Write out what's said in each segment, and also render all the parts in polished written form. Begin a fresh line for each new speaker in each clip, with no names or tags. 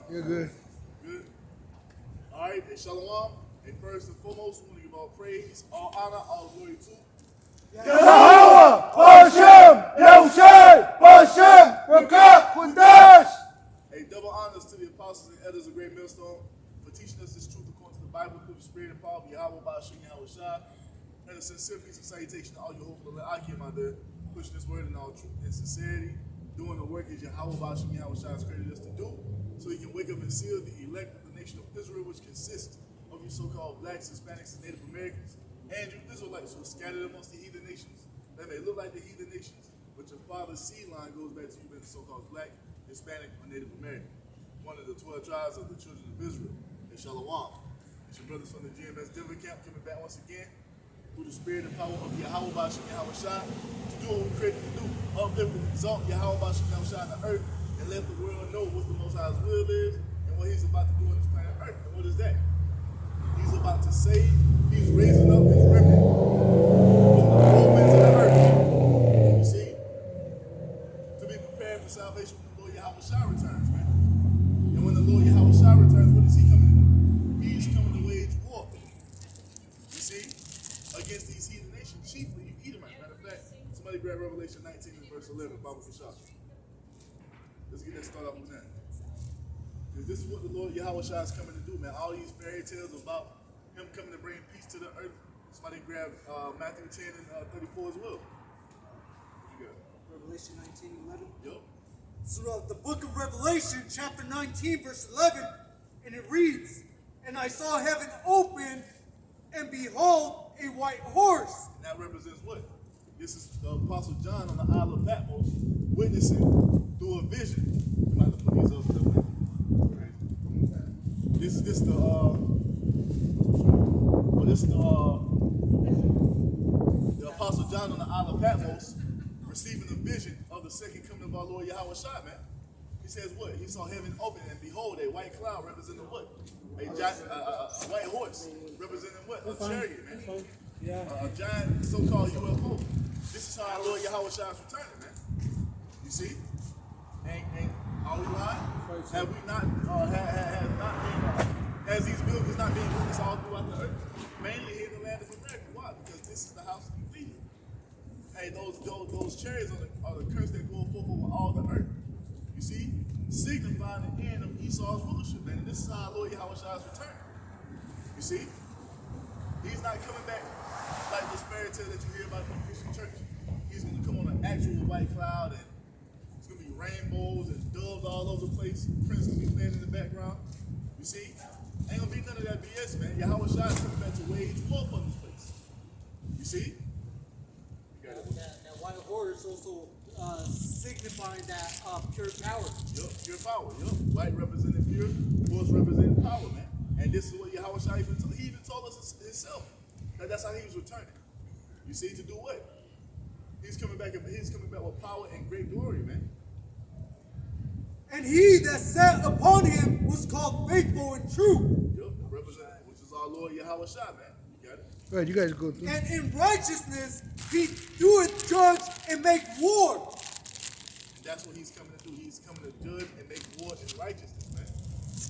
You're good.
Good. All right, and shalom. And first and foremost, we want to give all praise, all honor, all glory to
Yahweh, Hashem, Yahushai, Hashem, Rakah, Qudash.
a double honors to the apostles and elders of Great Millstone for teaching us this truth according to the Bible through the Spirit and power of Yahweh, Ba'ashim, Yahushai. And a sincere peace and salutation to all you hopeful I give out there, pushing this word in all truth and sincerity, doing the work as Yahweh, Ba'ashim, Yahushai has created us to do, so he can wake up and seal the elect of the nation of Israel, which consists of you so-called blacks, Hispanics, and Native Americans, and you Israelites who are scattered amongst the heathen nations. That may look like the heathen nations, but your father's seed line goes back to you being the so-called black, Hispanic, or Native American, one of the 12 tribes of the children of Israel. And shalom. It's your brothers from the GMS Denver camp coming back once again through the spirit and power of Yahweh Ba'ashim Yahushai to do what we created to do, uplift and exalt Yahweh Ba'ashim Yahushai on the earth and let the world know what the Most High's will is and what he's about to do on this planet earth. And what is that? He's about to save, he's raising up his remnant from the four winds of the earth. You see? To be prepared for salvation when the Lord Yahushai returns, man. And when the Lord Yahushai returns, what is he coming to do? He's coming to wage war. You see? Against these heathen nations, chiefly you Edomites. Matter of fact, somebody grab Revelation 19 and verse 11, Bible for shop. Let's get that started off with that. Because this is what the Lord Yahushua is coming to do, man. All these fairy tales about him coming to bring peace to the earth. Somebody grab Matthew 10 and 34 as well. What you got?
Revelation 19:11.
Yup.
So the book of Revelation, chapter 19, verse 11, and it reads, "And I saw heaven open, and behold, a white horse."
And that represents what? This is the Apostle John on the Isle of Patmos, witnessing through a vision. You might have to put these up. This is the Apostle John on the Isle of Patmos receiving a vision of the second coming of our Lord Yahushua, man. He says what? He saw heaven open and behold a white cloud representing what? A white horse representing what? A chariot, man. A giant so-called UFO. This is how our Lord Yahushua is returning, man. You see? Ain't are we lying? Have we not has these buildings not been witnessed all throughout the earth? Mainly here in the land of America. Why? Because this is the house of the thief. Hey, those chariots are the curse that go forth over all the earth. You see? Signifying the end of Esau's rulership, man. And this is how our Lord Yahushua is returning. You see? He's not coming back like this fairy tale that you hear about in the Christian church. He's going to come on an actual white cloud and it's going to be rainbows and doves all over the place. Prince going to be playing in the background. You see? Ain't going to be none of that BS, man. Yahushua is coming back to wage war upon this place. You see? You got it.
That white horse also signifying that pure power.
Yup, pure power. Yup. White representing pure, horse representing power, man. And this is what Yahushua even told us himself. That's how he was returning. You see, to do what? He's coming back with power and great glory, man.
And he that sat upon him was called faithful and true.
Yup, representing, which is our Lord Yahushua, man. You got it?
Go ahead, you guys go through.
And in righteousness he doeth judge and make war.
And that's what he's coming to do. He's coming to judge and make war in righteousness, man.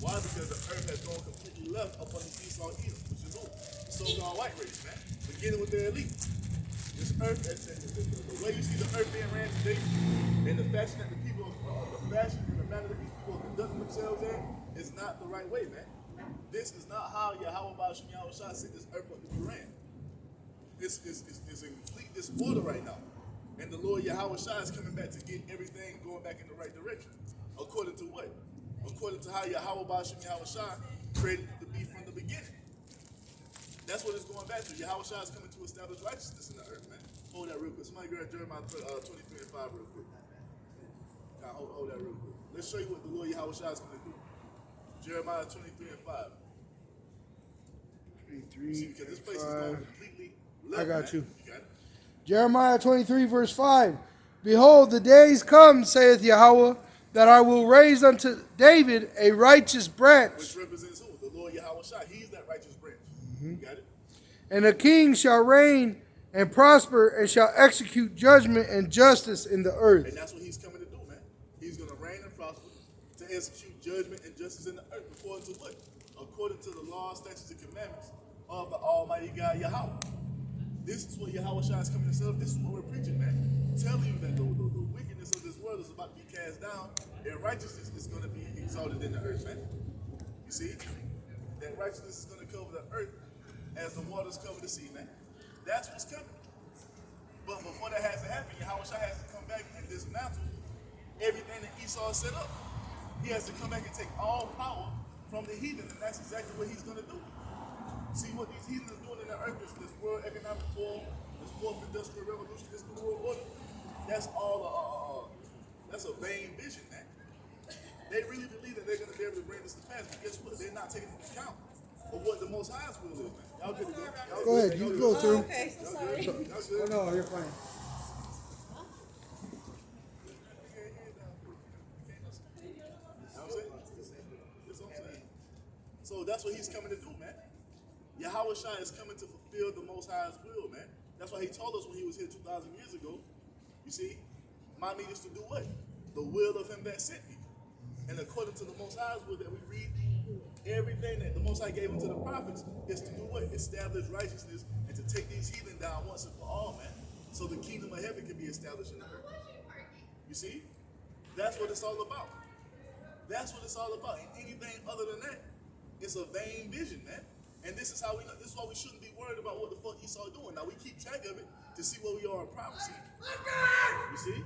Why? Because the earth has gone completely left upon the Esau Edom, which is who? The so-called white race, man. Beginning with their elite. This earth, the way you see the earth being ran today, and the fashion that the people, the fashion and the manner that these people are conducting themselves in, is not the right way, man. This is not how Yahweh Ba'ashim Yahushua set this earth up to be ran. It's in complete disorder right now. And the Lord Yahushua is coming back to get everything going back in the right direction. According to what? According to how Yahweh Ba'ashim Yahushua created it to be from the beginning. That's what it's going back to. Yahushua is coming to establish righteousness in the earth, man. Hold that real quick. Somebody grab Jeremiah 23 and 5 real quick. Now, hold that real quick. Let's show you what the Lord Yahushua is going to do. Jeremiah 23 and 5.
23
See, because this place is
and
going
5.
completely left,
I got
man.
you.
You got it?
Jeremiah 23, verse 5. Behold, the days come, saith Yahweh, that I will raise unto David a righteous branch.
Which represents who? The Lord Yahushua. He's that righteous branch. You got it?
And a king shall reign and prosper and shall execute judgment and justice in the earth.
And that's what he's coming to do, man. He's going to reign and prosper. to execute judgment and justice in the earth according to what? According to the law, statutes, and commandments of the Almighty God Yahweh. This is what Yahweh Shai is coming to set up. This is what we're preaching, man. Telling you that the wickedness of this world is about to be cast down and righteousness is going to be exalted in the earth, man. You see? That righteousness is going to cover the earth as the waters cover the sea, man. That's what's coming. But before that has to happen, Yahweh Shai has to come back and dismantle everything that Esau set up. He has to come back and take all power from the heathen, and that's exactly what he's going to do. See what these heathens are doing in the earth, this World Economic Forum, this Fourth Industrial Revolution, this New World Order, that's all that's a vain vision, man. They really believe that they're going to be able to bring this to pass, but guess what? They're not taking into account of what the Most High's will is, man. Y'all good to go?
Go ahead, you can go through.
Okay, so sorry.
Oh, no, you're fine.
So that's what he's coming to do, man. Yahweh Shai is coming to fulfill the Most High's will, man. That's why he told us when he was here 2,000 years ago, you see, my meat is to do what? The will of him that sent me. And according to the Most High's will that we read, everything that the Most High gave unto the prophets is to do what? Establish righteousness and to take these heathen down once and for all, man. So the kingdom of heaven can be established in the earth. You see? That's what it's all about. That's what it's all about. And anything other than that, it's a vain vision, man. And this is how we know. This is why we shouldn't be worried about what the fuck Esau doing. Now we keep track of it to see where we are in prophecy. You see?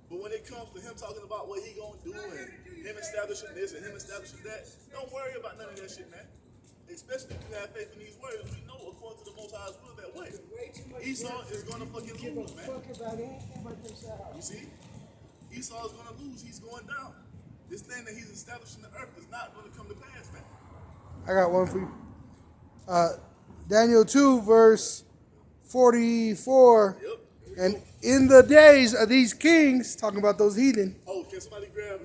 But when it comes to him talking about what he gonna do and him establishing this and him establishing that, don't worry about none of that shit, man. Especially if you have faith in these words, we know according to the Most High's will that way. Esau is gonna fucking lose, man. You see? Esau is gonna lose. He's going down. This thing that he's establishing the earth is not gonna come to pass, man.
I got one for you. Daniel 2, verse 44.
Yep.
And in the days of these kings, talking about those heathen.
Oh, can somebody grab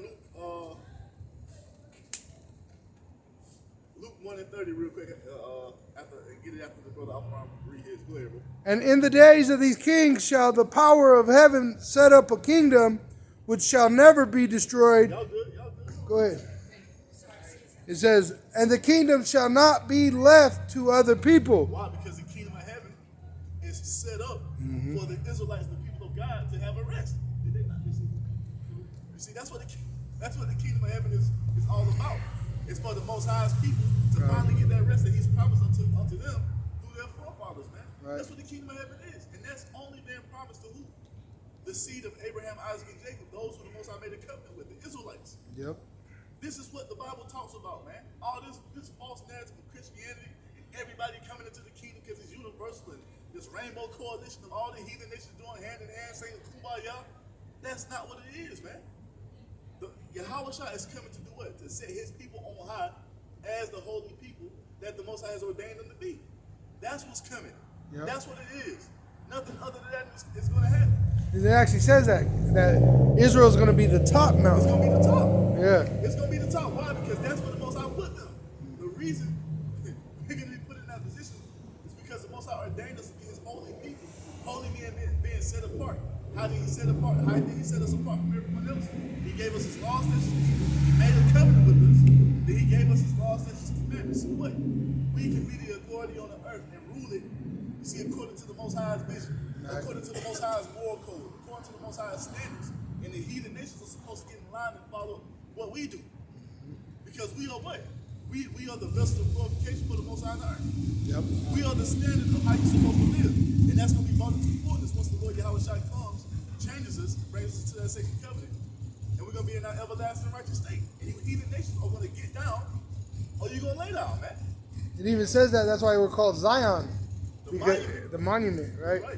Luke 1 and 30 real quick? And get it after the brother. I'm gonna read his. Go ahead, bro.
And in the days of these kings shall the power of heaven set up a kingdom which shall never be destroyed.
Y'all good? Y'all good?
Go ahead. It says, and the kingdom shall not be left to other people.
Why? Because the kingdom of heaven is set up for the Israelites, the people of God, to have a rest. Did they not? You see, that's what the kingdom of heaven is all about. It's for the Most High's people to finally get that rest that He's promised unto them through their forefathers, man.
Right.
That's what the kingdom of heaven is, and that's only been promised to who? The seed of Abraham, Isaac, and Jacob. Those who the Most High made a covenant with, the Israelites.
Yep.
This is what the Bible talks about, man. All this false narrative of Christianity and everybody coming into the kingdom because it's universal and this rainbow coalition of all the heathen nations doing hand in hand saying Kumbaya. That's not what it is, man. Yahweh Shai is coming to do what? To set his people on high as the holy people that the Most High has ordained them to be. That's what's coming.
Yep.
That's what it is. Nothing other than that is going to happen.
It actually says that Israel is going to be the top
It's
mountain.
going to be the top.
Yeah.
It's going to be the top. Why? Because that's where the Most High put them. The reason we're going to be put in that position is because the Most High ordained us to be his holy people. Holy men being set apart. How did he set apart? How did he set us apart from everyone else? He gave us his laws, statutes, he made a covenant with us. Then he gave us his laws, statutes, and commandments. So what? We can be the authority on the earth and rule it, you see, according to the Most High's vision, according to the Most High's moral code, according to the Most High's standards. And the heathen nations are supposed to get in line and follow what we do. Because we are what? We are the vessel of glorification for the Most High on the earth.
Yep.
We are the standard of how you're supposed to live. And that's going to be brought into fullness once the Lord Yahweh Shai comes, changes us, brings us to that second covenant. And we're going to be in our everlasting righteous state. And you heathen nations are going to get down, or you're going to lay down, man.
It even says that. That's why we're called Zion.
The
Because
monument.
the monument, right?
Right.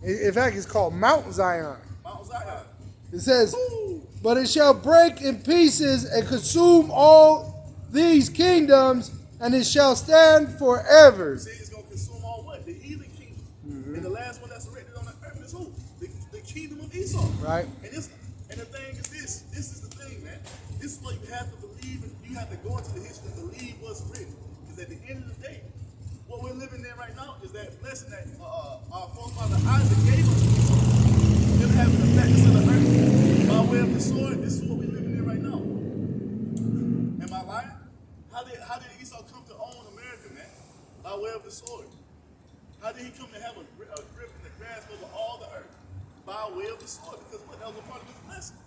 In fact, it's called Mount Zion.
Mount Zion.
It says,
Woo!
but it shall break in pieces and consume all these kingdoms, and it shall stand forever.
See, it's going to consume all what? The heathen kingdom. And the last one that's erected on the earth is who? The kingdom of Esau.
Right.
And the thing is this. This is the thing, man. This is what you have to believe, and you have to go into the history and believe what's written. Because at the end of the day, what we're living in right now is that blessing that our forefather Isaac gave us. Them having the fatness of the earth by way of the sword. This is what we're living in right now. way of the sword. How did he come to have a grip and a grasp over all the earth? By way of the sword, because what? That was a part of his blessing.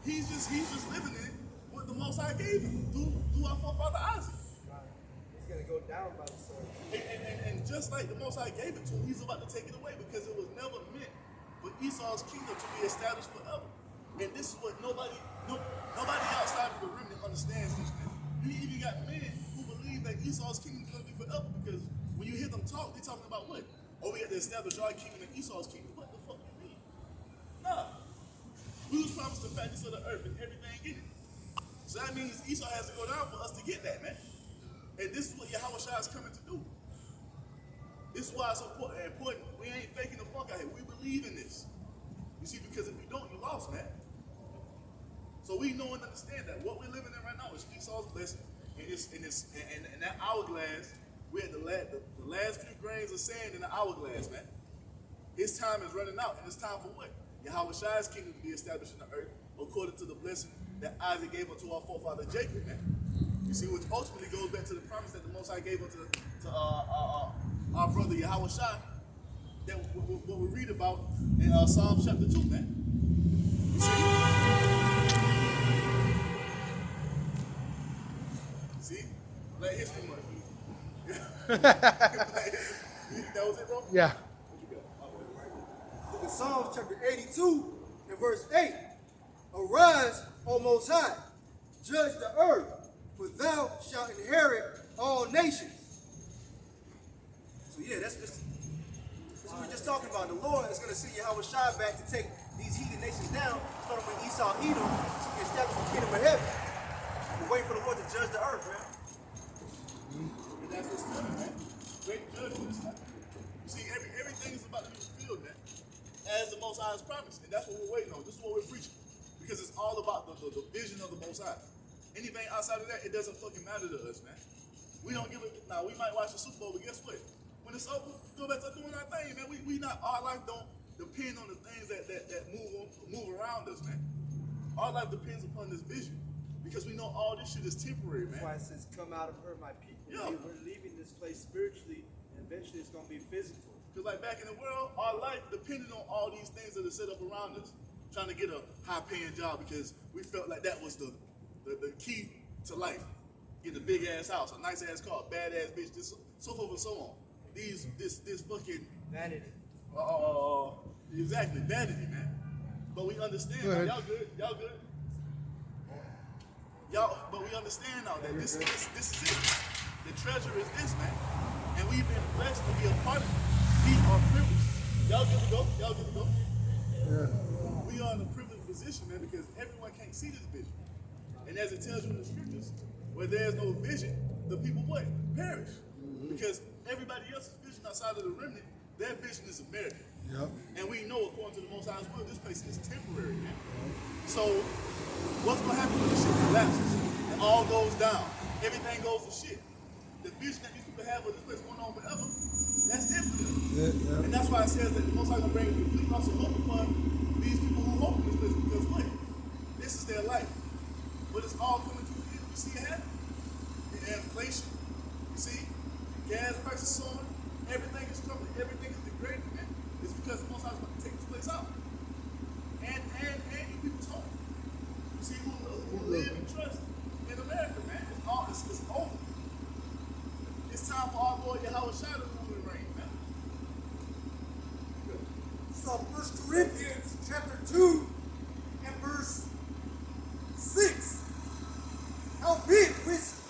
He's just living in what the Most High gave him through our forefather Isaac.
He's going to go down by the sword.
And just like the Most High gave it to him, he's about to take it away because it was never meant for Esau's kingdom to be established forever. And this is what nobody outside of the remnant understands this, man. You even got men who believe that Esau's kingdom is going to be forever because when you hear them talk, they're talking about what? Oh, we got to establish our kingdom and Esau's kingdom. What the fuck do you mean? Nah. We was promised the fatness of the earth and everything in it. So that means Esau has to go down for us to get that, man. And this is what Yahweh Shai is coming to do. This is why it's so important. We ain't faking the fuck out here. We believe in this. You see, because if you don't, you lost, man. So we know and understand that what we're living in right now is Esau's blessing. And in that hourglass, we're at the last few grains of sand in the hourglass, man. His time is running out, and it's time for what? Yahweh Shai's kingdom to be established in the earth according to the blessing that Isaac gave unto our forefather Jacob, man. You see, which ultimately goes back to the promise that the Most High gave unto our brother Yahweh Shai, that what we read about in Psalm chapter 2, man. You see? See? Black History Month. That was it, bro?
Yeah.
What you got?
In Psalms chapter 82 and verse 8, arise, O Most High, judge the earth, for thou shalt inherit all nations. So yeah, that's what we're just talking about. The Lord is going to send Yahweh Shai back to take these heathen nations down, starting when Esau Edom, to establish the kingdom of heaven. We're waiting for the Lord to judge the earth, man.
And that's what's coming, man. Great judgment is coming. You see, everything is about to be fulfilled, man, as the Most High has promised. And that's what we're waiting on. This is what we're preaching. Because it's all about the vision of the Most High. Anything outside of that, it doesn't fucking matter to us, man. We don't give a... Now, we might watch the Super Bowl, but guess what? When it's over, we go back to doing our thing, man. Our life don't depend on the things that move around us, man. Our life depends upon this vision. Because we know all this shit is temporary, man.
That's why it says, come out of her, my people.
Yeah.
We're leaving this place spiritually, and eventually it's going to be physical.
Because like back in the world, our life depended on all these things that are set up around us. Trying to get a high-paying job because we felt like that was the key to life. Getting a big-ass house, a nice-ass car, a bad-ass bitch, this, so forth and so on. This fucking...
Vanity.
Exactly, vanity, man. But we understand now. Y'all good? But we understand now that this is it. The treasure is this, man. And we've been blessed to be a part of it. We are privileged. Y'all good to go?
Yeah.
We are in a privileged position, man, because everyone can't see this vision. And as it tells you in the scriptures, where there's no vision, the people what? Perish. Because everybody else's vision outside of the remnant, their vision is American.
Yep.
And we know, according to the Most High's will, this place is temporary, man. So, what's going to happen when this shit collapses and all goes down? Everything goes to shit. The vision that these people have of this place going on forever, that's it for them.
Yeah.
And that's why it says that the Most High going to bring a complete loss of hope upon these people who hope in this place. Because what? This is their life. But it's all coming to an end. You see it happen? The inflation. You see? Gas prices soaring. Everything is coming. Everything is degrading, man. It's because the Most High is going to take this place out. And you people's hope. You see, who live and trust in America, man. It's over. It's time for our Lord Yahweh Shai to rule and reign, man.
So 1 Corinthians chapter 2 and verse 6. Howbeit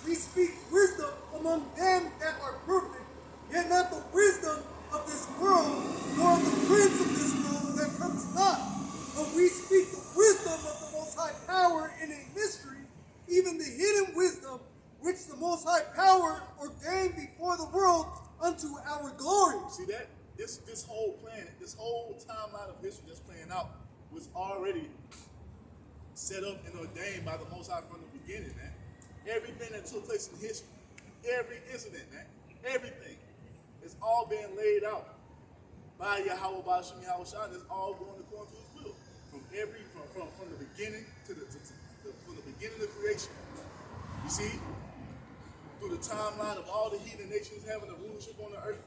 we speak wisdom among them that are perfect, yet not the wisdom of this world, nor of the prince of this world that comes not. But we speak the wisdom of the Most High power in a mystery, even the hidden wisdom which the Most High power ordained before the world unto our glory.
See that? This whole plan, this whole timeline of history that's playing out was already set up and ordained by the Most High from the beginning, man. Everything that took place in history, every incident, man, everything, it's all being laid out by Yahweh, by Hashem, Yahweh Shai. It's all going according to His will from the beginning from the beginning of creation. You see, through the time timeline of all the heathen nations having the rulership on the earth,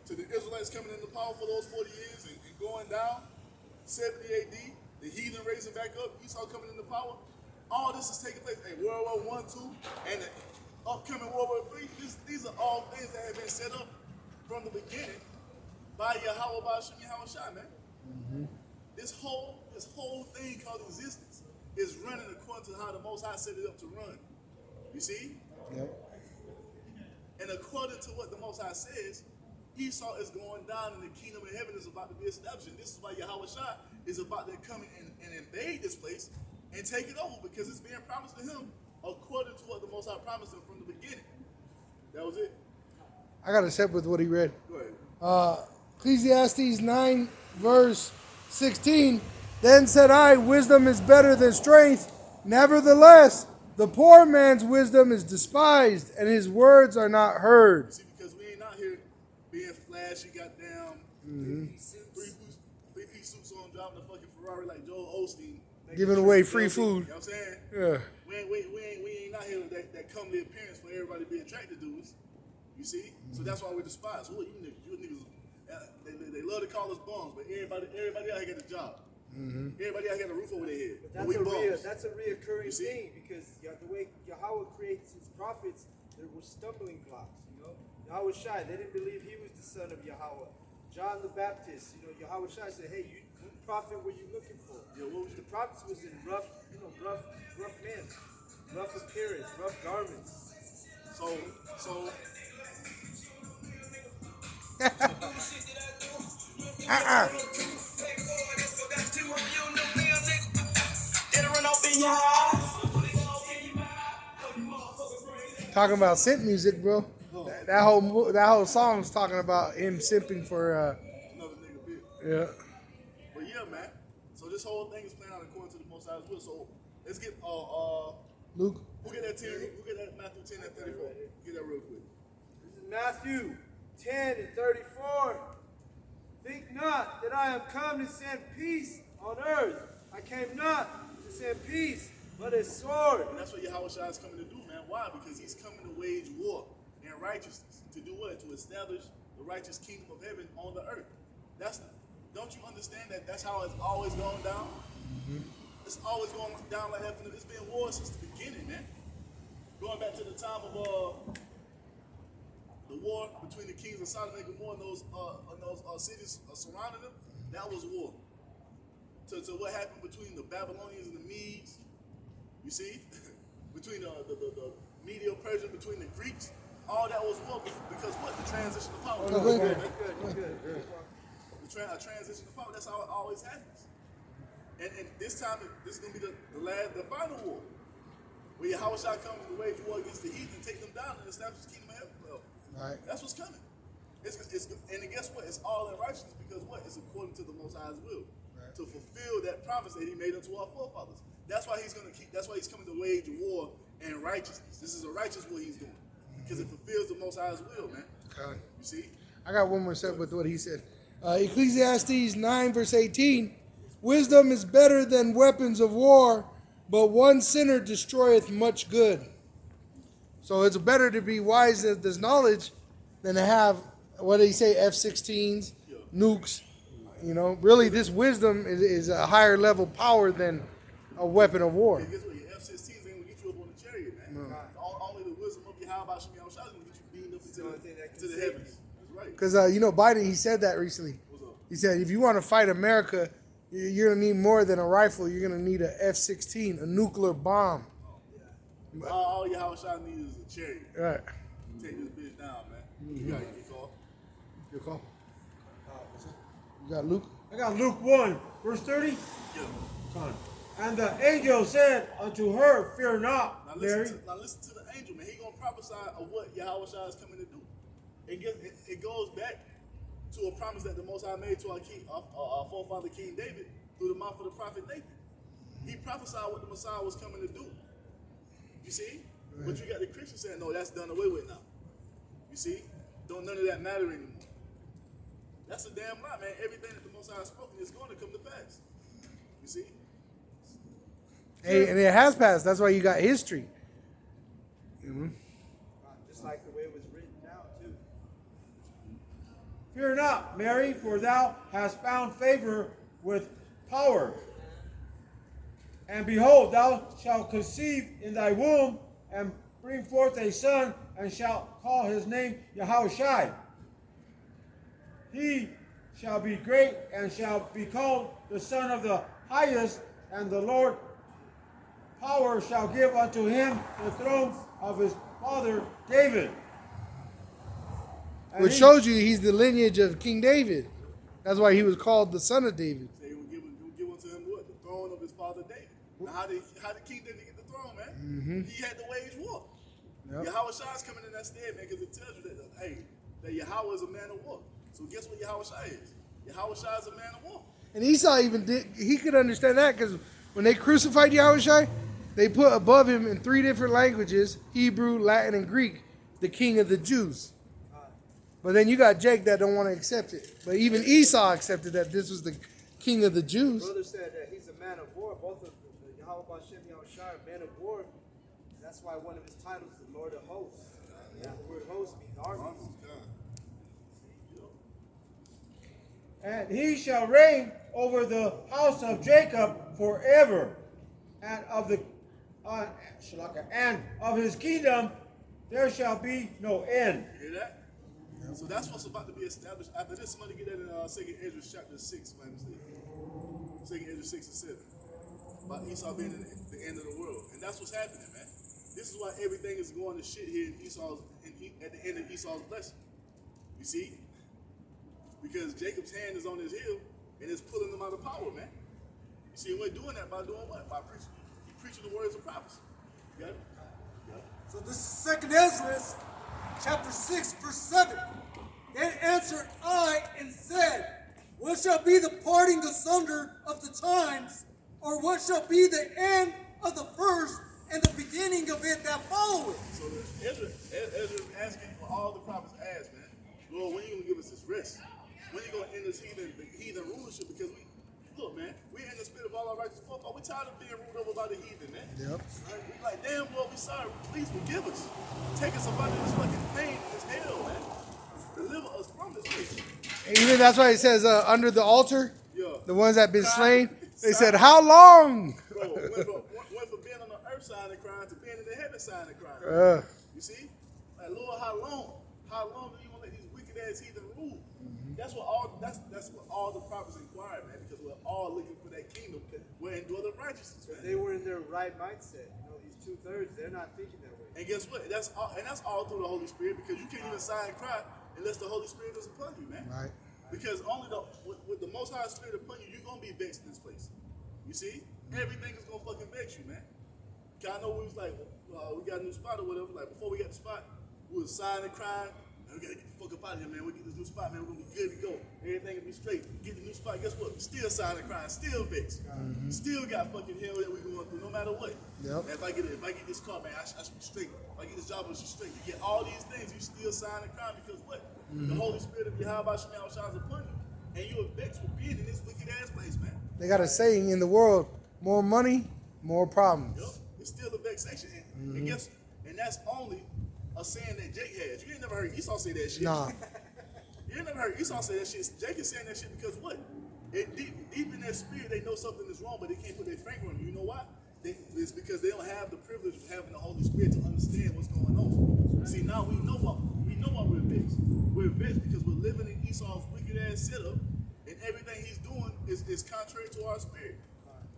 to the Israelites coming into power for those 40 years and going down, 70 AD, the heathen raising back up, Esau coming into power. All this is taking place. Hey, World War I, II, and the upcoming World War III. These are all things that have been set up from the beginning by Yahweh, by Hashem, Yahweh Shai, man. Mm-hmm. This whole thing called existence is running according to how the Most High set it up to run. You see? Yep. And according to what the Most High says, Esau is going down and the kingdom of heaven is about to be established. And this is why Yahweh Shai is about to come and invade this place and take it over, because it's being promised to him according to what the Most High promised him from the beginning. That was it.
I got to step with what he read.
Go ahead.
Ecclesiastes 9, verse 16. Then said I, wisdom is better than strength. Nevertheless, the poor man's wisdom is despised, and his words are not heard.
See, because we ain't out here being flashy, goddamn, three-piece suits on, driving a fucking Ferrari like Joel Osteen.
Giving away free food.
You know what I'm saying?
Yeah.
We ain't out here with that comely appearance for everybody to be attracted to us. You see? So that's why we're despised. Who are you niggas? They love to call us bums, but everybody out here got a job. Mm-hmm. Everybody out here got a roof over their head.
But that's a reoccurring thing, because the way Yahweh creates his prophets, there were stumbling blocks. You know, Yahweh Shai, they didn't believe he was the son of Yahweh. John the Baptist, Yahweh Shai said, "Hey, what prophet were you looking for?" The prophets was in rough men, rough appearance, rough garments.
So.
Talking about simp music, bro. That whole song's talking about him simping for
Another nigga bit.
Yeah.
But yeah, man. So this whole thing is playing out according to the Most High's will. So let's get
Luke.
Who get that 10? Who get that Matthew 10 and 34? Get that real quick.
This is Matthew 10 and 34. Think not that I am come to send peace on earth. I came not to send peace, but a sword.
And that's what Yahweh Shai is coming to do, man. Why? Because he's coming to wage war and righteousness. To do what? To establish the righteous kingdom of heaven on the earth. Don't you understand that that's how it's always gone down? Mm-hmm. It's always going down like that. It's been war since the beginning, man. Going back to the time of the war between the kings of Sodom and Gomorrah and those cities surrounding them, that was war. To what happened between the Babylonians and the Medes, you see? Between the Medo-Persian, between the Greeks, all that was war because what? The transition of power.
Good.
A transition of power, that's how it always happens. And this time, this is going to be the final war. Where Yahweh Shai comes to wage war against the heathen, take them down, and establish the kingdom of heaven. Well,
right.
That's what's coming. And guess what? It's all in righteousness, because what? It's according to the Most High's will. Right. To fulfill that promise that he made unto our forefathers. That's why he's coming to wage war and righteousness. This is a righteous war he's doing. Because it fulfills the Most High's will, man. Okay. You see?
I got one more step with what he said. Ecclesiastes 9, verse 18. Wisdom is better than weapons of war, but one sinner destroyeth much good. So it's better to be wise that there's knowledge than to have, what do you say, F-16s, nukes. Really this wisdom is a higher level power than a weapon of war.
Guess what? Your F-16s ain't going to get you up on the chariot, man. No. Only the wisdom of Yahweh by Shem Yahweh Shai is going to get you beamed up into the heavens. That's right.
Because, Biden, he said that recently.
What's up?
He said, if you want to fight America, you're going to need more than a rifle. You're going to need an F-16, a nuclear bomb.
All Yahweh Shai needs is a chariot.
Right.
Take this bitch down, man. Mm-hmm. You got your call.
Your call? You got Luke?
I got Luke 1, verse 30.
Yeah.
Son. And the angel said unto her, fear not, Mary.
Now listen to the angel, man. He going to prophesy of what Yahweh Shai is coming to do. It goes back to a promise that the Most High made to our forefather King David through the mouth of the prophet Nathan. He prophesied what the Messiah was coming to do. You see? Right. But you got the Christians saying, no, that's done away with now. You see? None of that matter anymore. That's a damn lie, man. Everything that the Most High has spoken is going to come to pass. You see?
Hey, and it has passed. That's why you got history.
Just like the way
Fear not, Mary, for thou hast found favor with power. And behold, thou shalt conceive in thy womb, and bring forth a son, and shalt call his name Yahushai. He shall be great, and shall be called the Son of the Highest, and the Lord power shall give unto him the throne of his father David. And
Which shows you he's the lineage of King David. That's why he was called the son of David.
Say he'll give unto him what? The throne of his father David. Now how did King David get the throne, man?
Mm-hmm.
He had to wage war.
Yep.
Yahweh Shai's coming in that stead, man, because it tells you that, hey, that Yahweh is a man of war. So guess what Yahweh Shai is? Yahweh Shai is a man of war.
And Esau even he could understand that because when they crucified Yahushua, they put above him in 3 different languages, Hebrew, Latin, and Greek, the king of the Jews. But then you got Jake that don't want to accept it. But even Esau accepted that this was the king of the Jews.
Brother said that he's a man of war. Both of the Yahweh Bashem Yahushua are man of war. That's why one of his titles is the Lord of Hosts. Yeah, the word host means armies.
And he shall reign over the house of Jacob forever, and of his kingdom there shall be no end.
You hear that? So that's what's about to be established. After this, somebody get that in 2 Ezra chapter 6, if I'm mistaken. 2 Ezra 6 and 7. About Esau being at the end of the world. And that's what's happening, man. This is why everything is going to shit here at the end of Esau's blessing. You see? Because Jacob's hand is on his heel and it's pulling them out of power, man. You see, we're doing that by doing what? By preaching the words of prophecy. You got it?
So this is 2 Ezra, chapter 6, verse 7. Then answered I and said, what shall be the parting asunder of the times, or what shall be the end of the first and the beginning of it that follow it?
So Ezra is asking for all the prophets ask, man. Lord, when are you going to give us this rest? When are you going to end this heathen rulership? Because look, man, we're in the spirit of all our righteous folk. We're tired of being ruled over by the heathen, man.
Yep.
Right? We're like, damn, Lord, we're sorry. Please forgive us. Take us up out of this fucking pain and this hell, man. Deliver us from this place.
And even that's why it says under the altar,
Yeah.
the ones that have been slain, they said, how long?
Bro, went from being on the earth side of crying to being in the heaven side of crying. You see? Like, Lord, how long? How long do you want to let these wicked ass heathen rule? That's what all the prophets inquire, man, because we're all looking for that kingdom where indwelling righteousness, man.
If they were in their right mindset, these 2/3, they're not thinking that way.
And guess what? That's all through the Holy Spirit, because you can't even sigh and cry unless the Holy Spirit is upon you, man.
Right.
Because only with the Most High Spirit upon you, you're gonna be vexed in this place. You see, everything is gonna fucking vex you, man. Cause I know we was like, we got a new spot or whatever. Like before we got the spot, we was sighing and crying. We gotta get the fuck up out of here, man. We get this new spot, man. We're gonna be good to go. Everything will be straight. Get the new spot. Guess what? Still sighing and crying. Still vexed. Still got fucking hell that we going through, no matter what.
Yep.
Man, if I get this car, man, I should be straight. If I get this job, I should be straight. You get all these things, you still sighing and crying because what? The Holy Spirit of Yahweh Shemel shines upon you, and you are vexed with being in this wicked ass place, man.
They got a saying in the world, more money, more problems.
Yep. It's still a vexation. And and that's only a saying that Jake has. You ain't never heard Esau say that shit.
Nah.
You ain't never heard Esau say that shit. Jake is saying that shit because what? Deep in their spirit, they know something is wrong, but they can't put their finger on it. You know why? It's because they don't have the privilege of having the Holy Spirit to understand what's going on. See, now we know why we're vexed. We're vexed because we're living in Esau's wicked ass setup, and everything he's doing is contrary to our spirit.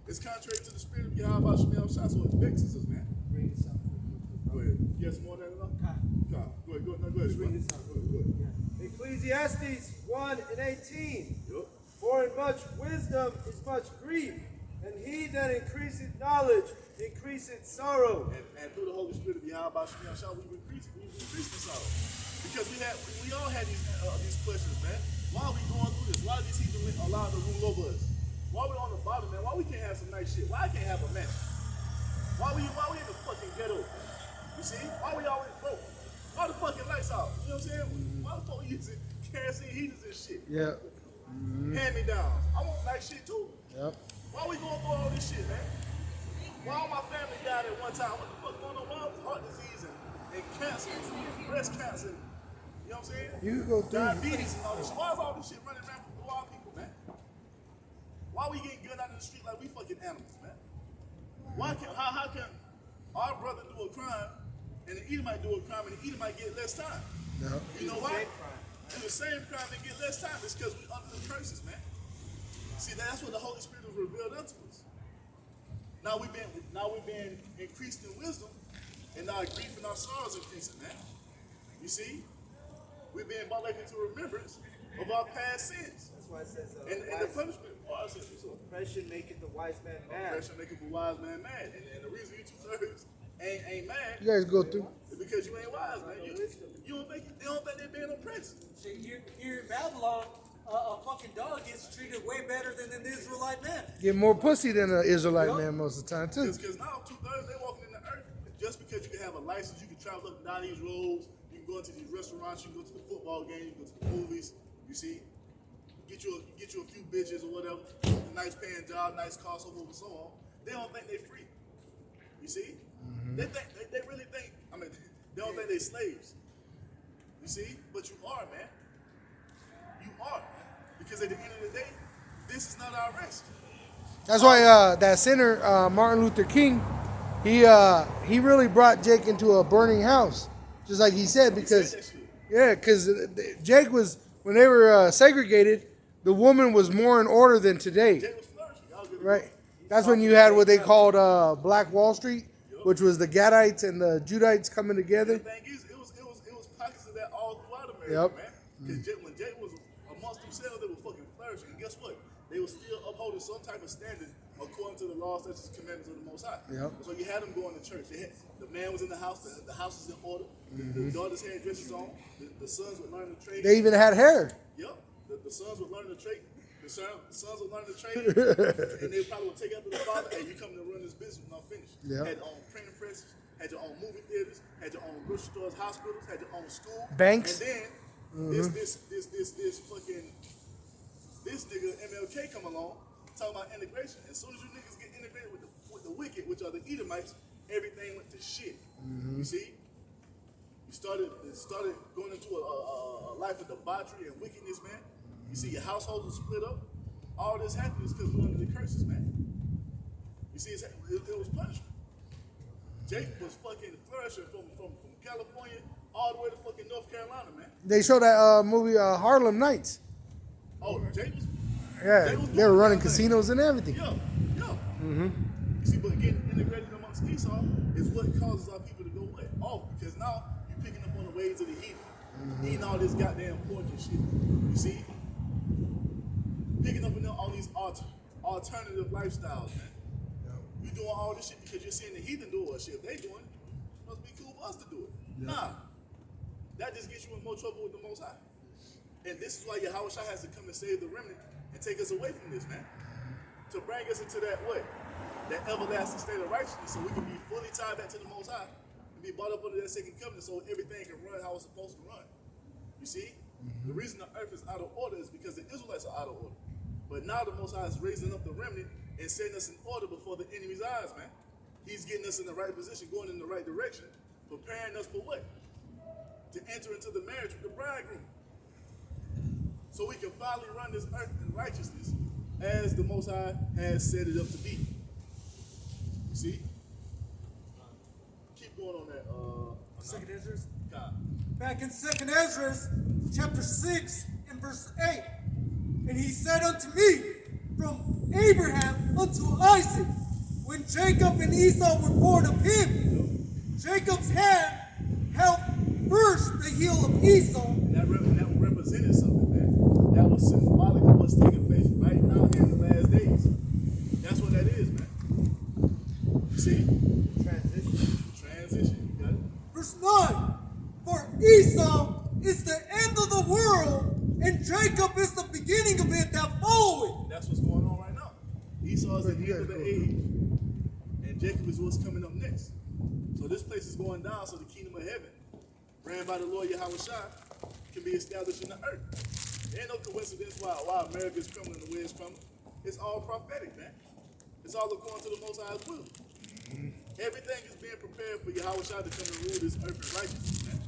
It's contrary to the spirit of Yahweh Shemel Shah, so it vexes us, man.
Bring this up.
Go ahead. You got some more than enough? Go ahead. Go ahead.
Bring this up.
Go ahead.
Ecclesiastes 1:18.
Yep.
For in much wisdom is much grief, and he that increaseth knowledge increaseth sorrow.
And through the Holy Spirit of Yahweh Shemel Shah, we increase the sorrow. Because we all had these questions, man. Why are we going through this? Why are these heathen allowed to rule over us? Why we on the bottom, man? Why we can't have some nice shit? Why I can't have a match? Why we in the fucking ghetto? You see? Why we always broke? Why the fucking lights out? You know what I'm saying? Why the fuck we using kerosene heaters and shit?
Yeah.
Hand me down. I want nice shit too.
Yep.
Why we going through all this shit, man? Why all my family died at one time? What the fuck going on? Why heart disease and cancer, breast cancer? You You know what I'm saying?
You go through.
Diabetes and all this shit. Why is all this shit running around through our people, man? Why we getting good out in the street like we fucking animals, man? How can our brother do a crime and the Edomite do a crime and the Edomite get less time?
No.
You know why? Do the same crime and get less time. It's because we under the curses, man. See, that's what the Holy Spirit has revealed unto us. Now we've been increased in wisdom, and our grief and our sorrows increasing, man. You see? We've been brought back into remembrance of our past sins.
That's why it says,
And the punishment for our sins.
oppression maketh the wise man mad.
Oppression maketh the wise man mad. And the reason you two-thirds ain't mad
You guys go through.
is because you ain't wise, man. You don't think they don't think they're being oppressed.
See, here in Babylon, a fucking dog gets treated way better than an Israelite man.
Get more pussy than an Israelite man most of the time, too.
Because now two-thirds they walking in the earth. Just because you can have a license, you can travel up and down these roads, you can go into these restaurants, you can go to the football game, you can go to the movies, you see? Get you a few bitches or whatever, a nice paying job, nice car, so forth and so on. They don't think they free. You see? They really think, they don't think they slaves. You see? But you are, man. You are. Because at the end of the day, this is not our rest.
That's why that sinner, Martin Luther King, he really brought Jake into a burning house, just like he said, because Jake was, when they were segregated, the woman was more in order than today,
Jake was flourishing. Y'all get it
right? That's when you had what they called Black Wall Street, which was the Gadites and the Judites coming together.
The thing is, it was pockets of that all throughout America,
Yep.
man. Because when Jake was amongst themselves, they were fucking flourishing. And guess what? They were still upholding some type of standard according to the laws, such as the commandments of the Most High.
Yep.
So you had them going to church. The man was in the house. The house was in order. The daughters had dresses on. The sons would learn the trade.
They even had hair.
Yep. The sons would learn the trade. The sons would learn the trade, and they probably would take after the father. Hey, you coming to run this business when I'm finished?
Yep.
Had your own printing presses, had your own movie theaters, had your own grocery stores, hospitals, had your own school,
Banks.
and then this nigga MLK come along talking about integration. As soon as you niggas get integrated with the wicked, which are the Edomites, everything went to shit. You see? You started going into a life of debauchery and wickedness, man. You see, your households are split up. All this happened is because we're under the curses, man. You see, it was punishment. Jake was fucking flourishing from California all the way to fucking North Carolina, man.
They showed that movie Harlem Nights.
Oh, Jake was.
Yeah,
Jake was
they were running
doing everything.
casinos and everything.
Yeah. You see, but getting integrated amongst Esau is what causes our people to go off, because now you're picking up on the ways of the heathen, eating all this goddamn pork and shit. You see, picking up on all these alternative lifestyles, man. You doing all this shit because you're seeing the heathen do it. Shit, if they doing it, it must be cool for us to do it. Nah, that just gets you in more trouble with the Most High. And this is why Yahweh Shai has to come and save the remnant and take us away from this, man. To bring us into that way, that everlasting state of righteousness, so we can be fully tied back to the Most High and be brought up under that second covenant, so everything can run how it's supposed to run. You see, the reason the earth is out of order is because the Israelites are out of order. But now the Most High is raising up the remnant and setting us in order before the enemy's eyes, man. He's getting us in the right position, going in the right direction, preparing us for what? To enter into the marriage with the bridegroom. So we can finally run this earth in righteousness as the Most High has set it up to be. You see? Keep going on that.
Second Ezra.
God.
Back in Second Ezra, chapter 6 and verse 8. And he said unto me, from Abraham unto Isaac, when Jacob and Esau were born of him, Jacob's hand held first the heel of Esau.
And that represented something, man. That was symbolic of what's taking place right now here in the last days. That's what that is, man. You see? Transition. You got it?
Verse 9. For Esau is the end of the world, and Jacob is the beginning of it that followeth.
That's what's going on right now. Esau is the end of the age, and Jacob is what's coming up next. So this place is going down, so the kingdom of heaven, ran by the Lord Yahweh Shai, can be established in the earth. There ain't no coincidence why America is crumbling the way it's crumbling. It's all prophetic, man. It's all according to the Most High's will. Everything is being prepared for Yahweh Shai to come and rule this earth in righteousness, man.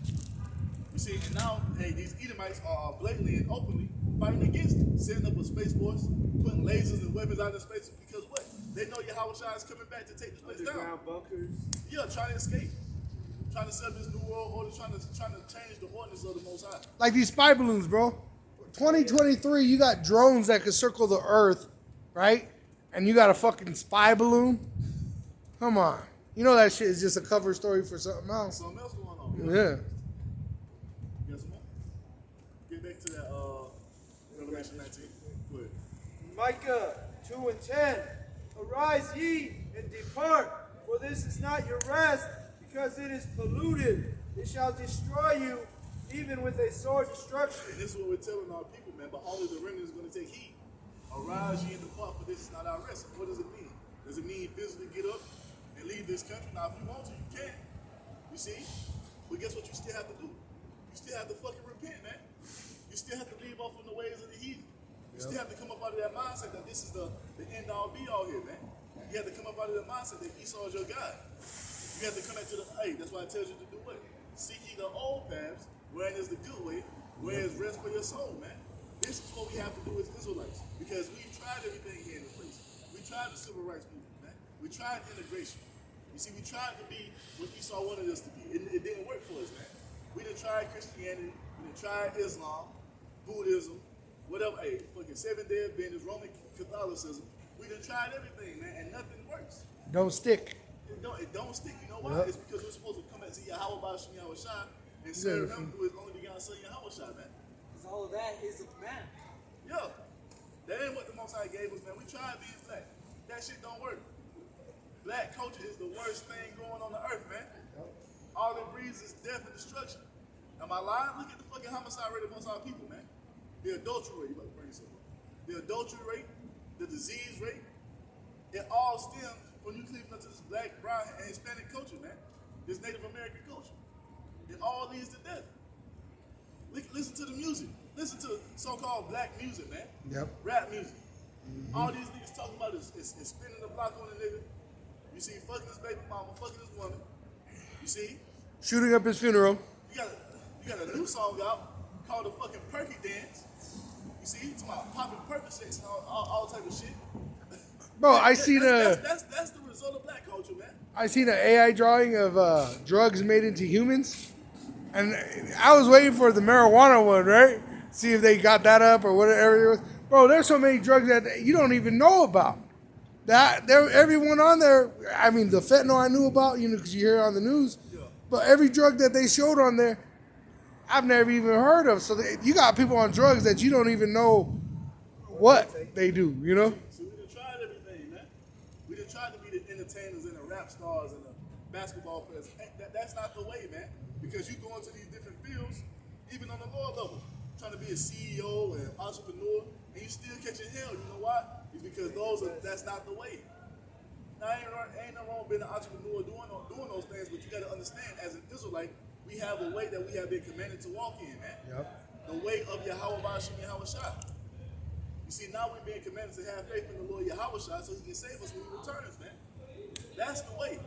You see, and now, hey, these Edomites are blatantly and openly fighting against it, setting up a space force, putting lasers and weapons out in space because what? They know Yahweh Shai is coming back to take this place down.
Underground bunkers.
Yeah, trying to escape, trying to set up this new world order, trying to change the ordinance of the Most High.
Like these spy balloons, bro. 2023, you got drones that could circle the Earth, right? And you got a fucking spy balloon. Come on, you know that shit is just a cover story for something else.
Something else going on.
Yeah.
Get some more. Get back to that Revelation 19. Go ahead.
Micah 2 and 10. Arise ye and depart, for this is not your rest, because it is polluted. It shall destroy you, even with a sore destruction.
And this is what we're telling our people, man. But only the remnant is going to take heed. Arise ye and depart, for this is not our rest. What does it mean? Does it mean physically get up and leave this country? Now, if you want to, you can. You see? But guess what you still have to do? You still have to fucking repent, man. You still have to leave off from the ways of the heathen. You still have to come up out of that mindset that this is the end all be all here, man. You have to come up out of the mindset that Esau is your God. You have to come back to the, hey, that's why I tell you to do what? Seek ye the old paths, wherein is the good way, where is rest for your soul, man. This is what we have to do as Israelites. Because we tried everything here in this place. We tried the civil rights movement, man. We tried integration. You see, we tried to be what Esau wanted us to be. It didn't work for us, man. We done tried Christianity, we done tried Islam, Buddhism, whatever, hey, fucking Seventh-day Adventist, Roman Catholicism. We done tried everything, man, and nothing works.
Don't stick.
It don't stick. You know why? It's because we're supposed to come back to Yahweh Bashim Yahweh Shai and serve him who is only begotten Son Yahweh Shai, man.
Because all of that is a command.
Yeah. That ain't what the Most High gave us, man. We tried being black. That shit don't work. Black culture is the worst thing going on the earth, man. All it breeds is death and destruction. Am I lying? Look at the fucking homicide rate amongst our people, man. The adultery rate, you about to bring this up. The adultery rate, the disease rate, it all stems from you cleaving up to this black, brown, and Hispanic culture, man. This Native American culture. It all leads to death. Listen to the music. Listen to so-called black music, man.
Yep.
Rap music. All these niggas talking about is spinning the block on the nigga. You see, fucking his baby mama, fucking his woman. You see?
Shooting up his funeral.
You got a new song out called the fucking Perky Dance. You see? Talking about popping Percocets and all type of shit.
Bro, I seen a
That's the result of black culture, man.
I seen an AI drawing of drugs made into humans, and I was waiting for the marijuana one, right? See if they got that up or whatever it was. Bro, there's so many drugs that you don't even know about. That there, everyone on there. I mean, the fentanyl I knew about, you know, because you hear it on the news.
Yeah.
But every drug that they showed on there, I've never even heard of. So you got people on drugs that you don't even know what they do. You know.
So we done tried everything, man. We done tried to be the entertainers and the rap stars and the basketball players. That's not the way, man. Because you go into these different fields, even on the lower level, trying to be a CEO and entrepreneur, and you still catching hell. You know why? It's because that's not the way. Now, ain't no wrong being an entrepreneur doing those things, but you got to understand, as an Israelite, we have a way that we have been commanded to walk in, man.
Yep.
The way of Yahweh Bashim Yahweh Shai. You see, now we're being commanded to have faith in the Lord Yahweh Shai so he can save us when he returns, man. That's the way.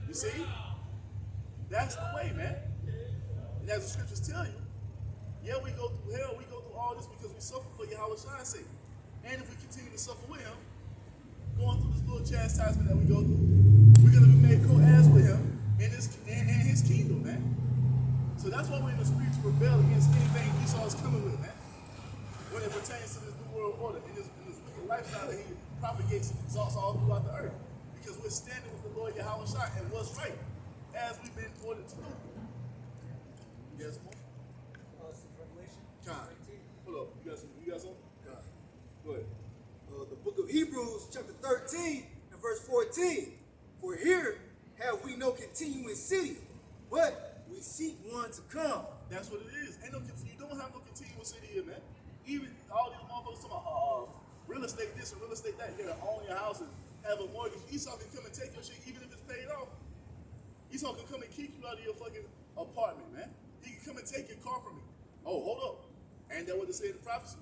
You see? That's the way, man. And as the scriptures tell you, yeah, we go through hell, we go through all this because we suffer for Yahweh Shai's sake. And if we continue to suffer with him, going through this little chastisement that we go through, we're going to be made co-heirs with him in his kingdom, man. So that's why we're in the spirit to rebel against anything Esau is coming with, man. When it pertains to this new world order and this wicked lifestyle that he propagates and exalts all throughout the earth. Because we're standing with the Lord Yahweh Shai and what's right, as we've been ordered to do. Yes, more?
Revelation
Con.
19.
Hold up. You got something? Con. Go ahead.
The book of Hebrews, chapter 13 and verse 14. For here have we no continuing city, but we seek one to come.
That's what it is. You don't have no continuous city here, man. Even all these motherfuckers talking about real estate this and real estate that. You gotta own your house and have a mortgage. Esau can come and take your shit even if it's paid off. Esau can come and kick you out of your fucking apartment, man. He can come and take your car from you. Oh, hold up. Ain't that what they say in the prophecy?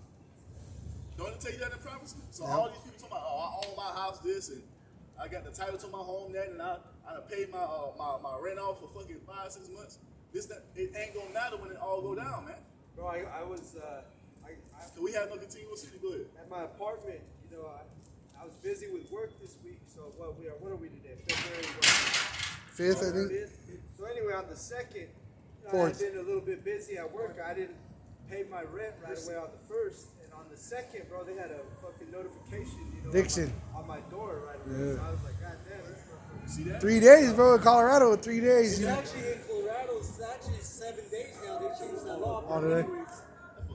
Don't it tell you that in prophecy? So all these people talking about, oh, I own my house this and I got the title to my home that and I paid my rent off for fucking 5-6 months. it ain't gonna matter when it all go down, man.
Bro, I was
So we have no continual city. Go ahead.
at my apartment. You know, I was busy with work this week. So what are we today? February what?
5th, I think.
5th? So anyway, on the 2nd, I
Fourth.
had been a little bit busy at work. I didn't pay my rent right away on the 1st, and on the 2nd, bro, they had a fucking notification,
Eviction.
on my door right away. So I was like, God damn, this motherfucker.
See that?
3 days, bro. In Colorado, 3 days.
It's actually in Colorado. It's actually 7 days now. They changed that law.
Oh, did they?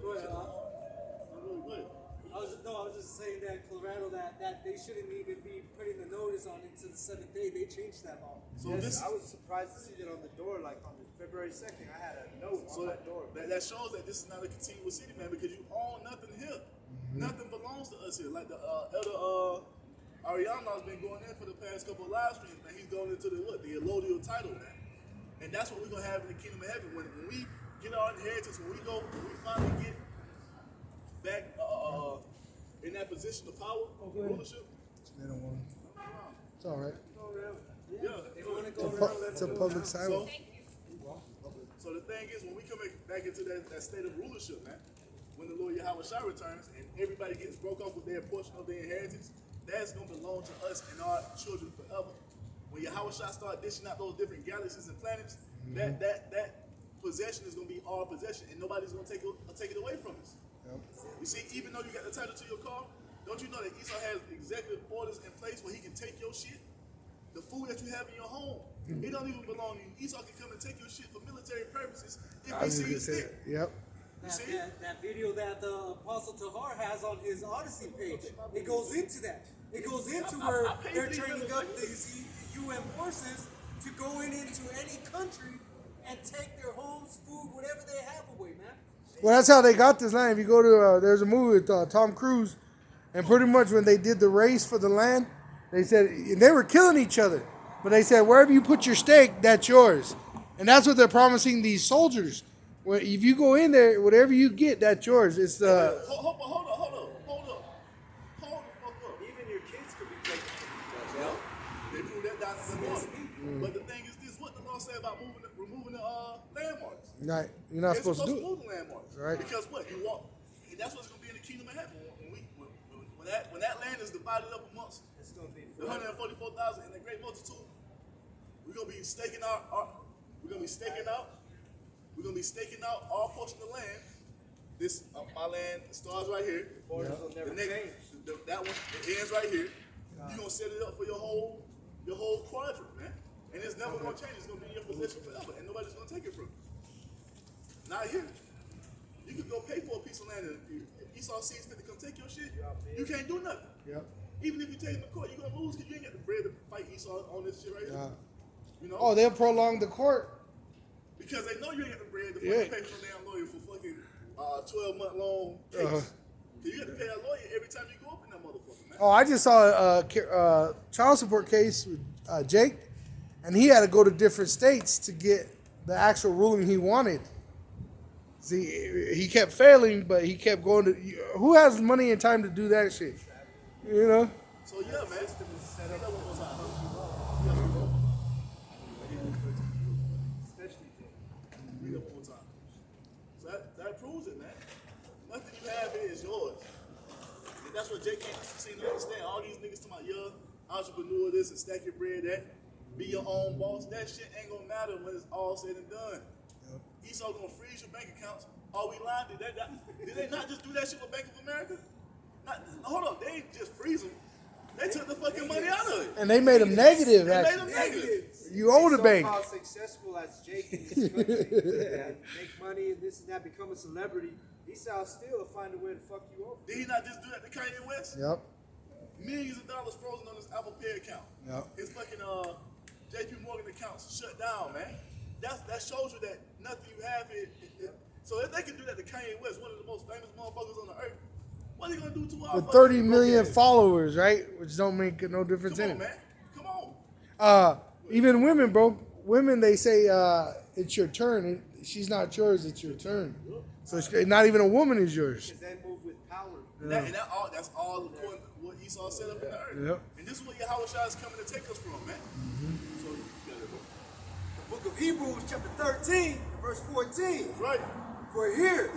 Go ahead, I was just saying that in Colorado that they shouldn't even be putting the notice on until the 7th day. They changed that law.
So
Yes,
this,
I was surprised to see that on the door, like on February 2nd, I had a note
so
on my door.
that shows that this is not a continual city, man, because you own nothing here. Nothing belongs to us here. Like the elder Ariana's been going in for the past couple of live streams, man. He's going into the allodial title now, and that's what we're gonna have in the kingdom of heaven when we get our inheritance. When we finally get back in that position of power, rulership.
They don't want it. It's all right.
Yeah.
They want to go around.
It's a public silence.
So the thing is, when we come back into that state of rulership, man, when the Lord Yahweh Shai returns and everybody gets broke off with their portion of their inheritance, that's going to belong to us and our children forever. When Yahweh Shai start dishing out those different galaxies and planets, that possession is going to be our possession, and nobody's going to take it away from us. You see, even though you got the title to your car, don't you know that Esau has executive orders in place where he can take your shit? The food that you have in your home, it don't even belong to you. Esau can come and take your shit for military purposes if
I
he
was just gonna
sees
say
fit.
that. Yep.
You see?
That video that the Apostle Tahar has on his Odyssey page, it goes into that. It goes into where they're training up these UN forces to go into any country and take their homes, food, whatever they have away, man.
Well, that's how they got this land. If you go to, there's a movie with Tom Cruise, and pretty much when they did the race for the land, they said, and they were killing each other, but they said, wherever you put your stake, that's yours. And that's what they're promising these soldiers. Well, if you go in there, whatever you get, that's yours. It's the...
Hold up. Hold the fuck up.
Even your kids could be taken.
Well, they proved that down in the law. But the thing is this, what the law say about removing the landmarks?
Right. You're not
It's
supposed to do
remove
it.
the landmarks.
Right.
Because what? You want, and that's what's going to be in the kingdom of heaven. When that land is divided up amongst
It's going to be
the 144,000 and the great multitude, we're going to be staking out our portion of land. This my land starts right here.
borders will never
The next,
change.
that one it ends right here. You're gonna set it up for your whole quadrant, man. And it's never gonna change. It's gonna be in your possession forever, and nobody's gonna take it from you. Not here. You could go pay for a piece of land, and if Esau sees fit to come take your shit, you can't do nothing.
Yep.
Even if you take him to court, you're gonna lose because you ain't got the bread to fight Esau on this shit right here.
Yeah.
You know?
Oh, they'll prolong the court.
Because they know you ain't got the bread to
Yeah.
pay for no damn lawyer for fucking 12-month long case.
Uh-huh.
You got to pay a lawyer every time you go up in that motherfucker, man.
Oh, I just saw a child support case with Jake, and he had to go to different states to get the actual ruling he wanted. See, he kept failing, but he kept going to. Who has money and time to do that shit? You know?
So yeah, man.
System is set up
That one more time.
especially Jake.
Read that one more time. So that proves it, man. Nothing you have here is yours. And that's what Jake can't seem to understand. All these niggas to my young entrepreneur this and stack your bread that, be your own boss. That shit ain't gonna matter when it's all said and done. Esau gonna freeze your bank accounts. Are we lying? Did they not just do that shit with Bank of America? Hold up, they ain't just freeze them. They took the fucking money out of it.
And they made him negative,
They made
actually.
them negative.
You owe the bank.
How successful as Jake in this country and make money and this and that, become a celebrity, Esau still will find a way to fuck you over.
Did he not just do that to Kanye West?
Yep.
Millions of dollars frozen on his Apple Pay account.
Yep.
His fucking JP Morgan accounts shut down, man. That shows you that nothing you have here. So if they can do that to Kanye West, one of the most famous motherfuckers on the earth, what are they gonna do to our
With
fucking
30 million
broke ass?
followers, right? Which don't make no difference
Come
in
on,
it.
man. Come on.
Even women, bro. Women, they say it's your turn. She's not yours. It's your turn. So not even a woman is yours.
Because they move with power.
And that's all according to what Esau set up in the earth.
Yep.
And this is what Yahweh Shai is coming to take us from, man. So you gotta go.
The book of Hebrews, chapter 13, verse 14.
That's right.
For here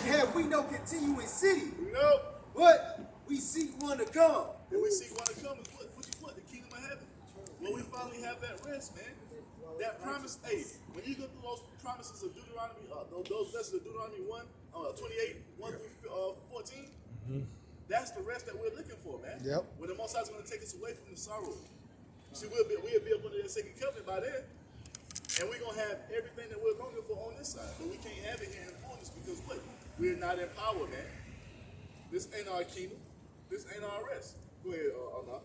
have we no continuing city,
No.
but we seek one to come.
And we see one to come is what? The kingdom of heaven. When we finally have that rest, man. That promise, hey, when you go through those promises of Deuteronomy, those lessons of Deuteronomy 28, 1 through 14, that's the rest that we're looking for, man.
Yep.
When the Most High is going to take us away from the sorrow. You see, we'll be up under that second covenant by then. And we're going to have everything that we're longing for on this side. But we can't have it here in fullness because what? We're not in power, man. This ain't our kingdom. This ain't our rest. Go ahead, Allah.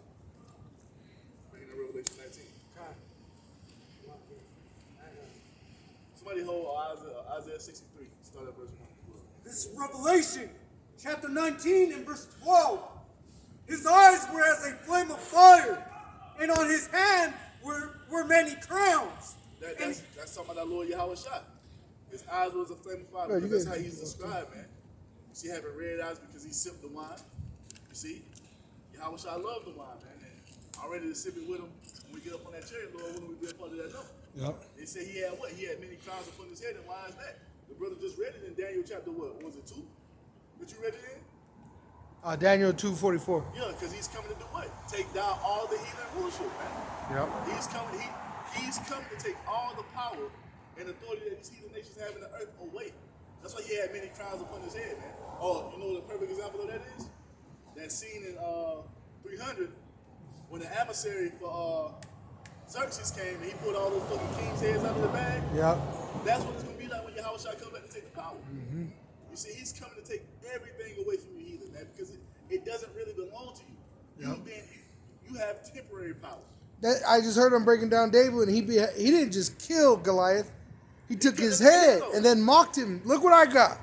Bringing in Revelation 19. Somebody hold Isaiah 63. Start at verse 1.
This is Revelation chapter 19 and verse 12. His eyes were as a flame of fire, and on his hand were many crowns.
That's talking about our Lord Yahweh Shai. His eyes was a flame of fire.
Yeah,
Because that's how he's described, man. You see, having red eyes because he sipped the wine. You see, Yahweh Shai loved the wine, man. And I'm ready to sip it with him when we get up on that chariot, Lord, when we be a part of that note.
Yep.
They say he had what? He had many crowns upon his head, and why is that? The brother just read it in Daniel chapter what? Was it 2? That you read it in?
Daniel 2:44.
Yeah, because he's coming to do what? Take down all the heathen rulership, man.
Yep.
He's coming to take all the power and authority that these heathen nations have in the earth away. That's why he had many crowns upon his head, man. Oh, you know what a perfect example of that is? That scene in 300 when the emissary for Xerxes came and he put all those fucking kings' heads out of the bag.
Yep.
That's what it's going to be like when Yahweh Shai comes back to take the power. You see, he's coming to take everything away from you, heathen, man, because it doesn't really belong to you.
Yep.
You have temporary power.
I just heard him breaking down David, and he didn't just kill Goliath. He took his head and then mocked him. Look what I got.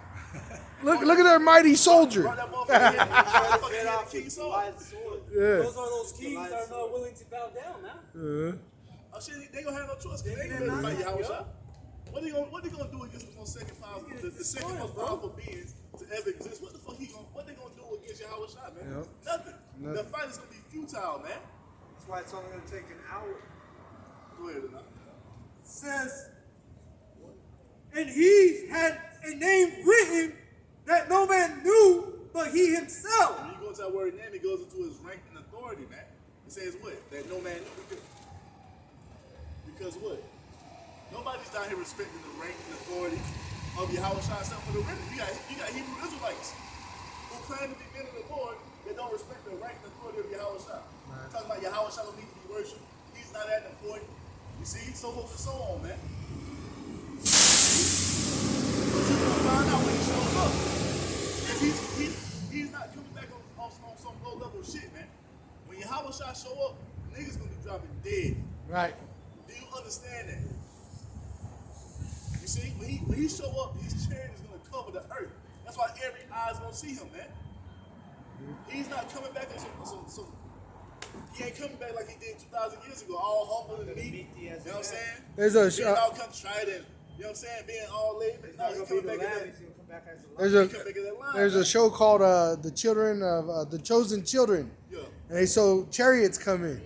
Look at that mighty soldier.
Brought that motherfucker head off the king's sword.
Yeah.
Those are those kings that are not willing to bow down now.
Oh shit, they gonna have no choice. They ain't gonna let fight Yahweh Shai. What they gonna do against the most second powerful, the second most powerful beings to ever exist? What the fuck what they gonna do against Yahweh Shai, man?
Yep.
Nothing. The fight is gonna be futile, man.
That's why it's only going to take an hour.
Go ahead, Anna.
Says, and he had a name written that no man knew but he himself.
When you go into that word name, it goes into his rank and authority, man. It says what? That no man knew because what? Nobody's down here respecting the rank and authority of Yahweh Shai except for the remnant. You got Hebrew Israelites who claim to be men of the Lord that don't respect the rank and authority of Yahweh Shai. Talking about Yahweh Shai don't need to be worshipped. He's not that important. You see, so forth and so on, man. But you're gonna find out when he shows up. He's not coming back on some low level shit, man. When Yahweh Shai show up, niggas gonna be dropping dead.
Right.
Do you understand that? You see, when he show up, his chariot is gonna cover the earth. That's why every eye's gonna see him, man. He's not coming back on some he ain't coming back like he did 2,000 years ago, all humble and meek. You know what I'm saying?
There's a
being all contrite and, you know what I'm saying, being all laid back. No, he's coming back
there's a show called The Children of the Chosen Children.
Yeah.
And they show chariots come in.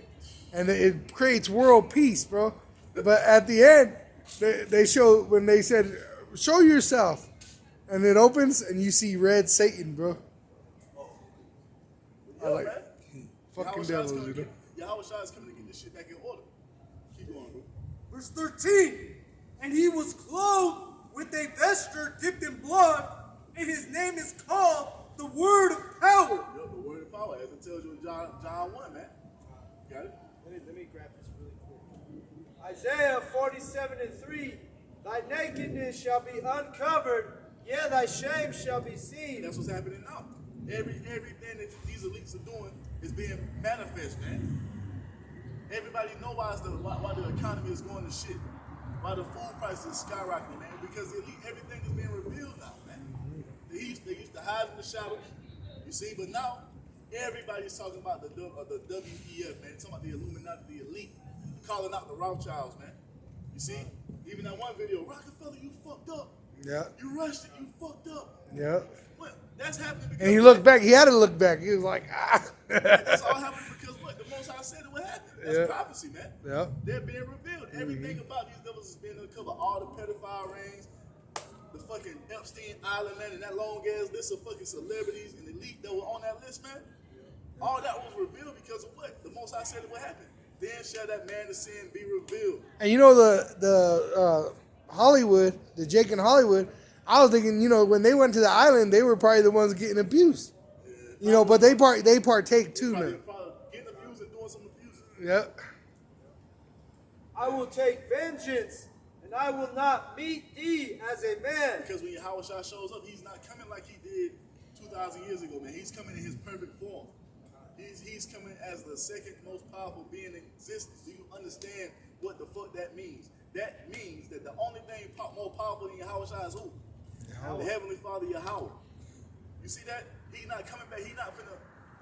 And it creates world peace, bro. But at the end, they show when they said, show yourself. And it opens and you see red Satan, bro.
Yeah,
I like
man.
fucking devils, you know.
Yahweh Shai is coming to get this shit back in order. Keep going, bro.
Verse 13. And he was clothed with a vesture dipped in blood, and his name is called the Word of Power.
Yo, the word of power, as it tells you in John 1, man. Got it?
Let me grab this really quick. Isaiah 47:3. Thy nakedness shall be uncovered, yea, thy shame shall be
And
seen.
that's what's happening now. Everything that these elites are doing is being manifest, man. Everybody knows why the economy is going to shit. Why the food prices is skyrocketing, man. Because everything is being revealed now, man. They used to hide in the shadows, you see, but now everybody's talking about the WEF, man. Talking about the Illuminati, the elite, calling out the Rothschilds, man. You see? Even that one video, Rockefeller, you fucked up.
Yeah.
You rushed it, you fucked up.
Yeah.
What? That's happening because
And he looked back. He had to look back. He was like, ah.
that's all happening because what? The Most High said it would happen. That's prophecy, man.
Yeah.
They're being revealed. Everything about these devils is being uncovered. All the pedophile rings, the fucking Epstein Island, man, and that long ass list of fucking celebrities and elite that were on that list, man. All that was revealed because of what? The Most High said it would happen. Then shall that man of sin be revealed.
And you know the Hollywood, the Jake and Hollywood. I was thinking, when they went to the island, they were probably the ones getting abused. But they partake too now.
Probably getting abused and doing some abuse.
Yep.
I will take vengeance, and I will not meet thee as a man.
Because when Yahweh Shah shows up, he's not coming like he did 2,000 years ago, man. He's coming in his perfect form. He's coming as the second most powerful being in existence. Do you understand what the fuck that means? That means that the only thing more powerful than Yahweh Shah is who? The Heavenly Father Yahweh. You see that? He's not coming back. He's not finna,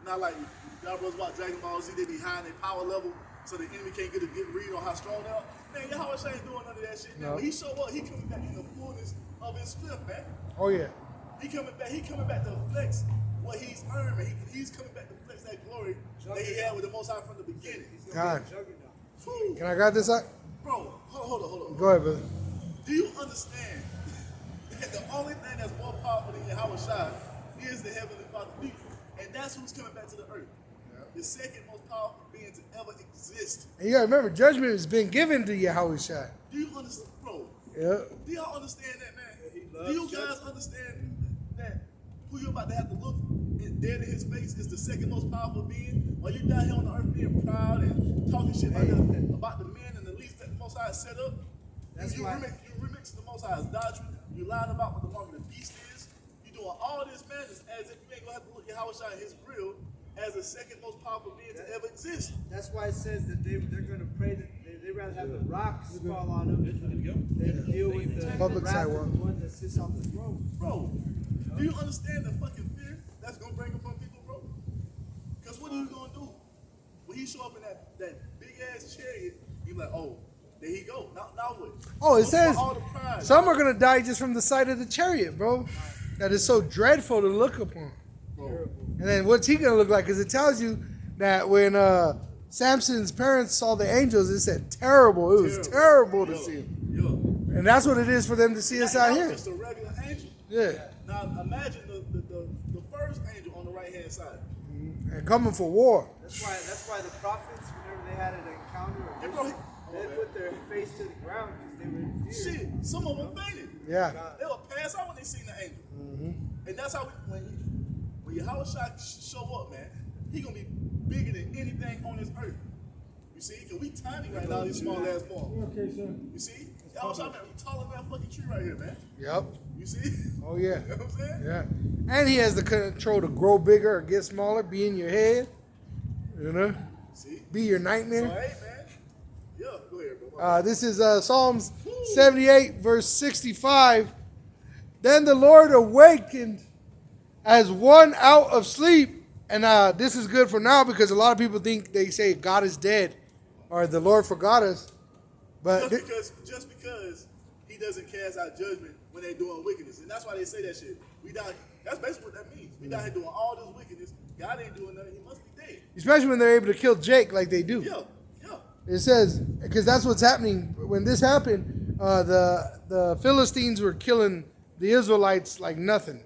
not like y'all brothers watch Dragon Ball Z, they be high in their power level so the enemy can't get a good read on how strong they are. Man, Yahweh Shah ain't doing none of that shit. Now, when he show up, he coming back in the fullness of his script, man.
Oh yeah.
He coming back to flex what he's earned, man. He's coming back to flex that glory that he had with the Most High from the beginning.
God.
Whew.
Can I grab this out?
Bro, hold on.
Go ahead, brother.
Do you understand that the only thing that's more powerful than Yahweh Shai is the Heavenly Father? And that's who's coming back to the earth. The second most powerful being to ever exist.
And you gotta remember, judgment has been given to Yahweh Shai.
Do you understand, bro?
Yeah.
Do y'all understand that, man? Do you guys understand that who you're about to have to look dead in his face is the second most powerful being? While you down here on the earth being proud and talking shit about the men and the least that the Most High has set up, you remix the Most High's doctrine. You lying about what the mark of the beast is. You doing all this madness as if you ain't gonna have to look Yahweh Shai in his grill as the second most powerful being to ever exist.
That's why it says that they're going to pray that they'd rather have the rocks fall on them than deal with the
Public
wrath
sidewalk.
of the one that sits on the throne.
Bro, do you understand the fucking fear that's gonna bring upon people, bro? Because what are you gonna do? When he show up in that big ass chariot, you like, oh, there he go. Now what?
Oh, it
Look
says
for all the pride.
some are gonna die just from the sight of the chariot, bro. That is so dreadful to look upon.
Bro,
And then what's he gonna look like? Because it tells you that when Samson's parents saw the angels, it said terrible. It was terrible to see him.
yo.
And that's what it is for them to see us out here.
Just a regular angel.
Yeah.
Now imagine the first angel on the right hand side.
And coming for war.
That's why the prophets, whenever they had an encounter or
Hey, bro,
vision, they put their face to the ground because they were in fear.
shit, some of them fainted.
Yeah.
They will pass out when they seen the angel. And that's how when Yahweh Shai show up, man, he gonna be bigger than anything on this earth. You see, because we tiny right now in these small ass form.
Okay, sir.
You see? Yahweh Shai, man, we taller than that fucking tree right here, man.
Yep.
You see?
Oh yeah.
You know what I'm saying?
Yeah. And he has the control to grow bigger or get smaller, be in your head. You know?
See?
Be your
So,
nightmare.
hey, man. Yeah, go ahead, bro.
This is Psalms 78, verse 65. Then the Lord awakened as one out of sleep. And this is good for now because a lot of people think they say God is dead or the Lord forgot us. But
Just because he doesn't cast out judgment when they're doing wickedness. And that's why they say that shit. We down. That's basically what that means. We down here doing all this wickedness. God ain't doing nothing. He must be dead.
especially when they're able to kill Jake like they do.
Yeah.
It says, because that's what's happening. When this happened, the Philistines were killing the Israelites like nothing.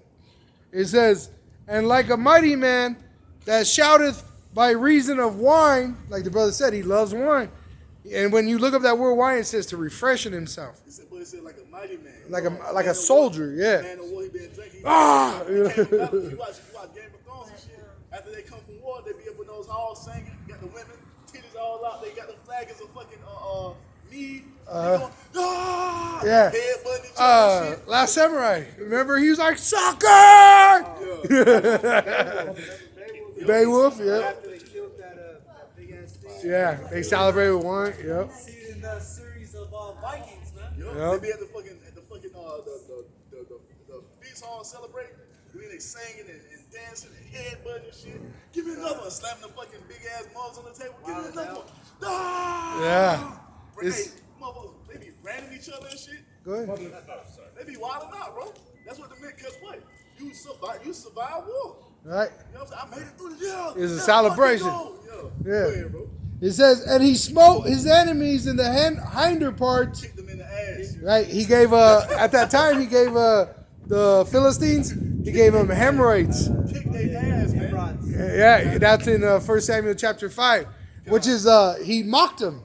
It says, and like a mighty man that shouteth by reason of wine, like the brother said, he loves wine. And when you look up that word wine, it says to refreshen himself.
It said like a mighty man.
Like a soldier, yeah.
Man of war, he been drinking.
Ah!
You watch Game of Thrones and shit. After they come from war, they be up in those halls singing. You got the women, titties all out. They got the flaggers of fucking mead.
Yeah.
Headbutting each other and shit.
Last Samurai. Remember, he was like, sucker! Beowulf, yeah.
After they killed that big ass thing.
Yeah, they celebrate with wine, yep.
See in the series of Vikings, man.
They be at the fucking the feast hall celebrating. I mean, they singing and dancing and headbutting and shit. Give me another one. Slamming the fucking big ass mugs on the table. Give me another one.
Yeah.
Hey,
It's-
motherfuckers, they be ranting each other and shit.
Go ahead.
They be wilding out, bro. That's what the men, cause what? You survive war.
Right?
You know what I'm saying? I made it through the year.
It's a
Let's
celebration.
fucking go.
Yeah.
Go ahead, bro.
It says, and he smote his enemies in the hinder parts.
Kick them in the ass.
Right? He gave at that time he gave the Philistines, he gave them hemorrhoids.
Kick their ass, man.
Yeah, that's in 1 Samuel chapter 5, which is he mocked them.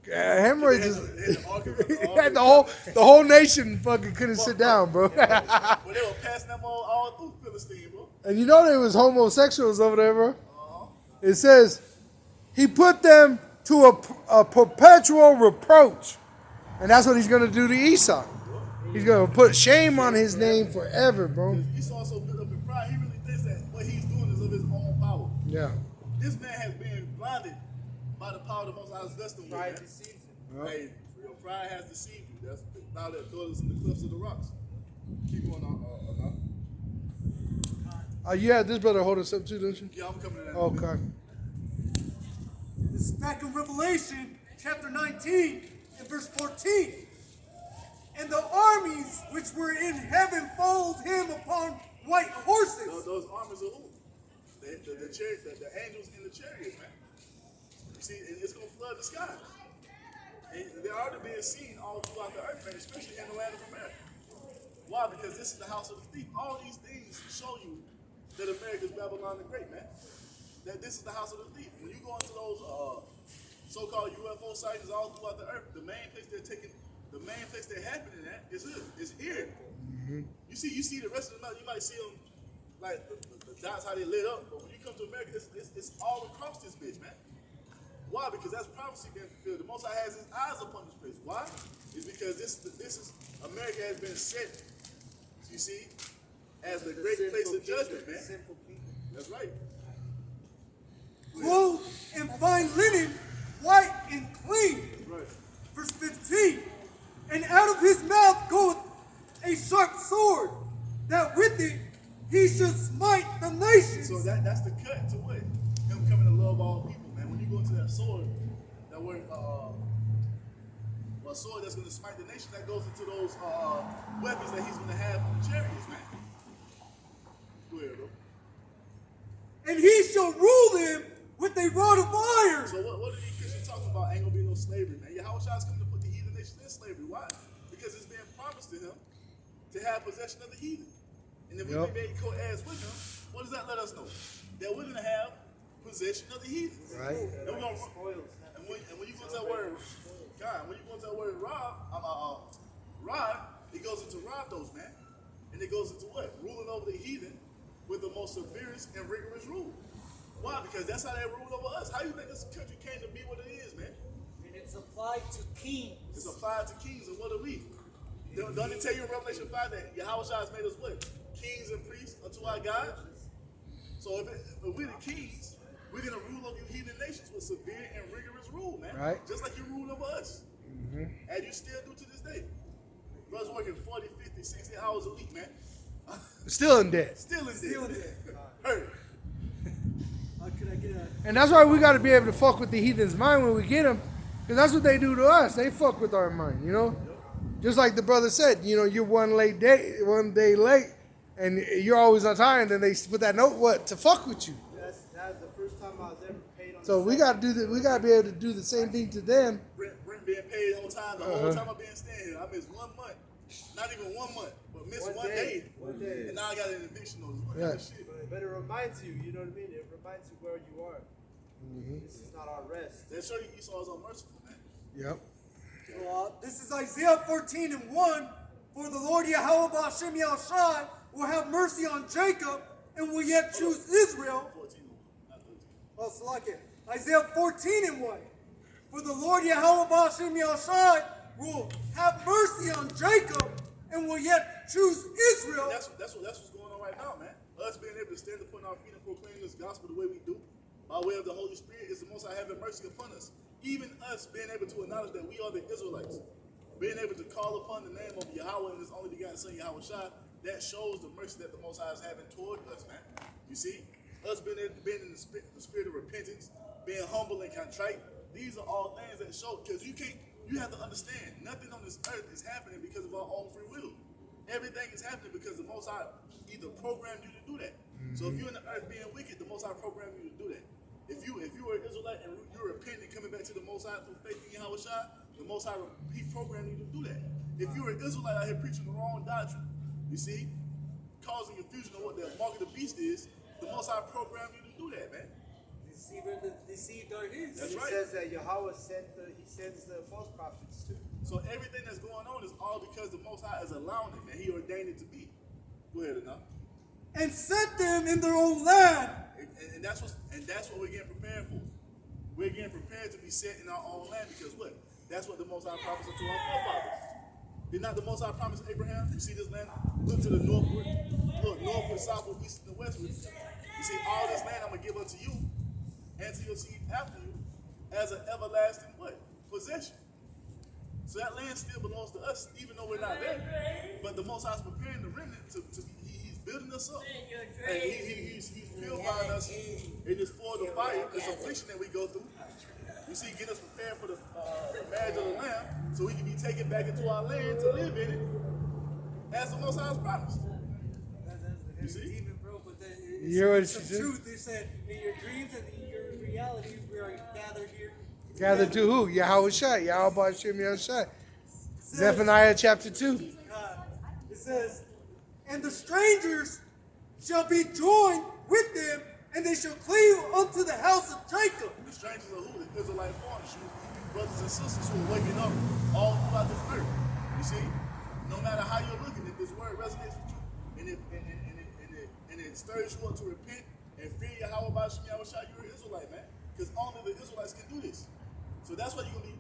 Hemorrhoids is the whole nation fucking couldn't sit down, bro.
But they were passing them all through Philistine, bro.
And you know there was homosexuals over there, bro. It says he put them to a perpetual reproach, and that's what he's gonna do to Esau. He's gonna put shame on his name forever, bro.
Esau's so built up in pride, he really thinks that what he's doing is of his own power.
Yeah.
This man has been blinded by the power of the Most High's destiny.
Pride deceives him.
Hey, your pride has deceived you. That's now that throws us in the cliffs of the rocks. Keep going on.
You had this brother hold us up too, don't you?
Yeah, I'm coming to that.
Okay.
This is back in Revelation chapter 19 and verse 14. And the armies which were in heaven followed him upon white horses.
Those armies are who? The angels in the chariots, man. You see, it's going to flood the sky. And they're already being seen all throughout the earth, man, especially in the land of America. Why? Because this is the house of the thief. All these things show you that America's Babylon the Great, man. That this is the house of the thief. When you go into those so-called UFO sightings all throughout the earth, the main place they're happening at is here. Mm-hmm. You see the rest of the night, you might see them like the dots how they lit up, but when you come to America, it's all across this bitch, man. Why? Because that's prophecy being fulfilled. The Most High has his eyes upon this place. Why? It's because this is America has been set, you see, as the great place of judgment, man. That's right.
Clothed in fine linen, white and clean.
Right.
Verse 15. And out of his mouth goeth a sharp sword, that with it he should smite the nations.
So that's the cut to what? Him coming to love all people, man. When you go into that sword, that word, a sword that's going to smite the nation, that goes into those weapons that he's going to have on the chariots, man. Go ahead, bro.
And he shall rule them with a rod of iron.
So what are these Christians talking about? Ain't going to be no slavery, man. Yahweh Shai's coming to put the heathen nation in slavery. Why? Because it's being promised to him to have possession of the heathen. And if we be made co-heirs with him, what does that let us know? That we're going to have possession of the heathen.
Right.
And we're going to, and when you go to that word, God, when you go to that word rod, it goes into rob those, man. And it goes into what? Ruling over the heathen with the most severest and rigorous rule. Why? Because that's how they rule over us. How do you think this country came to be what it is, man?
And it's applied to kings.
It's applied to kings, and what are we? Don't it tell you in Revelation 5 that Yahweh Shai has made us what? Kings and priests unto our God? So if we're the kings, we're going to rule over you heathen nations with severe and rigorous rule, man.
Right.
Just like you rule over us. Mm-hmm. And you still do to this day. Brothers working 40, 50, 60 hours a week, man.
Still in debt.
Still in debt. Hurt.
How could I get a...
And that's why we got to be able to fuck with the heathen's mind when we get them. Because that's what they do to us. They fuck with our mind, you know? Just like the brother said, you know, you're one day late, and you're always on time, and then they put that note, what, to fuck with you.
That was the first time I was ever paid on
So we got to do that. We got to be able to do the same thing to them.
Rent being paid on time. The whole time I've been staying here, I missed 1 month. Not even 1 month, but missed one day. And now I got an eviction notice. What kind of shit?
But it reminds you, you know what I mean? It reminds you where you are. This is not our rest.
That show you Esau is unmerciful, man.
Yep.
This is Isaiah 14 and 1. For the Lord Yahweh Ba'ashem Yahushai will have mercy on Jacob and will yet choose Israel.
14, not 13.
Oh, so like it. Isaiah 14 and 1. For the Lord Yahweh Ba'ashem Yahushai will have mercy on Jacob and will yet choose Israel.
That's what's going on right now, man. Us being able to stand upon our feet and proclaim this gospel the way we do, by way of the Holy Spirit, is the Most High having mercy upon us. Even us being able to acknowledge that we are the Israelites, being able to call upon the name of Yahweh and His only begotten Son Yahweh Shai, that shows the mercy that the Most High is having toward us, man. You see, us being in the spirit of repentance, being humble and contrite, these are all things that show, because you have to understand, nothing on this earth is happening because of our own free will. Everything is happening because the Most High either programmed you to do that. So if you're in the earth being wicked, the Most High programmed you to do that. If you were an Israelite and you're repenting, coming back to the Most High through faith in Yahweh Shai, the Most High, He programmed you to do that. If you're an Israelite out here preaching the wrong doctrine, you see, causing confusion on what the mark of the beast is, the Most High programmed you to do that, man.
Deceived are his.
That's
It
right.
says that Yahweh he sends the false prophets too.
So everything that's going on is all because the Most High is allowing it, man. He ordained it to be. Go ahead, enough.
and set them in their own land.
And that's what we're getting prepared for. We're getting prepared to be set in our own land because what? That's what the Most High promised to our forefathers. Did not the Most High promise Abraham? You see this land? Look to the northward. Look, northward, southward, east, and westward. You see, all this land I'm going to give unto you and to your seed after you as an everlasting what? Possession. So that land still belongs to us, even though we're not there. But the Most High is preparing the remnant he's building us up. And he's purifying us in this form of fire, this affliction that we go through. You see, get us prepared for the marriage of the Lamb so we can be taken back into our land to live in it as the Most High has promised. You see?
Demon, bro, but then
You hear what
it's
she
the
said?
truth. They said, in your dreams and in your reality, we are gathered here.
Gathered to who? Yahweh Shai. Yahweh Bashim Yahushai. Zephaniah chapter 2.
It says,
And the strangers shall be joined with them, and they shall cleave unto the house of Jacob.
The strangers are who? The Israelite foreigners, you brothers and sisters who are waking up all throughout this earth. You see? No matter how you're looking, if this word resonates with you, and it stirs you up to repent and fear Yahweh Bashim Yahushai, you're an Israelite, man. Because only the Israelites can do this. So that's why you're gonna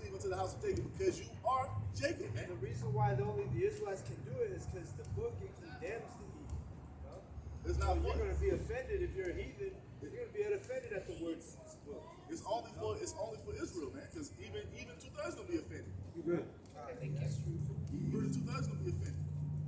cleave into the house of Jacob, because you are Jacob, man.
And the reason why only the Israelites can do it is because the book it condemns the heathen. You know?
It's
So
not
you're
for
going to be offended if you're a heathen. You're going to be offended at the words in this book.
It's only for Israel, man. Because even 2/3 gonna be offended.
Good.
Even 2/3 gonna be offended.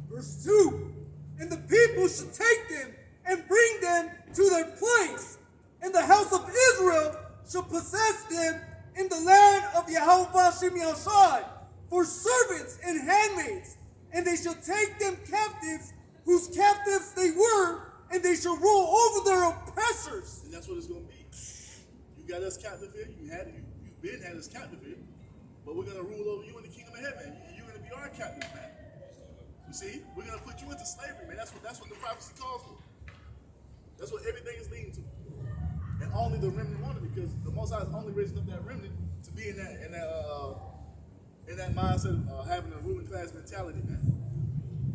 Verse 2. And the people shall take them and bring them to their place, and the house of Israel shall possess them in the land of Yahweh Bashim Yahushai for servants and handmaids, and they shall take them captives, whose captives they were, and they shall rule over their oppressors.
And that's what it's gonna be. You got us captive here. You've been had us captive here, but we're gonna rule over you in the kingdom of heaven. You're gonna be our captive, man. You see, we're gonna put you into slavery, man. That's what the prophecy calls for. That's what everything is leading to. And only the remnant wanted it, because the Most High is only raising up that remnant to be in that mindset of having a ruling class mentality, man.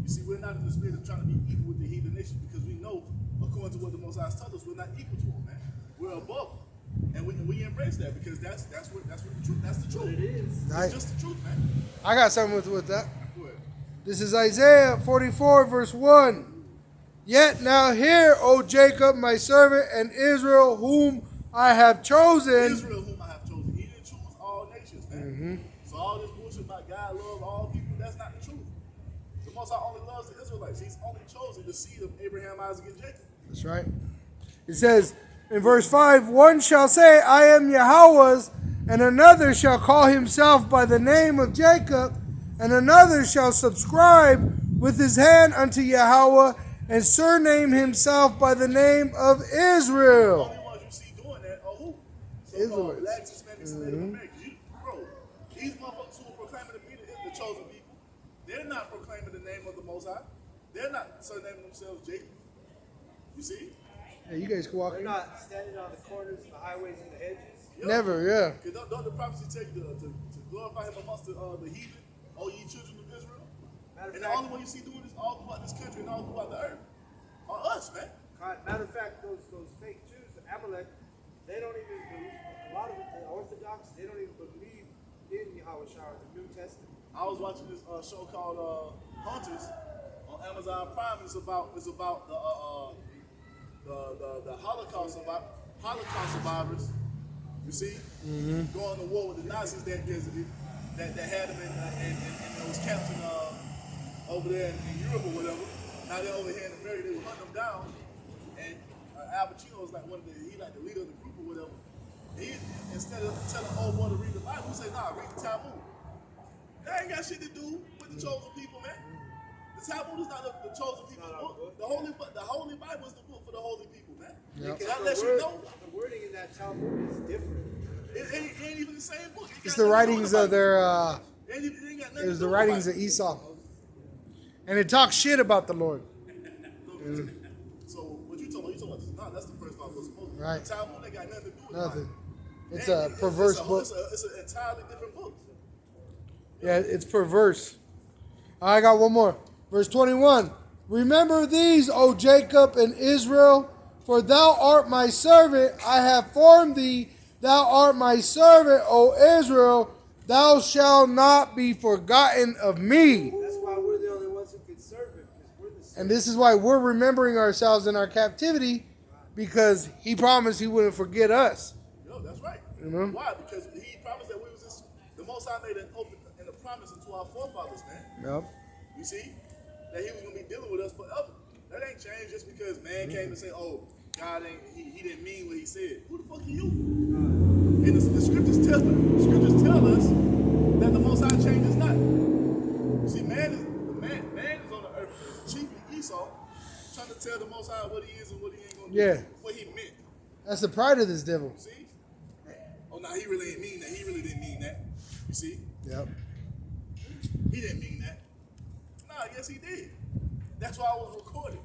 You see, we're not in the spirit of trying to be equal with the heathen nation, because we know, according to what the Most High has told us, we're not equal to them, man. We're above them. And we embrace that, because that's what the truth. That's the truth.
It is.
It's just the truth, man.
I got something with that.
Go ahead.
This is Isaiah 44, verse 1. Yet now hear, O Jacob, my servant, and Israel, whom I have chosen.
Israel, whom I have chosen. He didn't choose all nations, man. So all this bullshit about God love all people, that's not the truth. The Most High only loves the Israelites. He's only chosen the seed of Abraham, Isaac, and Jacob.
That's right. It says in verse 5, one shall say, I am Yahweh's, and another shall call himself by the name of Jacob, and another shall subscribe with his hand unto Yahweh, and surname himself by the name of
The
Israel.
only ones you see doing that are who?
Israelites.
So-called blacks, Hispanics, and Native Americans. Bro, these motherfuckers who are proclaiming to be the chosen people, they're not proclaiming the name of the Most High. They're not surnaming themselves Jacob. You see?
Hey, you guys can walk
They're
in.
not standing on the corners, the highways, and the hedges.
Yup.
Never, yeah.
Because don't the prophecy tell you to glorify him amongst the heathen, all ye children of Israel?
Matter of
And the
fact,
only one you see doing this all throughout this country and all throughout the earth are us, man.
matter of fact, those fake Jews, the Amalek, they don't even believe. A lot of the Orthodox, they don't even believe in Yahweh Shai, the New Testament.
I was watching this show called Hunters on Amazon Prime. It's about the Holocaust survivors. You see, going to war with the Nazis that had them in those camps over there in Europe or whatever. Now they're over here in America. They were hunting them down, and Al Pacino was like he like the leader of the group or whatever. He, instead of telling old boy to read the Bible, he said, "Nah, read the Talmud." That ain't got shit to do with the chosen people, man. The Talmud is not the chosen people's book. The Holy Bible is the book for the holy people, man.
Yep.
That lets you know.
The wording in that Talmud is different.
It ain't even the same book.
It's the writings of their.
It
It was the writings of Esau, and it talks shit about the Lord.
So what you talking about? No, that's the first Bible.
Right.
The Talmud ain't got nothing to do with
Nothing.
it.
It's a perverse book.
It's an entirely different book.
Yeah, it's perverse. I got one more. Verse 21. Remember these, O Jacob and Israel, for thou art my servant. I have formed thee. Thou art my servant, O Israel. Thou shalt not be forgotten of me.
That's why we're the only ones who can serve him, because we're the servants.
And this is why we're remembering ourselves in our captivity, because he promised he wouldn't forget us.
Yo, that's right.
You know?
Why? Because he promised that we was this. The Most High made an oath and a promise unto our forefathers, man.
Yep.
You see, that he was gonna be dealing with us forever. That ain't changed just because man came and said, "Oh, God ain't he didn't mean what he said." Who the fuck are you? And the scriptures tell us that the Most High changes not. You see, man is on the earth, chiefly Esau, trying to tell the Most High what he is and what he ain't gonna do. What he meant.
That's the pride of this devil.
See? Oh, no, he really ain't mean that. He really didn't mean that. You see?
Yep.
He didn't mean that. Nah, yes, he did. That's why I was recording.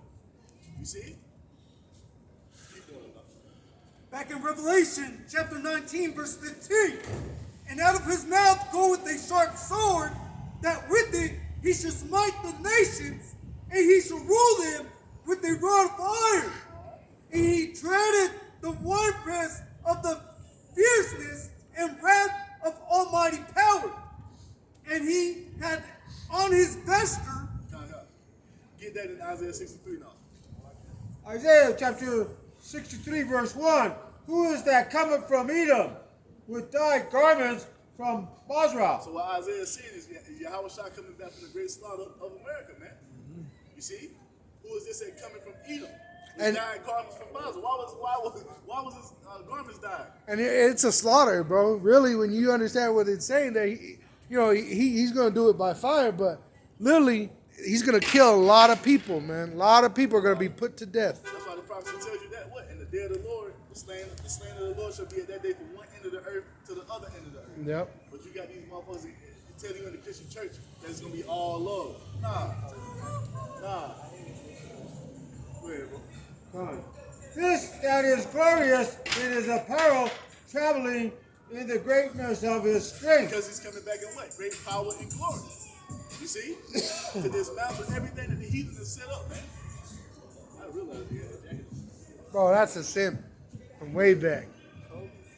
You see? Keep going up.
Back in Revelation chapter 19, verse 15. And out of his mouth goeth a sharp sword, that with it he shall smite the nations, and he shall rule them with a rod of iron. And he treadeth the winepress of the fierceness and wrath of almighty power. And he had on his vesture.
Get that in Isaiah 63 now.
Isaiah chapter 63, verse 1. Who is that cometh from Edom with dyed garments from Basra?
So what Isaiah is saying is Yahweh Shah coming back from the great slaughter of America, man. You see? Who is this that coming from Edom? With dyed garments from Basra. Why was his garments dyed?
And it's a slaughter, bro. Really, when you understand what it's saying, that he's going to do it by fire, but literally, he's going to kill a lot of people, man. A lot of people are going to be put to death.
That's why the prophecy tells you that. What? In the day of the Lord, the slain of the Lord shall be at that day from one end of the earth to the other end of the earth.
Yep.
But you got these motherfuckers that tell you in the Christian church that it's going to be all love. Nah. Go ahead, bro.
Come on. This that is glorious in his apparel, traveling in the greatness of his strength.
Because he's coming back in what? Great power and glory. You see? To dismantle everything that the heathen has set up, man. I realize that.
Bro, that's a simp from way back.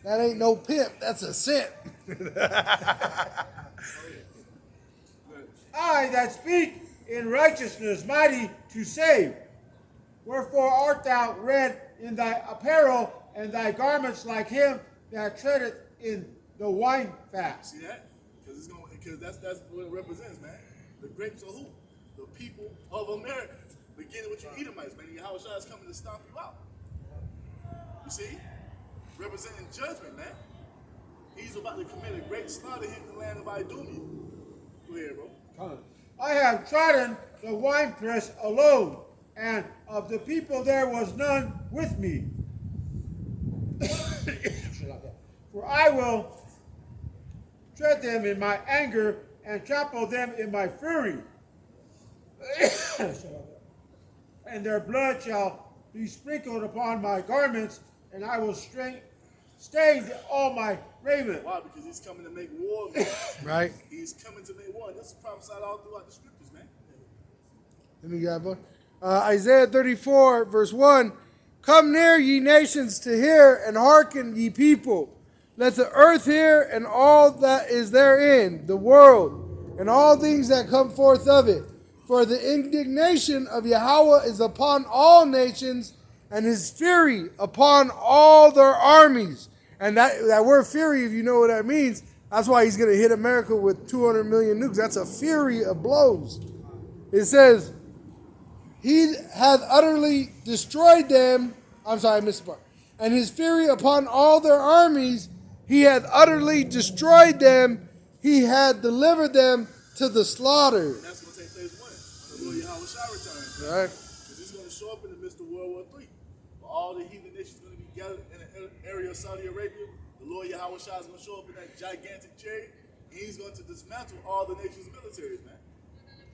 That ain't no pimp. That's a simp.
I that speak in righteousness, mighty to save. Wherefore art thou red in thy apparel, and thy garments like him that treadeth in the wine fast.
See that? Because that's what it represents, man. The grapes of who? The people of America. Beginning with you Edomites, man. Yahweh Shah is coming to stomp you out. You see? Representing judgment, man. He's about to commit a great slaughter here in the land of Idumea. Go ahead, bro.
I have trodden the winepress alone, and of the people there was none with me. For I will tread them in my anger and trample them in my fury. And their blood shall be sprinkled upon my garments, and I will stain all my raiment.
Why? Because he's coming to make war, man.
Right?
He's coming to make war. This is prophesied all throughout the scriptures, man.
Let me grab one. Isaiah 34, verse 1. Come near, ye nations, to hear, and hearken, ye people. Let the earth hear, and all that is therein, the world, and all things that come forth of it. For the indignation of Yahweh is upon all nations, and his fury upon all their armies. And that word fury, if you know what that means, that's why he's going to hit America with 200 million nukes. That's a fury of blows. It says, he hath utterly destroyed them. I'm sorry, I missed the part. And his fury upon all their armies, he hath utterly destroyed them. He had delivered them to the slaughter.
That's going to take place when? When the Lord returns.
All right.
Because he's going to show up in the midst of World War III. Where all the heathen nations going to be gathered in the area of Saudi Arabia. The Lord Yahweh Shah is going to show up in that gigantic chariot. And he's going to dismantle all the nation's militaries, man.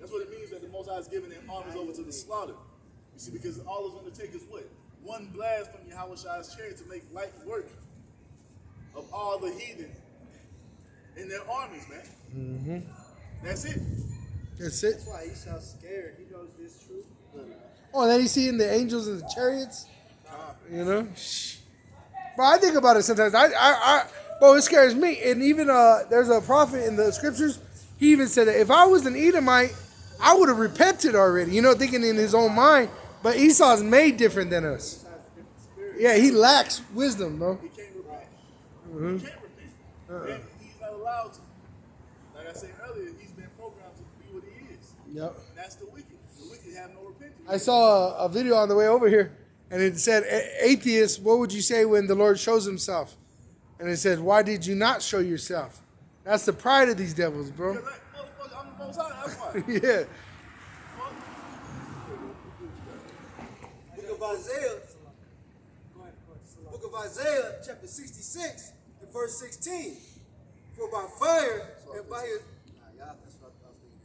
That's what it means that the Most High is giving their armies over to the slaughter. You see, because all it's going to take is what? One blast from Yahweh Shah's chariot to make light work of all the heathen in their armies, man.
Mm-hmm.
That's it.
That's it.
That's why Esau's scared. He knows this truth.
Oh, and then you see in the angels and the chariots. You know? Bro, I think about it sometimes. Bro, it scares me. And even there's a prophet in the scriptures. He even said that if I was an Edomite, I would have repented already. You know, thinking in his own mind. But Esau's made different than us. Yeah, he lacks wisdom, bro.
He can't repent. He can't repent. And he's not allowed to. Like I said earlier, he's been programmed to be what he is.
Yep.
And that's the wicked. The wicked have no repentance.
I saw a video on the way over here, and it said, atheists, what would you say when the Lord shows himself? And it said, why did you not show yourself? That's the pride of these devils, bro.
Because like, motherfucker, I'm the Most High, that's why.
Yeah.
Book of Isaiah. Book of Isaiah, chapter 66, and verse 16. For by fire and by his. That's what I was thinking.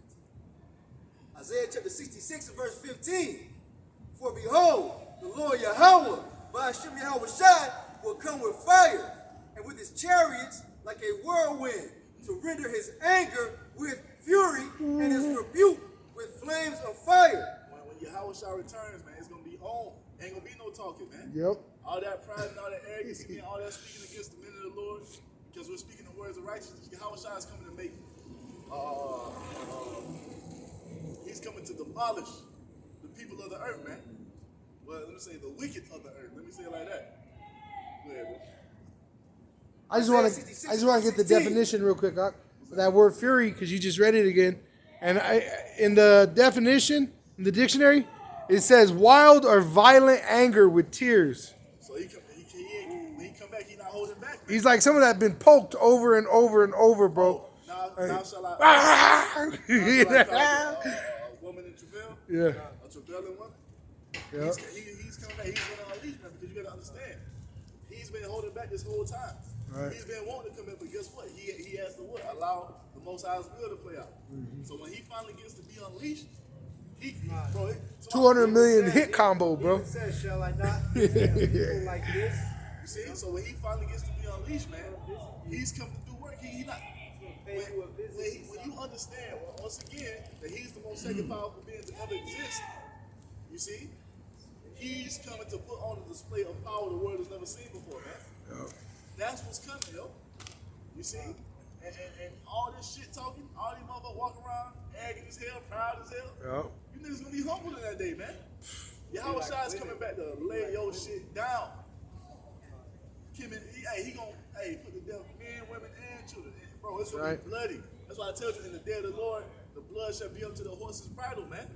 Isaiah chapter 66 and verse 15. For behold, the Lord Yahweh, by Hashem Yahweh Shai, will come with fire, and with his chariots like a whirlwind, to render his anger with fury and his rebuke with flames of fire.
When Yahweh Shah returns, man, it's going to be on. Ain't going to be no talking, man.
Yep.
All that pride and all that arrogance and all that speaking against the men of the Lord, because we're speaking the words of righteousness. Yahweh Shah is coming to make, he's coming to demolish the people of the earth, man. Well, let me say the wicked of the earth. Let me say it like that. Go ahead, bro.
I just want to get the definition real quick, that word fury, because you just read it again. And in the definition, in the dictionary, it says wild or violent anger with tears.
So when he come back, he not holding back, man.
He's like someone that's been poked over and over and over, bro.
Now shall I call a woman in travail?
Yeah.
A travailing woman?
Yeah.
He's coming back. He's going to unleash, man, because you got to understand. He's been holding back this whole time.
Right.
He's been wanting to come in, but guess what? He has to what? Allow the Most High's will to play out.
Mm-hmm.
So when he finally gets to be unleashed,
$200 million hit combo, bro.
It says, shall I not visit people like this?
You see? So when he finally gets to be unleashed, man, he's come to do work. He not. When you understand, once again, that he's the most second powerful being to ever exist, you see? He's coming to put on a display of power the world has never seen before, man.
Yep.
That's what's coming, yo. You see? And all this shit talking, all these motherfuckers walking around, arrogant as hell, proud as hell.
Yep.
You niggas gonna be humble in that day, man. Yahweh Shai is coming back to lay your shit down. He gonna put to death men, women, and children. And, bro, it's gonna be bloody. That's why I tell you, in the day of the Lord, the blood shall be up to the horse's bridle, man.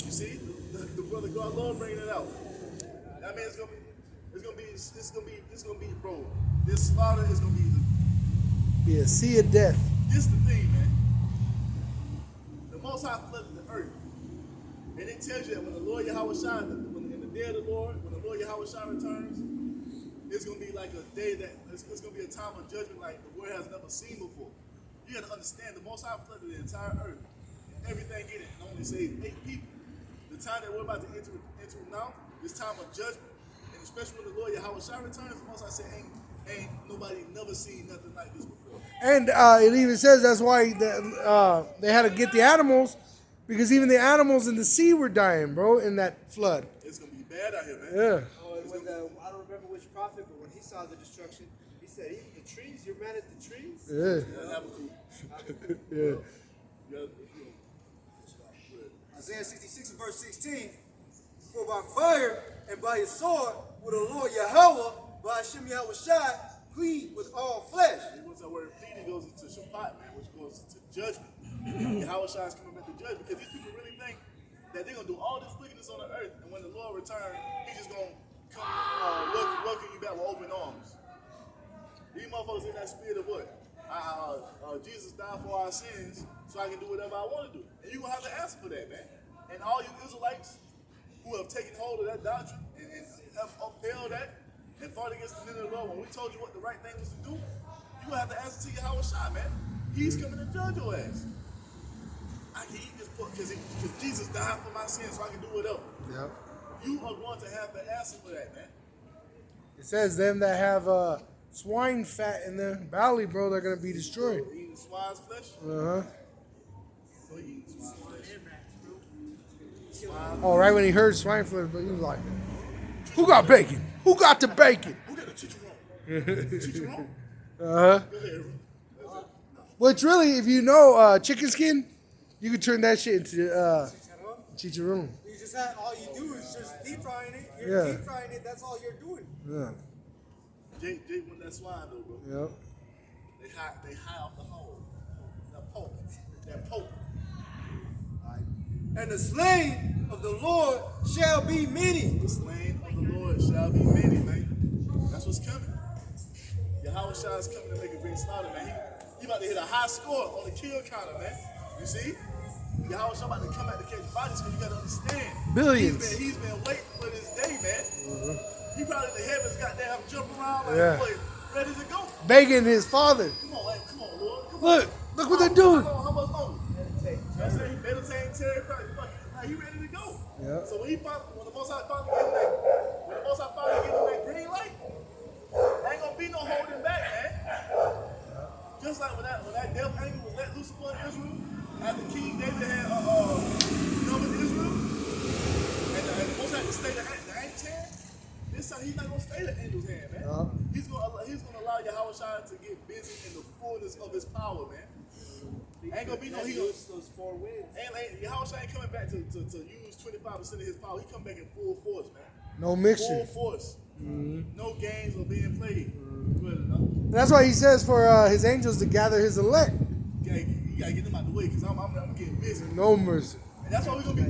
You see, the brother God love bringing it out. That means it's gonna be, bro. This slaughter is gonna be.
Be a sea of death.
This the thing, man. The Most High flooded the earth, and it tells you that when the Lord Yahweh Shai, in the day of the Lord, when the Lord Yahweh Shai returns, it's gonna be like a day that it's gonna be a time of judgment like the world has never seen before. You gotta understand, the Most High flooded the entire earth, everything in it, and only saved 8 people. The time that we're about to enter now, this time of judgment, and especially when the Lord Yahweh Shai returns, the Most High said, ain't nobody never seen nothing like this before.
And it even says that's why they had to get the animals, because even the animals in the sea were dying, bro, in that flood.
It's gonna be bad out here, man.
Yeah.
Oh, and when I don't remember which prophet, but when he saw the destruction, he said, even the trees, you're mad at the trees?
Yeah. Yeah.
Isaiah 66 and verse 16. For by fire and by his sword will the Lord Yahweh, by Hashem Yahweh Shai, plead with all flesh.
Once that word pleading goes into Shabbat, man, which goes into judgment. Yahweh Shai is coming back to judge, because these people really think that they're going to do all this wickedness on the earth, and when the Lord returns, he's just going to come welcome you back with open arms. These motherfuckers in that spirit of what? Jesus died for our sins, so I can do whatever I want to do. And you're going to have to answer for that, man. And all you Israelites who have taken hold of that doctrine and have upheld that and fought against the men of the Lord, when we told you what the right thing was to do, you gonna have to answer to Yahweh Shai, man. He's coming to judge your ass. I can eat this pork because Jesus died for my sins, so I can do whatever.
Yep.
You are going to have to answer for that, man.
It says them that have swine fat in their belly, bro, they're gonna be destroyed.
Eating swine's flesh.
Uh huh.
Go eat swine's flesh.
Oh, right when he heard swine flesh, but he was like, "Who got bacon? Who got the bacon?"
Who got the chicharron? Chicharron?
Uh huh.
Go ahead.
Which really, if you know chicken skin, you can turn that shit into chicharron.
You just have, all you do is just deep frying it. You're
Yeah.
deep frying it. That's all you're doing.
Yeah.
Jake won that swine though, bro.
Yep.
They high off the hole. That poke. That poke.
And the slain of the Lord shall be many.
The slain of the Lord shall be many, man. That's what's coming. Yahweh Shai is coming to make a great slaughter, man. He about to hit a high score on the kill counter, man. You see? Yahweh Shai about to come back to catch bodies, because you got to understand.
Billions.
He's been waiting for this day, man. He probably in the heavens goddamn jumping around like
Yeah.
boy, ready to go.
Begging his father.
Come on, Lord. Come on.
Look what they're doing.
How much longer? That's it. Meditate, Terry, probably fucking. Like, he ready to go.
Yeah.
So when the Most High finally give him that green light, ain't gonna be no holding back, man. Just like when that death angel was let loose upon Israel, after King David had governed Israel, and the Most High had to stay the angel's hand. This time he's not gonna stay the angel's hand, man. He's gonna allow Yahweh Shai to get busy in the fullness of his power, man. Ain't gonna be no heat.
Those 4 winds.
Yahweh Shai ain't coming back to use 25% of his power. He come back in full force, man.
No mixture.
Full force. No games are being played.
That's why he says for his angels to gather his elect.
You gotta get them out the way, because I'm getting busy.
No mercy.
And that's why we're gonna be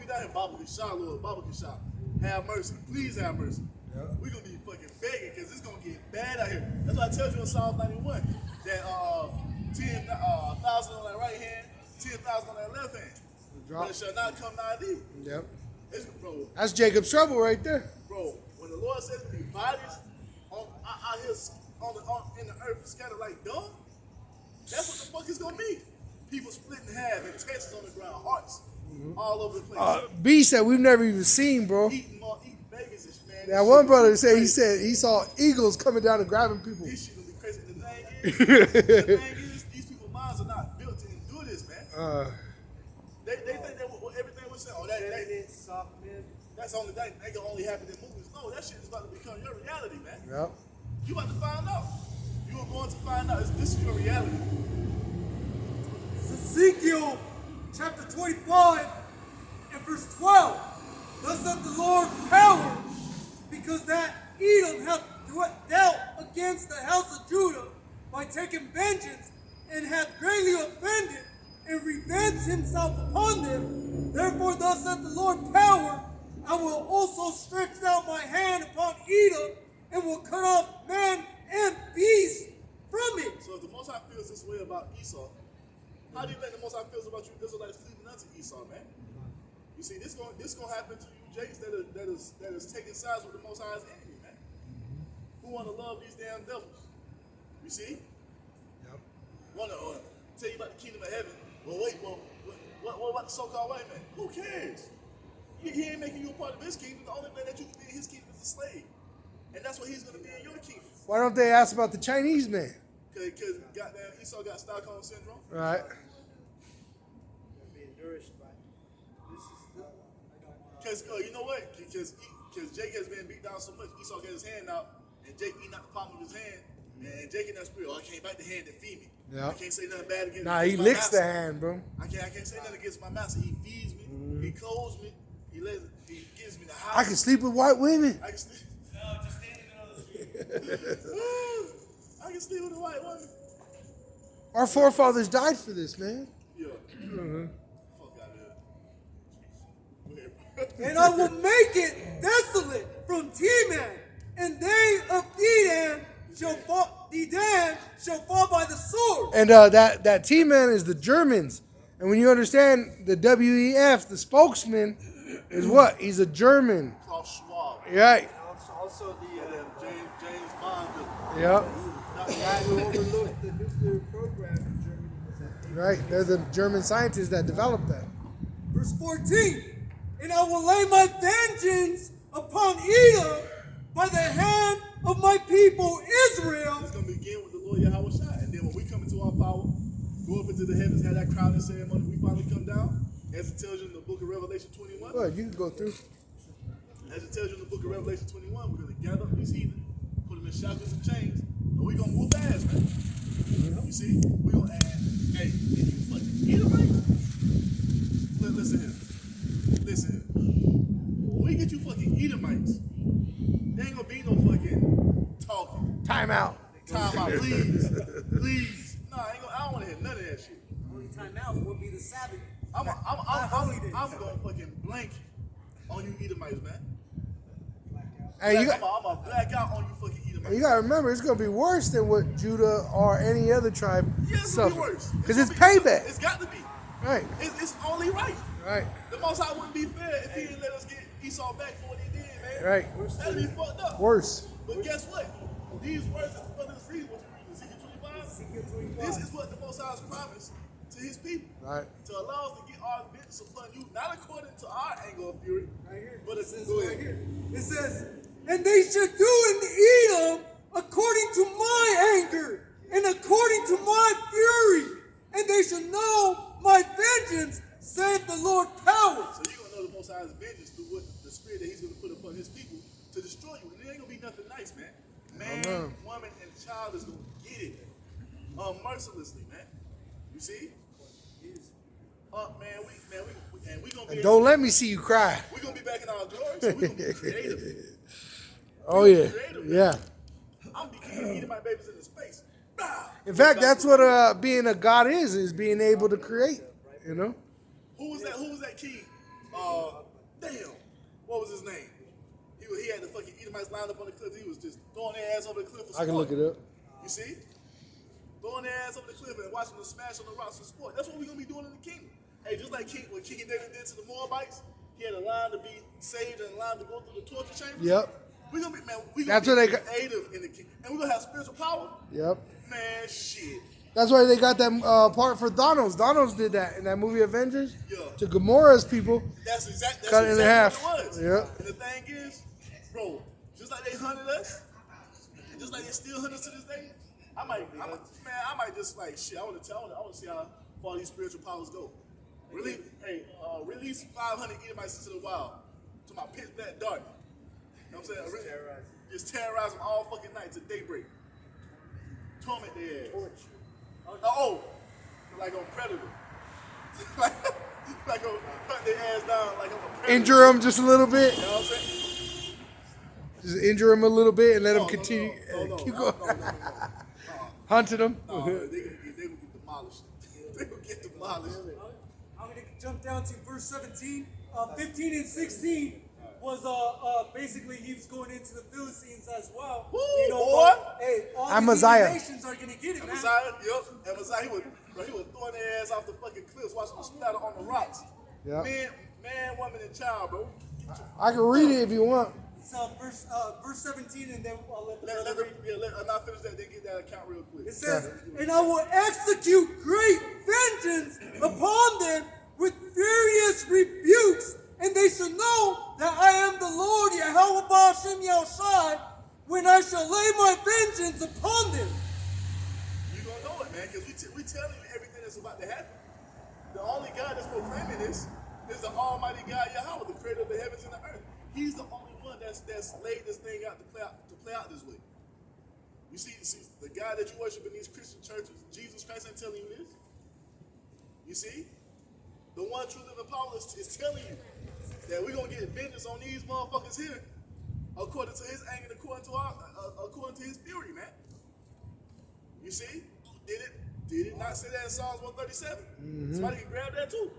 down here, Baba Kishah, Lord, Baba Kishah. Have mercy. Please have mercy.
Yeah.
We're gonna be fucking begging, because it's gonna get bad out here. That's why I tell you in Psalm 91 that 1,000 on that right hand, 10,000 on that left hand. But it shall not come nigh thee.
Yep.
Bro,
That's Jacob's trouble right there.
bro, when the Lord says to me, bodies out here in the earth scattered like dung, that's what the fuck it's gonna be. People split in half, and intestines on the ground, hearts all over the place.
Beast that we've never even seen, bro.
Eating babies and man.
That one brother said he saw eagles coming down and grabbing people.
This shit gonna be crazy. The thing is, these people's minds are not built to endure this, man. They think that everything was saying,
Soft men.
that's only that can only happen in movies. No, that shit is about to become your reality, man.
Yep.
You about to find out. You are going to find out. This is your reality.
Ezekiel chapter 25 and verse 12. Thus saith the Lord power, because that Edom hath dealt against the house of Judah by taking vengeance, and hath greatly offended, and revenged himself upon them. Therefore thus saith the Lord power, I will also stretch out my hand upon Edom, and will cut off man and beast from it.
So if the Most High feels this way about Esau, how do you think the Most High feels about you Israelites cleaving unto Esau, man? You see, this gonna happen to you, Jakes, that is taking sides with the Most High's enemy, man. Who want to love these damn devils? You see?
Yep.
Want to tell you about the kingdom of heaven. Well, wait, what about the so-called white man? Who cares? He ain't making you a part of his kingdom. The only man that you can be in his kingdom is a slave. And that's what he's going to be in your kingdom.
Why don't they ask about the Chinese man?
Because goddamn Esau got Stockholm syndrome.
Right.
Being nourished by.
Because you know what? Because Jake has been beat down so much, Esau got his hand out, and Jake eating out the palm of his hand, and Jake in that spirit, I can't bite the hand that feed me.
Yeah.
I can't say nothing bad against
Nah, he
my
licks
master.
the hand, bro.
I can't say nothing against my master. He feeds me, he clothes me, he gives me the house.
I can sleep with white women.
I can sleep. No, just stand in the middle of the street. I can sleep with a white woman.
Our forefathers died for this, man.
Yeah. Fuck out of here. Go ahead.
And I will make it desolate from Teman, and they of Dedan shall fall by the sword.
And that T-man is the Germans. And when you understand the WEF, the spokesman, is what? He's a German.
Klaus Schwab.
Right.
Also the
James Bond.
Yep.
guy who overlooked the nuclear program in Germany was that
Right. They're the German scientists that developed that.
Verse 14. And I will lay my vengeance upon Edom by the hand of my people Israel.
It's going to begin with the Lord Yahweh Shai. And then when we come into our power, go up into the heavens, have that crowning ceremony, we finally come down, as it tells you in the book of Revelation 21.
Well, you can go through.
As it tells you in the book of Revelation 21, we're going to gather up these heathen, put them in shackles and chains, and we're going to whoop ass, man. You see? We're going to add, hey, can you fucking eat it right? Listen here. Listen here. When we get you fucking Edomites, there ain't gonna be no fucking talking.
Time out.
Time out, please. Please. Nah, I don't wanna hear none of that shit.
Only time out will be the Sabbath.
I'm gonna fucking blank on you Edomites, man.
And you
I'm gonna black out on you fucking Edomites.
You gotta remember, it's gonna be worse than what Judah or any other tribe
Yeah, it's gonna be
suffered.
worse.
Because it's
gonna be-
payback.
It's got to be.
Right.
It's only right.
Right.
The Most High wouldn't be fair if he didn't let us get Esau back for what he did, man.
Right.
That'd be fucked up.
Worse.
But guess what? These words that the brothers read, what you read, Ezekiel 25? This is what the Most High has promised to his people.
Right.
To allow us to get our vengeance upon you, not according to our anger of fury, but it says
Right here. It says, and they shall do in Edom according to my anger and according to my fury, and they shall know my vengeance, saith the Lord power.
So you're going to know the Most High's vengeance through what the spirit that he's going to put upon his people to destroy you. And it ain't going to be nothing nice, man. Man, woman, and child is going to get it mercilessly, man. You see? Man, we going to be...
Don't let me see you cry.
We're going to be back in our glory, so we're going to be creative.
Oh, yeah.
Creative,
Yeah.
I'm eating my babies into space.
In fact, that's what being a god is being able to create, you know?
Who was that king? Damn. What was his name? He had the fucking Edomites lined up on the cliff. He was just throwing their ass over the cliff for
I can
sport.
look it up.
You see? Throwing their ass over the cliff and watching them smash on the rocks for sport. That's what we're going to be doing in the kingdom. Hey, just like what King David did to the Moabites, he had a line to be saved and a line to go through the torture chamber.
Yep.
We're going to be, man, we're
That's
going
what
to
they
be
got-
creative in the kingdom. And we're going to have spiritual power.
Yep.
Man, shit.
That's why they got that part for Thanos. Thanos did that in that movie Avengers.
Yeah.
To Gamora's people.
That's exactly
Cut it in half.
what it was.
Yeah.
And the thing is, bro, just like they hunted us, and just like they still hunt us to this day, I might just like shit. I want to see how far these spiritual powers go. Really, release 500 Edomites into the wild to my pitch black dark. You know what I'm saying? Really, just terrorize them all fucking night to daybreak. Torment their ass. Like on Predator. like on hunt their ass down like I'm a predator.
Injure them just a little bit.
You know what I'm saying?
Just injure them a little bit and let them continue.
No.
Keep going. Hunting them.
No, they gonna get demolished. They gonna get demolished.
I'm going to jump down to verse 17. 15 and 16 was basically he was going into the Philistines as well.
Woo,
But,
boy.
hey, all
Amaziah.
these nations are going to get it, man.
Amaziah, he was throwing their ass off the fucking cliffs, watching them splatter on the rocks.
Yeah.
Man, woman, and child, bro.
I can read it if you want.
So verse 17, and then I'll let the brother read.
Let not finish that, then get that account real quick.
It says, and I will execute great vengeance upon them with furious rebukes, and they shall know that I am the Lord Yahweh Ba'ashem Yahushai, when I shall lay my vengeance upon them.
You gonna know it, man, because we telling you everything that's about to happen. The only God that's proclaiming this is the Almighty God Yahweh, the creator of the heavens and the earth. He's the only one that's laid this thing out to play out this way. You see, the God that you worship in these Christian churches, Jesus Christ ain't telling you this. You see? The one true living power is telling you that we're gonna get vengeance on these motherfuckers here, according to his anger, according to his fury, man. You see? Did it not say that in Psalms 137?
Mm-hmm.
Somebody can grab that too.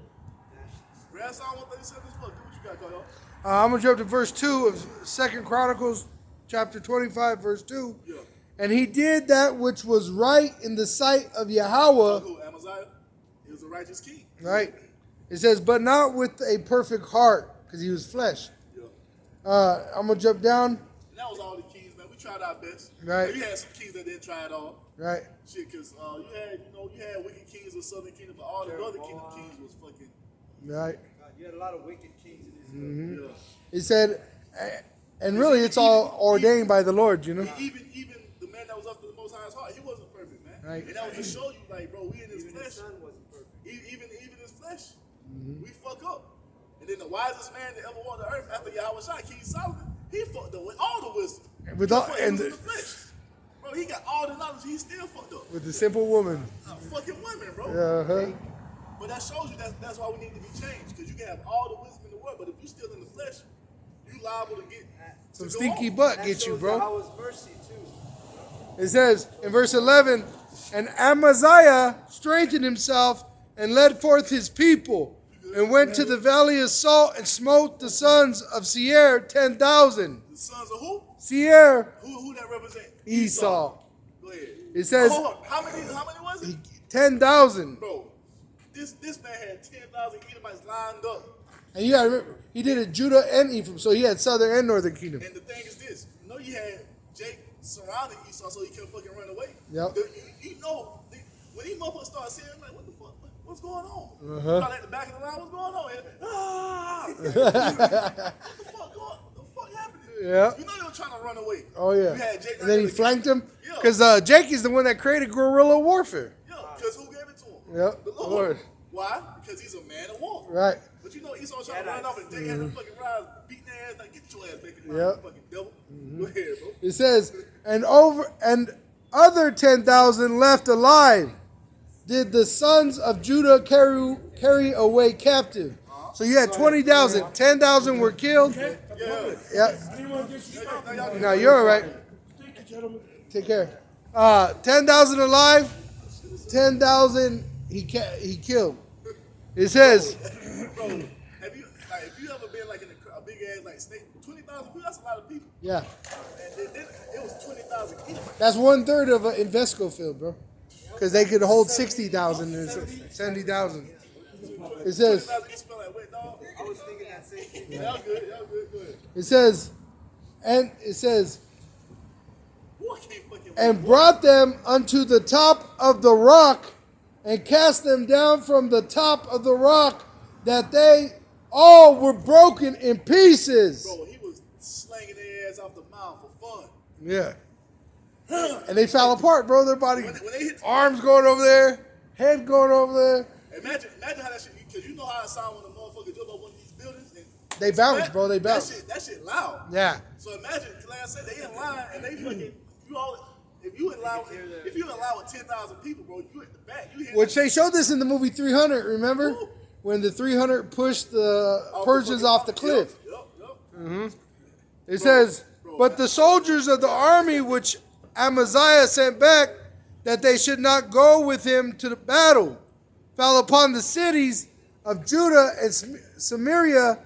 Grab Psalm 137 as well. Do what you got, Kyle.
I'm going to jump to verse 2 of 2 Chronicles chapter 25, verse 2.
Yeah.
And he did that which was right in the sight of Yahweh.
Who? Amaziah? It was was a righteous king.
Right? It says, but not with a perfect heart, because he was flesh.
Yeah.
I'm going to jump down.
And that was all the kings, man. We tried our best.
Right.
We had some kings that didn't try at all.
Right.
Shit, because you had wicked kings of Southern Kingdom, but all the other kingdom kings was fucking.
Right.
God, you had a lot of wicked kings in Israel.
Yeah.
It said, and really it's all ordained by the Lord, you know?
Even the man that was up to the Most High's heart, he wasn't perfect, man.
Right.
And that was to show you, like, bro, we in his
Even
flesh.
his son wasn't perfect.
Even his flesh, we fuck up. And then the wisest man that ever walked the earth after Yahweh Shai, King Solomon, he fucked up with all the wisdom.
With
He
all-
was
and
in the flesh. Bro, he got all the knowledge, he still fucked up.
With the simple woman.
Fucking women, bro.
Uh-huh.
But that shows you that's why we need to be changed. Because you can have all the wisdom in the world, but if you're still in the flesh, you liable to get
Some
to go
stinky
on.
butt
That
get you,
shows
bro.
Yahweh's mercy too.
It says in verse 11, and Amaziah strengthened himself and led forth his people and went to the valley of Salt and smote the sons of Seir 10,000.
The sons of who?
Seir,
Who that represent?
Esau.
Go ahead.
It says
Hold on. How many was it?
10,000.
Bro, this man had 10,000 Edomites lined up.
And you gotta remember, he did it Judah and Ephraim, so he had southern and northern kingdom.
And the thing is this, you had Jake surrounding Esau so he couldn't fucking run away.
Yep.
When these motherfuckers start saying, like, what the fuck, what's going on?
Uh-huh.
Start at the back of the line, what's going on? And, what the fuck happening?
Yeah.
You know they were trying to run away.
Oh yeah.
You had Jake
And then he
right
flanked him
Yeah.
because Jake is the one that created guerrilla warfare.
Yeah, because who gave it to him?
Yep,
The
the
Lord.
Lord.
Why? Because he's a man of war.
Right.
But Esau was trying to run off and Jake had them fucking rise, beating their ass, like, get your ass back in the line,
Yep.
you fucking devil. Go ahead, bro.
It says, and other 10,000 left alive did the sons of Judah carry away captive. So you had 20,000. 10,000 were killed.
Yeah.
Yeah.
Anyone get you?
No, you're all right.
Thank you, gentlemen.
Take care. 10,000 alive. 10,000 he killed. It says,
Bro, if you ever been like in a big ass like state, 20,000 people, that's a lot of people.
yeah,
And then it was 20,000 people.
that's 1/3 of an Invesco field, bro. Because they could hold 60,000 and 70,000. It says,
20,000 you smell like wet dog.
I was thinking that same thing.
Y'all good, go ahead.
it says,
Boy, I can't fucking
and brought them unto the top of the rock and cast them down from the top of the rock, that they all were broken in pieces.
Bro, he was slanging their ass off the mouth for fun.
Yeah. And they fell apart, bro. Their body,
When they hit,
arms going over there, head going over there.
imagine how that shit, because you know how it sound when a motherfucker jump up one of these buildings. And
They bounce, bro. They bounce.
That shit loud.
Yeah.
So imagine, like I said, they in line and they fucking, if you in line with 10,000 people, bro, you at the back. You hear
Which they showed this in the movie 300, remember? When the 300 pushed the Persians off the cliff.
Yup.
It says, but the soldiers of the army which Amaziah sent back, that they should not go with him to the battle, fell upon the cities of Judah and Samaria.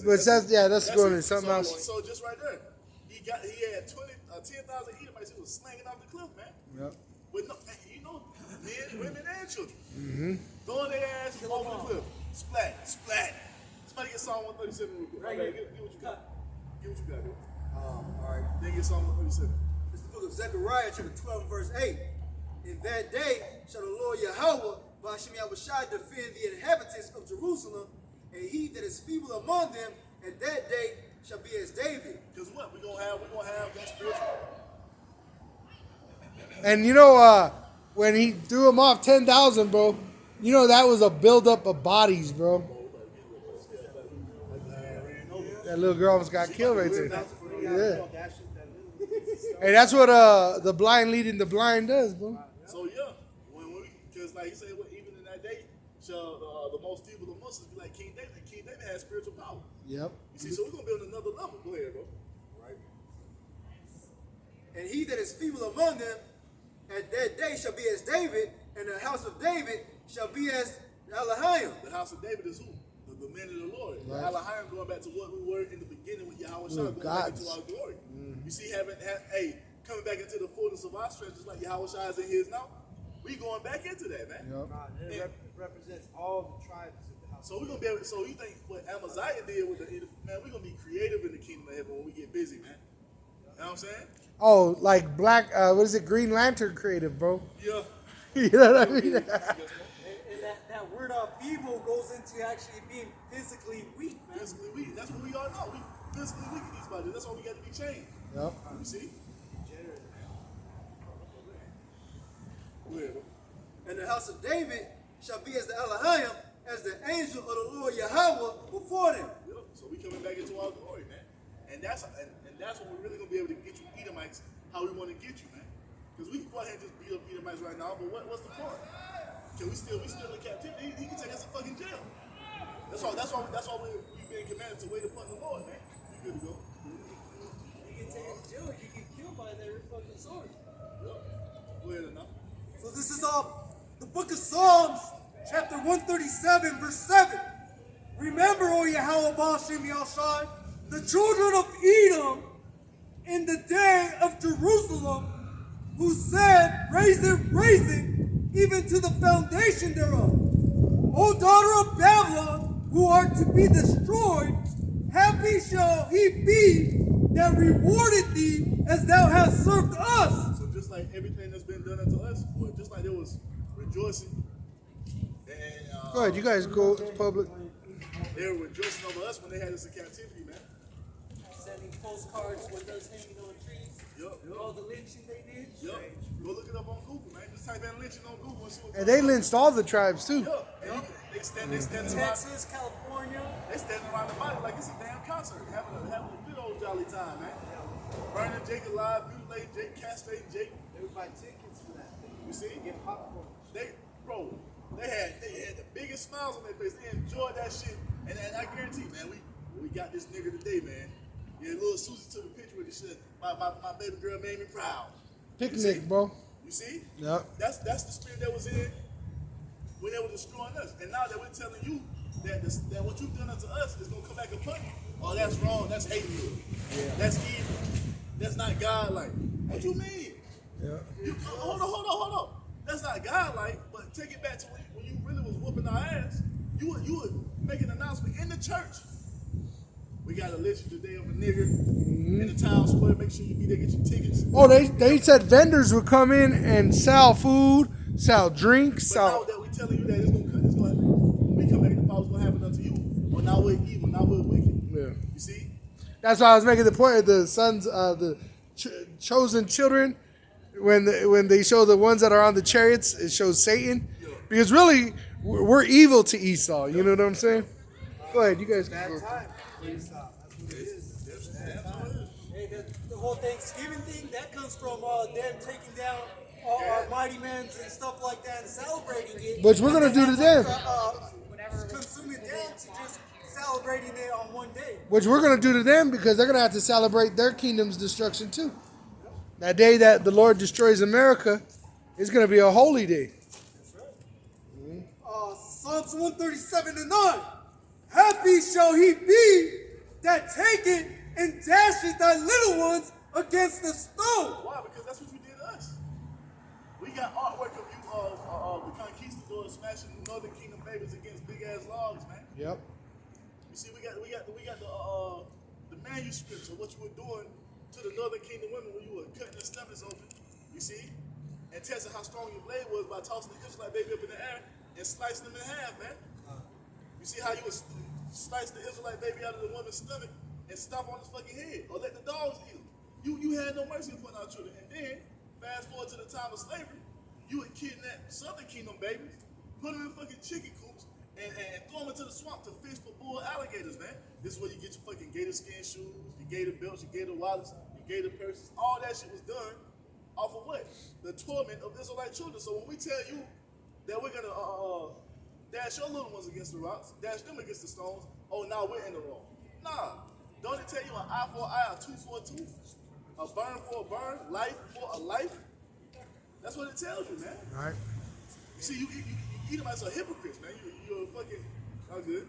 But that's going to something else.
So just right there, he had 10,000 Edomites. He was slanging off the cliff, man.
Yep.
With men, women, and children. Throwing their ass over the cliff. Splat, splat. Somebody get Psalm 137 real quick.
Right
Okay,
here.
get what you got. Get what you got, bro.
All right.
Then get Psalm 137.
It's the book of Zechariah, chapter 12, verse 8. In that day shall the Lord Yahweh, Ba'ashem Yahushai, defend the inhabitants of Jerusalem, and he that is feeble among them, at that day shall be as David.
Because what? We're gonna have that spiritual.
And when he threw them off 10,000, bro, that was a buildup of bodies, bro. That little girl almost got killed right there. Yeah. Hey, that's what the blind leading the blind does, bro.
So yeah, because like he said, even in that day, shall the most feeble of Muslims be like King David. And King David had spiritual power.
Yep.
You see, so we're gonna build another level. Go ahead, bro.
Right. And he that is feeble among them, at that day shall be as David, and the house of David shall be as Elohim.
The house of David is who? The men of the Lord.
Right.
The Elohim going back to what we were in the beginning with Yahweh Shai, going back
gods.
into our glory. You see, coming back into the fullness of our strength, just like Yahweh Shai is in his now. We going back into that, man.
Yep.
God, it represents all the tribes of the house.
So we're gonna be able. So you think what Amaziah did with the man? We're gonna be creative in the kingdom of heaven when we get busy, man. You know what I'm saying?
Oh, like black, what is it? Green Lantern creative, bro.
Yeah.
You know what I mean?
And that word feeble goes into actually being physically weak, man.
Physically weak. That's what we all know. We physically weak in these bodies. That's why we got to be changed.
Yep.
You see? Go ahead, bro.
And the house of David shall be as the Elohim, as the angel of the Lord Yahweh before them.
Yep. So we coming back into our glory, man. And that's when we're really gonna be able to get you Edomites how we want to get you, man. Because we can go ahead and just beat up Edomites right now, but what's the point? Can we still in captivity? He can take us to fucking jail. That's why we've been commanded to wait upon the Lord, man. You good to go?
You get taken to jail, you get killed by their fucking sword.
Yep. Go ahead enough.
So this is the book of Psalms, chapter 137, verse 7. Remember, O Yahweh Baal Shem Yahshai, the children of Edom in the day of Jerusalem, who said, raise it, even to the foundation thereof. O daughter of Babylon, who art to be destroyed, happy shall he be that rewarded thee as thou hast served us.
So just like everything that's been done unto us, or just like there was rejoicing, and
Go ahead, you guys go to public.
they were rejoicing over us when they had us in captivity, man.
Sending postcards with us hanging on trees.
Yup.
All the lynching they did.
Yup. Go look it up on Google, man. Just type in lynching on Google and see what
And they lynched all the tribes too.
Yup. They stand around.
Texas, California.
They standing around the body like it's a damn concert, having a good old jolly time, man. Burning Jake alive, mutilating Jake, castrating Jake.
They would buy tickets for that.
You see?
Get popcorn.
They had the biggest smiles on their face. They enjoyed that shit, and I guarantee, man, we got this nigga today, man. Yeah, little Susie took a picture with this shit. My baby girl made me proud.
Picnic, bro.
You see?
Yep.
That's the spirit that was in when they were destroying us. And now that we're telling you that what you've done unto us is gonna come back upon you. Oh, that's wrong. That's hateful. Yeah. That's evil. That's not God-like. What you mean?
Yeah.
Hold on. That's not God-like. But take it back to when you really was whooping our ass. You would make an announcement in the church. We got a list today of a nigger in the town square. Make sure you be there, get your tickets.
Oh, they said vendors would come in and sell food, sell drinks,
But now
sell.
that we telling you that it's gonna happen, we come back to what's gonna happen unto you. Well, now we're evil, now we're wicked.
Yeah.
You see?
That's why I was making the point of the sons, the chosen children. When they show the ones that are on the chariots, it shows Satan. Because really, we're evil to Esau. You know what I'm saying? Go ahead, you guys can
Bad
go.
time for Esau. That's what it is. Bad time.
Hey, the whole Thanksgiving thing, that comes from them taking down all our mighty men's and stuff like that and celebrating it.
Which we're gonna do to them.
Consuming them to just celebrating it on one day.
Which we're going to do to them because they're going to have to celebrate their kingdom's destruction too. That day that the Lord destroys America is going to be a holy day.
Psalms 137 and 9. Happy shall he be that taketh and dasheth thy little ones against the stone.
Why? Because that's what you did to us. We got artwork of you, the conquistadors smashing northern kingdom babies against big ass logs, man.
Yep.
You see, we got the manuscripts of what you were doing to the northern kingdom women when you were cutting their stomachs open. You see, and testing how strong your blade was by tossing the Israelite baby up in the air and slicing them in half, man. You see how you would slice the Israelite baby out of the woman's stomach and stomp on his fucking head, or let the dogs eat him. You had no mercy upon our children. And then, fast forward to the time of slavery, you would kidnap southern kingdom babies, put them in fucking chicken coops, and throw them into the swamp to fish for bull alligators, man. This is where you get your fucking gator skin shoes, your gator belts, your gator wallets, your gator purses. All that shit was done off of what? The torment of Israelite children. So when we tell you that we're gonna dash your little ones against the rocks, dash them against the stones, oh, now we're in the wrong. Nah. Don't it tell you an eye for an eye, a tooth for a tooth, a burn for a burn, life for a life? That's what it tells you, man.
All right.
You see, you Edomites are hypocrites, man. You're a fucking, not good.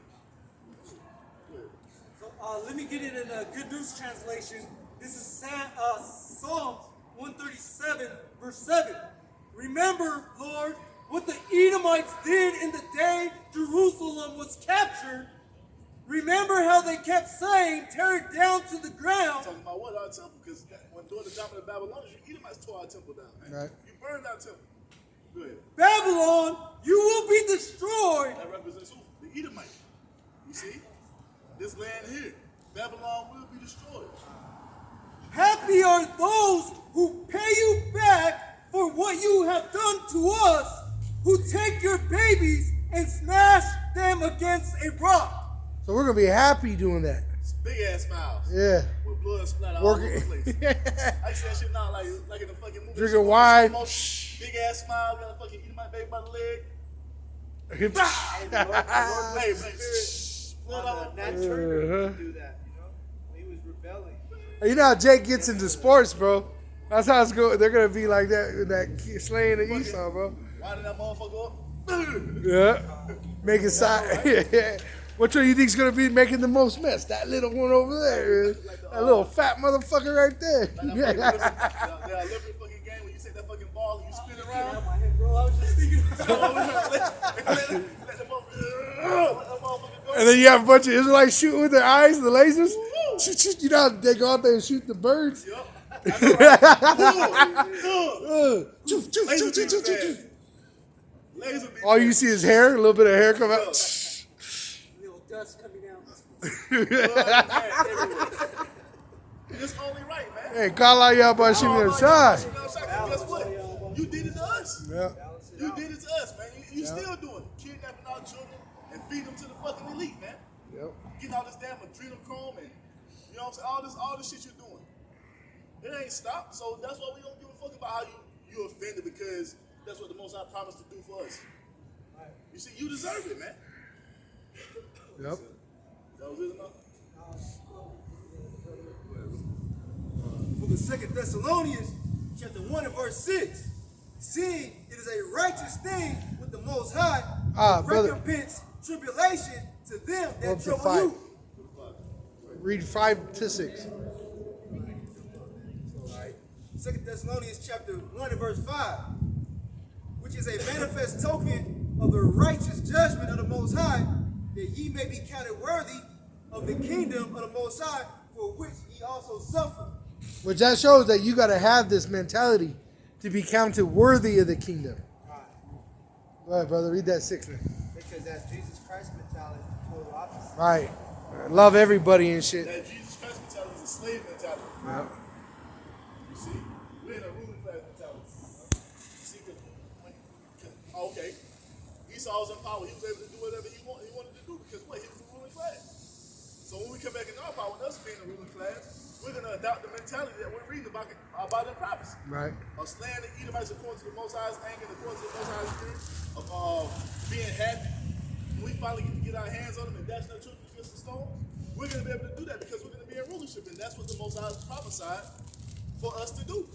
So let me get it in a Good News translation. This is Psalms 137, verse 7. Remember, Lord, what the Edomites did in the day Jerusalem was captured. Remember how they kept saying, tear it down to the ground.
Talking about what? Our temple. Because when during the time of the Babylonians, you Edomites tore our temple down, man.
Right.
You burned our temple. Go ahead.
Babylon, you will be destroyed.
That represents who? The Edomite. You see? This land here. Babylon will be destroyed.
Happy are those who pay you back for what you have done to us, who take your babies and smash them against a rock.
So we're gonna be happy doing that.
It's big ass smiles.
Yeah.
With blood splatter all over the place. I see that shit now like in the fucking movie.
Drinking wine.
Big ass smile, got a fucking Edomite baby by the leg.
Lord,
Hey,
on that church do that, you know? When he was rebelling.
You know how Jake gets into sports, bro. That's how it's going. They're gonna be like that in that slaying of Esau, bro.
Why did that motherfucker up?
Yeah. Making side. Which one you think's gonna be making the most mess? That little one over there. That little fat motherfucker right there.
That Olympic fucking game when you take that fucking ball and you spin it around.
My head, bro, I was just thinking.
Let the motherfucker go.
And then you have a bunch of Israelites shooting with their eyes, the lasers. You know how they go out there and shoot the birds?
Yup. Laser beam.
All you see is hair, a little bit of hair come out.
Little dust coming down.
It's only right, man.
Hey, call out y'all by shooting their side.
Guess what? You did it to us.
Yeah.
You did it to us, man. You still doing it. Kidnapping our children and feeding them to the fucking elite, man.
Yep.
Getting all this damn adrenochrome and, you know what I'm saying, all this shit you're doing. It ain't stopped, so that's why we don't give a fuck about how you offended, because that's what the Most High promised to do for us. You see, you deserve it, man.
Yep.
That was it enough?
For the 2 Thessalonians, chapter 1 and verse 6. Seeing it is a righteous thing with the Most High to
brother.
recompense tribulation to them
Up
that
to
trouble
5.
you.
Read 5 to 6.
2 Thessalonians chapter 1 and verse 5, which is a manifest token of the righteous judgment of the Most High, that ye may be counted worthy of the kingdom of the Most High, for which ye also suffer.
Which that shows that you got to have this mentality to be counted worthy of the kingdom. Go ahead, brother. Read that 6.
Because that's Jesus Christ mentality, the total opposite.
Right. Love everybody and shit.
That Jesus Christ mentality is a slave mentality.
Yeah.
You see, we're in a ruling class mentality. See, okay, Esau was in power. He was able to do whatever he wanted to do, because what? He was a ruling class. So when we come back in our power, with us being a ruling class, we're going to adopt the mentality that we're reading about in prophecy.
Right.
Of slaying the Edomites according to the Most High's anger, and according to the Most High's spirit, of being happy. When we finally get our hands on them and dash their children against the stone, we're going to be able to do that because we're going to be in rulership, and that's what the Most High prophesied for us to do.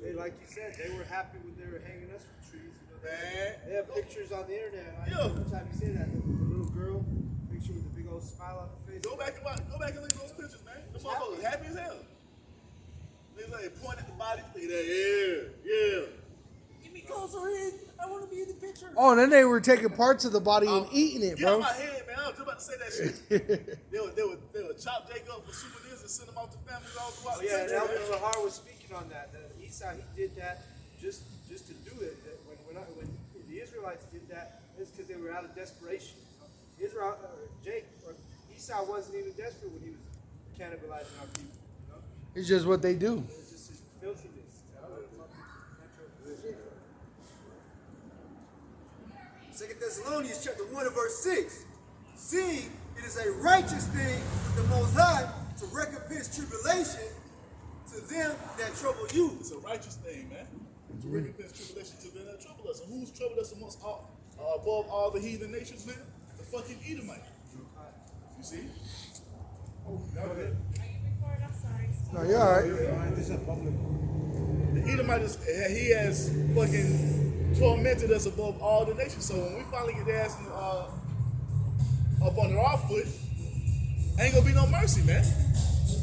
They, like you said, they were happy when they were hanging us from trees. You know,
Man.
they have pictures on the internet.
Yeah.
Every time you say that, the little girl, picture with the big old smile on her face.
Go back and look at those pictures, man. The motherfuckers happy as hell. They like point at the body, look at that, yeah.
Get me closer in. I want to be in the picture.
Oh, and then they were taking parts of the body and eating it,
Get out
bro.
my head, man. I was just about to say that shit. they would chop Jacob for souvenirs and send them out to families all throughout the
Yeah,
country.
and Elder Zahar was speaking on that. That Esau, he did that just to do it. That when the Israelites did that, it's because they were out of desperation. Israel, Esau wasn't even desperate when he was cannibalizing our people. You know?
It's just what they do.
It's just his filthiness.
2 Thessalonians chapter 1 and verse 6. Seeing it is a righteous thing with the Most High to recompense tribulation to them that trouble you.
It's a righteous thing, man. To recompense tribulation to them that trouble us. And who's troubled us above all the heathen nations, man? The fucking Edomite. You see? Oh, that was it.
No, you're all right.
The Edomite he has fucking tormented us above all the nations. So when we finally get their ass up under our foot, ain't gonna be no mercy, man.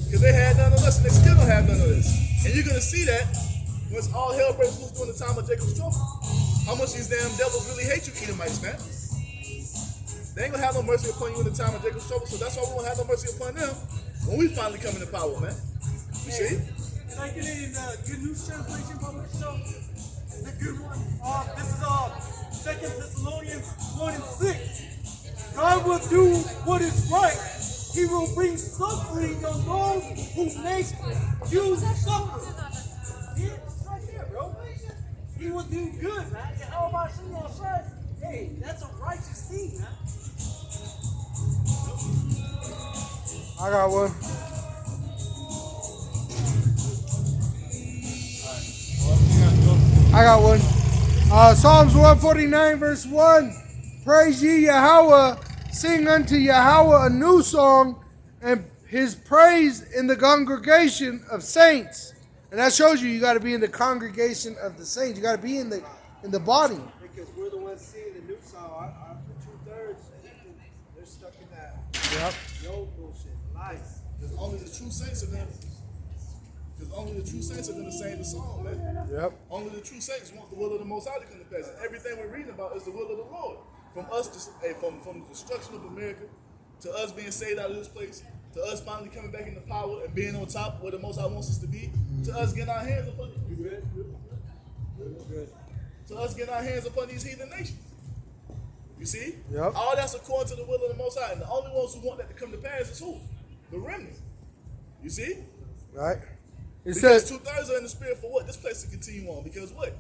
Because they had none of us and they still don't have none of this. And you're gonna see that once all hell breaks loose during the time of Jacob's trouble. how much these damn devils really hate you, Edomites, man. They ain't gonna have no mercy upon you in the time of Jacob's trouble, so that's why we won't have no mercy upon them when we finally come into power, man. You see?
Can I get it in the Good News translation, Brother Show? The good one. This is 2 Thessalonians 1 and 6. God will do what is right. He will bring suffering on those who make you suffer. Yeah, it's right there, bro. He will do good, man. And how about singing outside? Hey, that's a righteous thing, man.
I got one. I got one. Psalms 149 verse 1. Praise ye Yahweh, sing unto Yahweh a new song, and his praise in the congregation of saints. And that shows you got to be in the congregation of the saints. You got to be in the body.
Because we're the ones seeing the new song. After 2/3, they're stuck in that.
Yep.
The old bullshit, lies.
Because only the true saints are gonna. Because only the true saints are gonna sing the song, man.
Yep.
Only the true saints want the will of the Most High to come to pass. And everything we're reading about is the will of the Lord. From us, from the destruction of America, to us being saved out of this place, to us finally coming back into power and being on top where the Most High wants us to be, to us getting our hands upon it. To us getting our hands upon these heathen nations. You see?
Yep.
All that's according to the will of the Most High. And the only ones who want that to come to pass is who? The remnant. You see?
Right. It
Because
says
2/3 are in the spirit for what? This place to continue on. Because what?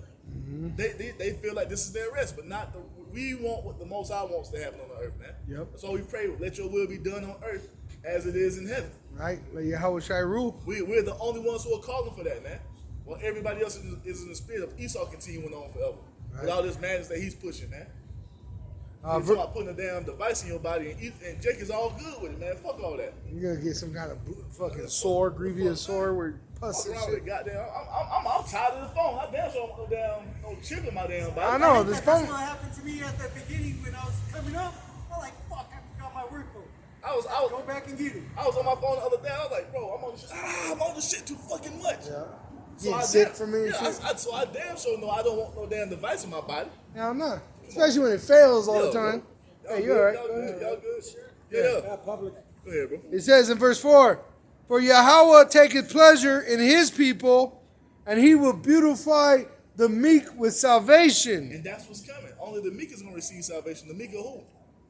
They feel like this is their rest, but not the. We want what the Most High wants to happen on the earth, man.
Yep.
That's all we pray. Let your will be done on earth as it is in heaven.
right. Let Yahweh Shai rule.
We're the only ones who are calling for that, man. While everybody else is in the spirit of Esau continuing on forever.
Right.
With all this madness that he's pushing, man. You're talking about putting a damn device in your body, and Jake is all good with it, man. Fuck all that.
You're gonna get some kind of fucking sore, grievous sore where pus
Fuck
and
around
shit.
with goddamn. I'm tired of the phone. I damn sure want no chip in my damn body.
I know this
That's
phone.
what happened to me at the beginning when I was coming up. I'm like, fuck, I forgot my work phone. Go back and get it.
I was on my phone the other day. I was like, bro, I'm on this shit too fucking much.
Yeah.
So
Getting
I
sick
damn-
from me and
yeah,
shit.
so I damn sure know I don't want no damn device in my body.
Hell no. Especially when it fails all the
Yo,
time.
Y'all
Hey, you
good?
alright?
Y'all
Go
good?
ahead.
Y'all good? Yeah.
Public.
Go ahead, bro.
It says in verse 4, for Yahweh taketh pleasure in his people, and he will beautify the meek with salvation.
And that's what's coming. Only the meek is going to receive salvation. The meek are who?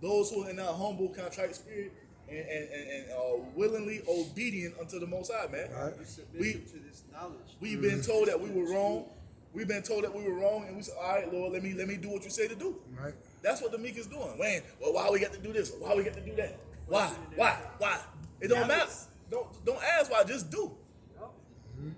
Those who are in that humble, contrite spirit and willingly obedient unto the Most High, man.
Right.
To this knowledge.
We've been told that we were wrong. We've been told that we were wrong, and we said, all right, Lord, let me do what you say to do.
Right.
That's what the meek is doing. Man, well, why we got to do this? Why we got to do that? Why? It don't matter. Don't ask why. Just do.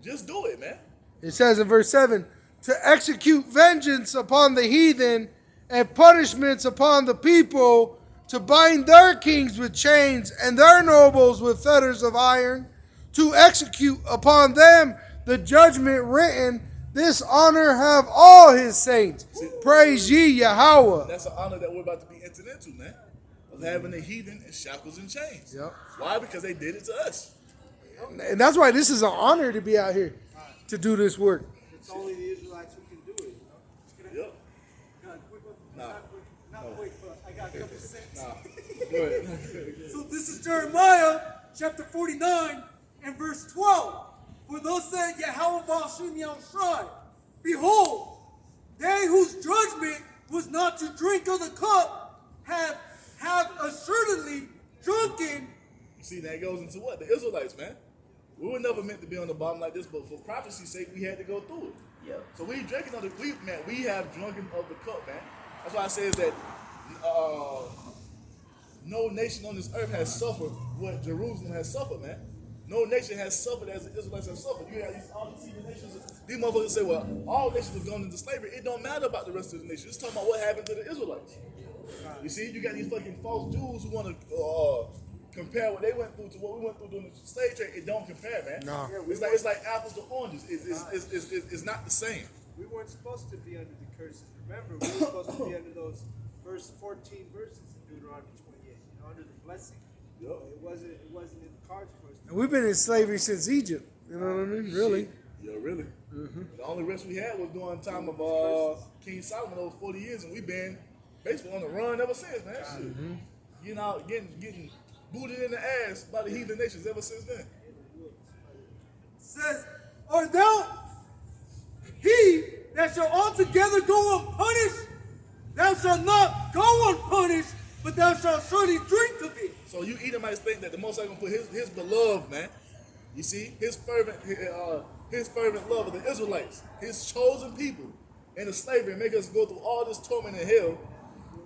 Just do it, man.
It says in verse 7, to execute vengeance upon the heathen and punishments upon the people, to bind their kings with chains and their nobles with fetters of iron, to execute upon them the judgment written, this honor have all his saints. Praise ye Yahweh.
That's an honor that we're about to be entered into, man. Of having the heathen in shackles and chains.
Yep.
Why? Because they did it to us.
And that's why this is an honor to be out here to do this work.
It's only the Israelites who can do it.
Yep.
Not quick, but I got a couple cents.
Go ahead.
So this is Jeremiah chapter 49 and verse 12. For thus said Yahweh Ba'ashim Yahushai, behold, they whose judgment was not to drink of the cup have assuredly drunken.
You see, that goes into what? The Israelites, man. We were never meant to be on the bottom like this, but for prophecy's sake, we had to go through it.
Yep.
So we drinking of the we have drunken of the cup, man. That's why it says that no nation on this earth has suffered what Jerusalem has suffered, man. No nation has suffered as the Israelites have suffered. You have all these heathen nations. These motherfuckers say, well, all nations have gone into slavery. It don't matter about the rest of the nations. It's talking about what happened to the Israelites. You see, you got these fucking false Jews who want to compare what they went through to what we went through during the slave trade. It don't compare, man.
No.
It's like apples to oranges. It's not the same.
We weren't supposed to be under the curses. Remember, we were supposed to be under those first 14 verses in Deuteronomy 28. Under the blessing.
Yep.
It wasn't in the cards for us.
And we've been in slavery since Egypt. You know what I mean? Really?
Yeah, really. The only rest we had was during the time of King Solomon, those 40 years, and we've been basically on the run ever since, man. Shit. Getting out, getting booted in the ass by the heathen nations ever since then.
Says, art thou he that shall altogether go unpunished? Thou shalt not go unpunished, but thou shalt surely drink of it.
So you Edomites think that the Most High gonna put his beloved, man. You see, his fervent love of the Israelites, his chosen people, into slavery and make us go through all this torment and hell.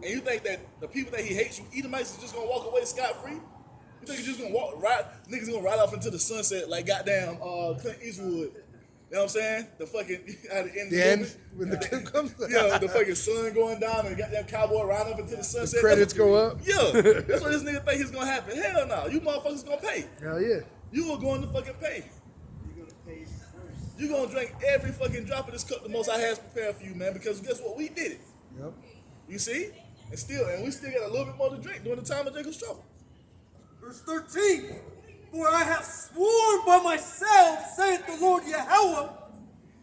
And you think that the people that he hates, you Edomites, is just gonna walk away scot-free? You think you're just gonna niggas gonna ride off into the sunset like goddamn Clint Eastwood? You know what I'm saying? The fucking at the end of the movie.
When the kid comes.
Yeah, the fucking sun going down and got that cowboy riding up into the sunset.
The credits go up.
Yeah, that's what this nigga think is gonna happen. Hell no, you motherfuckers gonna pay.
Hell yeah.
You gonna go in the fucking pay.
You're gonna pay first.
You gonna drink every fucking drop of this cup the Most High has prepared for you, man. Because guess what? We did it.
Yep.
You see? And we still got a little bit more to drink during the time of Jacob's trouble.
Verse 13. For I have sworn by myself, saith the Lord Yahweh,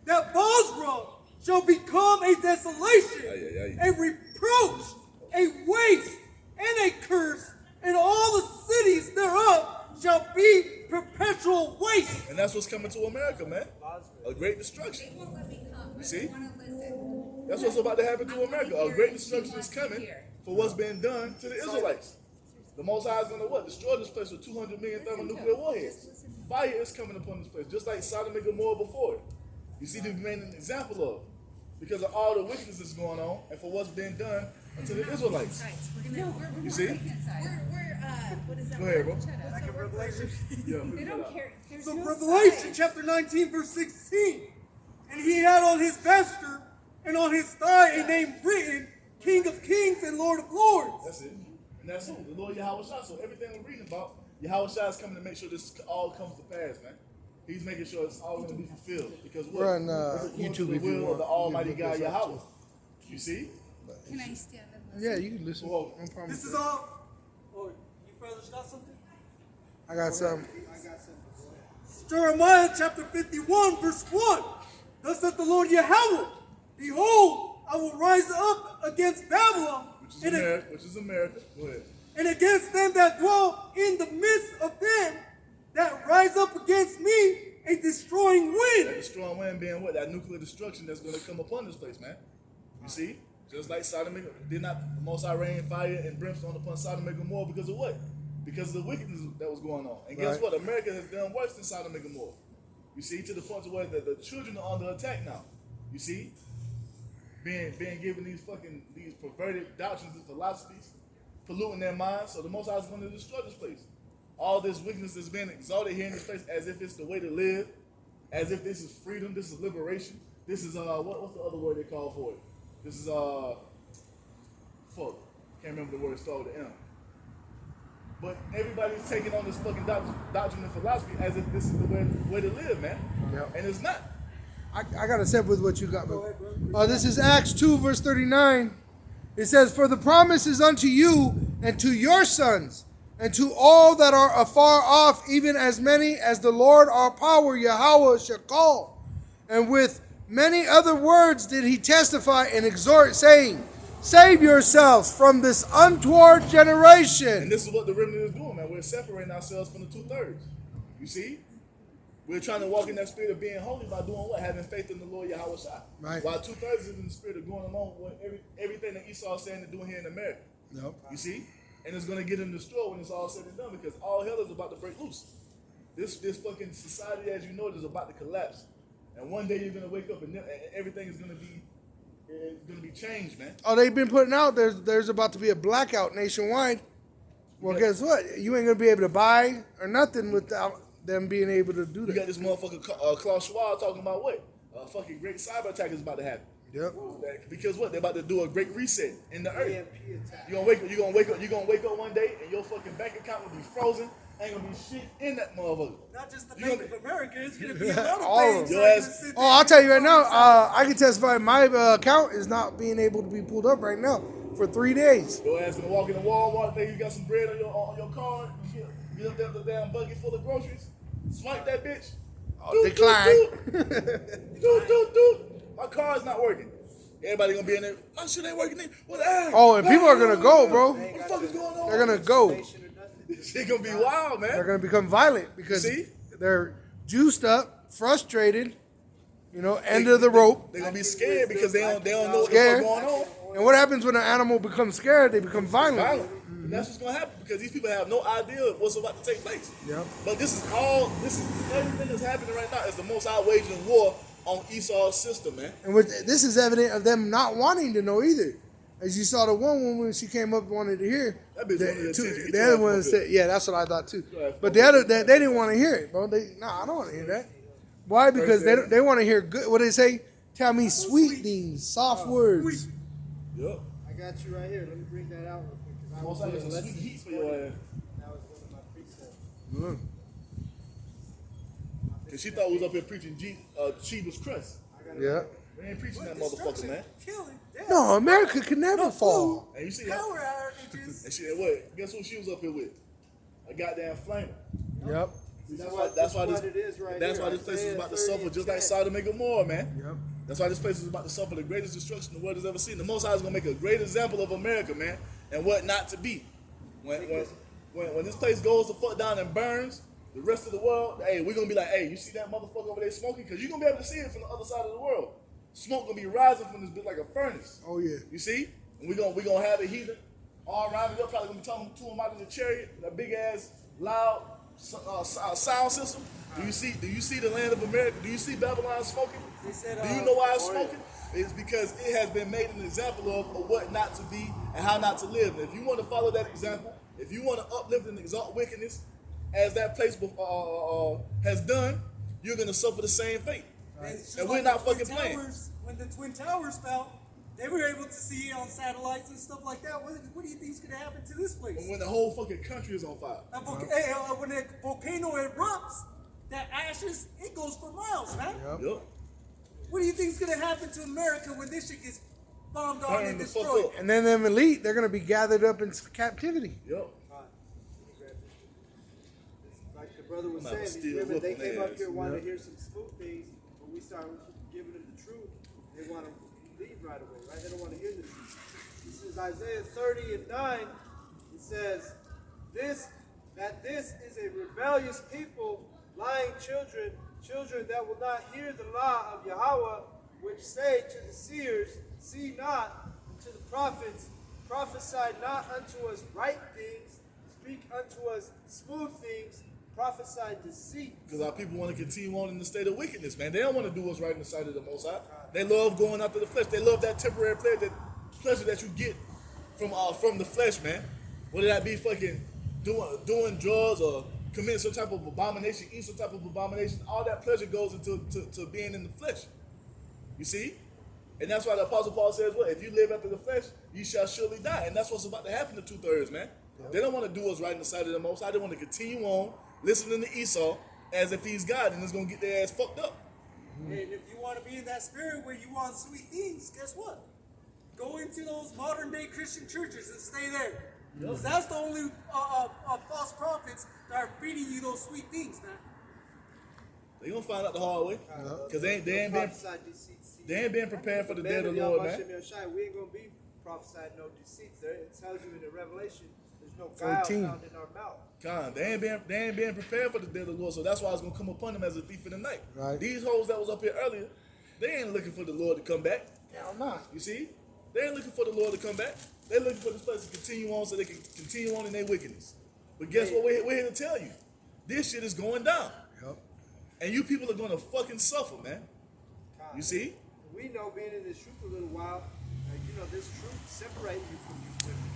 that Bozrah shall become a desolation, a reproach, a waste, and a curse, and all the cities thereof shall be perpetual waste.
And that's what's coming to America, man. A great destruction. You see? That's what's about to happen to America. A great destruction is coming for what's been done to the Israelites. The Most High is going to what? Destroy this place with 200 million thermonuclear warheads. Fire is coming upon this place, just like Sodom and Gomorrah before it. You see, they've made an example of because of all the wickedness that's going on and for what's been done to the Israelites. You see?
What is that?
Go ahead, bro.
Like in Revelation.
Yeah,
They don't care. There's
So
no
Revelation
sides.
chapter 19 verse 16. And he had on his vesture and on his thigh a name written, King of Kings and Lord of Lords.
That's it. And that's who? The Lord Yahweh Shah. So everything we're reading about, Yahweh Shah is coming to make sure this all comes to pass, man. He's making sure it's all going to be fulfilled. Because what?
We're on
It's according to
YouTube
the
if you
will
want.
of the Almighty God Yahweh. You see?
Can I stand and listen?
Yeah, you can listen.
Whoa.
No problem.
This is all.
Oh, you brothers got something?
I got some.
Jeremiah chapter 51 verse 1. Thus saith the Lord Yahweh, behold, I will rise up against Babylon
Which is America. Go ahead.
and against them that dwell in the midst of them that rise up against me, a destroying
That
wind.
destroying wind being what? That nuclear destruction that's going to come upon this place, man. You see? Just like Sodom and Gomorrah. Did not the Most High rain fire and brimstone upon Sodom and Gomorrah because of what? Because of the wickedness that was going on. And guess
Right.
what? America has done worse than Sodom and Gomorrah. You see? To the point to where the children are under attack now. You see? Being given these perverted doctrines and philosophies, polluting their minds. So the Most High is going to destroy this place. All this wickedness that's been exalted here in this place as if it's the way to live, as if this is freedom, this is liberation. This is what's the other word they call for it? This is fuck. Can't remember the word, it started with an M. But everybody's taking on this fucking doctrine and philosophy as if this is the way to live, man.
Yep.
And it's not.
I got to step with what you got, bro. This is Acts 2, verse 39. It says, for the promise is unto you and to your sons and to all that are afar off, even as many as the Lord our power, Yahweh, shall call. And with many other words did he testify and exhort, saying, save yourselves from this untoward generation.
And this is what the remnant is doing, man. We're separating ourselves from the 2/3. You see? We're trying to walk in that spirit of being holy by doing what? Having faith in the Lord Yahweh Shah.
Right.
While 2/3 is in the spirit of going along with everything that Esau is saying and doing here in America.
Yep.
You see? And it's going to get them destroyed when it's all said and done because all hell is about to break loose. This fucking society as you know it is about to collapse. And one day you're going to wake up and everything is going to be changed, man.
Oh, they've been putting out there's about to be a blackout nationwide. Well, guess what? You ain't going to be able to buy or nothing without them being able to do
You
that.
got this motherfucker Klaus Schwab talking about what? A fucking great cyber attack is about to happen.
Yep.
Because what? They're about to do a great reset in the earth.
EMP attack.
You're gonna wake up one day and your fucking bank account will be frozen. Ain't gonna be shit in that motherfucker.
Not just the
You
Bank
gonna-
of America, it's going to be a lot
All
of
of
things.
them.
that
Your
can
ass-
sit
Oh,
there
I'll tell you right now, I can testify my account is not being able to be pulled up right now for 3 days.
Your ass gonna walk in the Walmart, think you got some bread on your card, get up there with a damn bucket full of groceries, swipe that bitch,
Decline.
My car's not working. Everybody gonna be in there. My shit ain't working. What?
Oh, and people are gonna go, bro.
What the fuck is going on?
They're gonna go.
This shit gonna be wild, man.
They're gonna become violent because
See?
they're juiced up, frustrated. You know, end of the rope.
They're gonna be scared because they don't know what the
Scared.
fuck going on.
And what happens when an animal becomes scared? They become violent.
Violent. And that's what's gonna happen because these people have no idea what's about to take place.
Yep.
But this is everything that's happening right now is the most waging war on Esau's system, man.
And this is evident of them not wanting to know either. As you saw the one woman when she came up wanted to hear.
That bitch wanted attention. Get
The
your
other
ass
one
up
said,
here.
yeah, that's what I thought too.
Your ass
But
up
the other, they didn't want to hear it, bro. I don't want to hear that. Why? Because they want to hear good. What do they say? Tell me sweet things, soft words.
Yup.
I got you right here. Let me bring that out real quick. 'Cause I
Most
was
likely
doing
some
lessons
sweet heat for
this
your
morning.
ass.
That was one of my precepts.
Mm.
Cause she thought we was up here preaching Sheba's crust.
Yeah.
We ain't preaching that motherfucker, man.
Killing, death,
No, America could never fall.
And you see how?
power outages.
And she what? Guess who she was up here with? A goddamn flamer.
Yep.
That's
What-
why
what
this
it is right
that's
here.
why this place is
Isaiah
about to
30
suffer
and
just like
10.
Sodom and Gomorrah, man.
Yep.
That's why this place is about to suffer the greatest destruction the world has ever seen. The Most High is gonna make a great example of America, man, and what not to be. When this place goes to fuck down and burns, the rest of the world, hey, we're gonna be like, hey, you see that motherfucker over there smoking? Because you're gonna be able to see it from the other side of the world. Smoke gonna be rising from this bitch like a furnace.
Oh yeah.
You see? And we're gonna have it heated all around it. They're probably gonna be talking to him out in the chariot, that big ass loud sound system. Do you see the land of America? Do you see Babylon smoking?
They said,
Do you know why it's smoking? It's because it has been made an example of what not to be and how not to live. And if you want to follow that example, if you want to uplift and exalt wickedness, as that place has done, you're gonna suffer the same fate. And we're not fucking playing.
When the Twin Towers fell, they were able to see it on satellites and stuff like that. What do you think is going to happen to this place?
When the whole fucking country is on fire.
When a volcano erupts, that ashes, it goes for miles, man.
Yep.
What do you think is going to happen to America when this shit gets bombed on
Burn
and
the fuck
destroyed?
up.
And then them elite, they're gonna be gathered up in captivity.
Yep.
Like the brother was
I'm about to
saying, these
steal
women, they
whooping
came up
ass.
here wanting to hear some smooth things, but we started giving them the truth. They want to leave right away, right? They don't want to hear the truth. This is Isaiah 30 and 9. It says, this is a rebellious people, lying children that will not hear the law of Yahweh, which say to the seers, see not, and to the prophets, prophesy not unto us right things, speak unto us smooth things, prophesy deceit.
Because our people want to continue on in the state of wickedness, man. They don't want to do what's right in the sight of the Most High. They love going after the flesh. They love that temporary pleasure that you get from the flesh, man. Whether that be fucking doing drugs or committing some type of abomination, eating some type of abomination, all that pleasure goes into to being in the flesh. You see? And that's why the Apostle Paul says, well, if you live after the flesh, you shall surely die. And that's what's about to happen to 2/3, man. Yep. They don't want to do what's right in the sight of the Most High. They want to continue on listening to Esau as if he's God, and it's going to get their ass fucked up.
And if you want to be in that spirit where you want sweet things, guess what? Go into those modern day Christian churches and stay there. Because that's the only false prophets that are feeding you those sweet things, man.
They're going to find out the hard way. Because they ain't been prepared for the day of the Lord, man.
We ain't going to be prophesying no deceits. There, it tells you in the Revelation, there's no guile found in our mouth.
God, they ain't been prepared for the day of the Lord, so that's why it's going to come upon them as a thief in the night.
Right.
These hoes that was up here earlier, they ain't looking for the Lord to come back.
Hell nah.
You see? They ain't looking for the Lord to come back. They're looking for this place to continue on so they can continue on in their wickedness. But guess what? We're here to tell you. This shit is going down.
Yep.
And you people are going to fucking suffer, man. You see?
We know being in this truth a little while, this truth separates you from these women.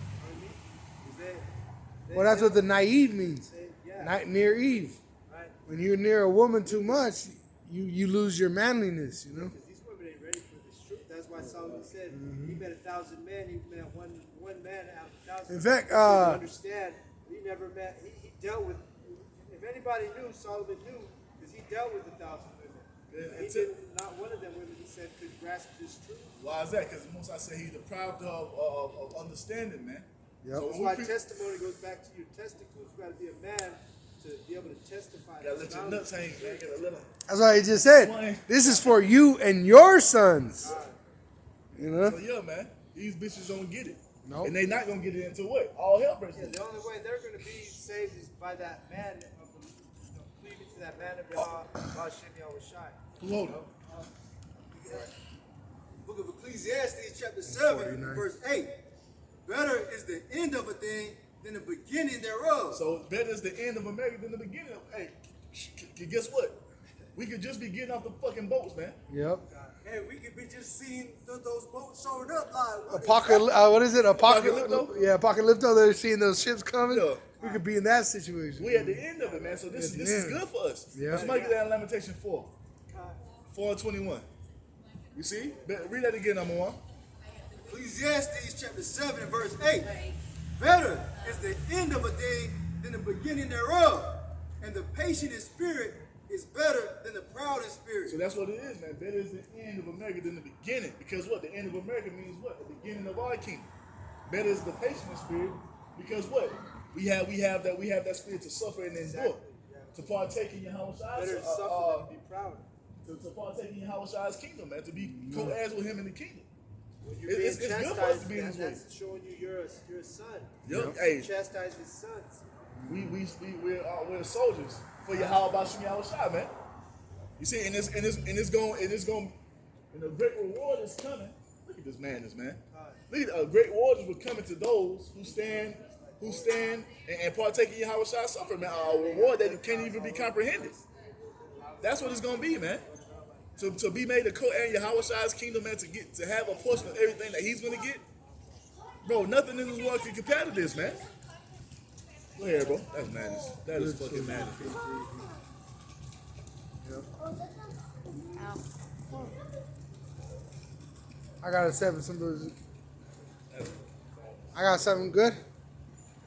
You know what I mean?
Well, that's what the naive means.
Yeah.
Near Eve.
Right.
When you're near a woman too much, you lose your manliness, you know?
Because these women ain't ready for this truth. That's why Solomon said he met 1,000 men, he met one man out of 1,000.
In fact,
understand, he never met, he dealt with, if anybody knew, Solomon knew, because he dealt with 1,000 women. He did not one of them women, he said, could grasp this truth.
Why is that? Because most I say he deprived of understanding, man.
Yep.
So
That's why testimony goes back to your testicles. You got to be a man to be able to testify.
Gotta let your nuts hang, man. Gotta let them.
That's why he just said, this is for you and your sons. You know?
So yeah, man, these bitches don't get it.
Nope.
And they not gonna get it until what? All hell breaks
Yeah,
loose.
the only way they're going to be saved is by that man of cleaving to that man of Yahweh, Shai.
Hold on.
Book of Ecclesiastes, chapter 7,
49.
verse 8. Better is the end of a thing than the beginning thereof.
So better is the end of America than the beginning of. Hey, guess what? We could just be getting off the fucking boats, man.
Yep.
Hey, we could be just seeing those boats showing up like
What is it?
Apocalypto?
Yeah, Apocalypto. They're seeing those ships coming.
Yeah.
We could be in that situation.
We at the end of it, man. So this
At the
is
end.
good for us.
Yeah.
Let's make it that in Lamentation 4. 4:21. You see? Read that again, number one.
Ecclesiastes chapter 7 and verse 8. Better is the end of a thing than the beginning thereof. And the patient in spirit is better than the proud in spirit.
So that's what it is, man. Better is the end of America than the beginning. Because what? The end of America means what? The beginning of our kingdom. Better is the patient spirit. Because what? We have that spirit to suffer and endure. To partake in Yahweh's
Better to suffer than to be proud.
to partake in Yahweh's kingdom, man. To be co-heirs with him in the kingdom.
When you're
It's
being
good for us to be in
chastised,
this way.
that's showing you you're a son.
Yep. Hey,
Chastise his sons.
we're soldiers for Yahweh Bashim Yahushua, man. You see, and the great reward is coming. Look at this madness, man. Look at great rewards will coming to those who stand and partake in Yahweh's suffering, man. A reward that can't even be comprehended. That's what it's gonna be, man. To be made a co-heir in Yahweh's kingdom, man, to have a portion of everything that he's gonna get. Bro, nothing in this world can compare to this, man. Go ahead, bro. That's madness. That is fucking madness.
I got a 7. I got something good.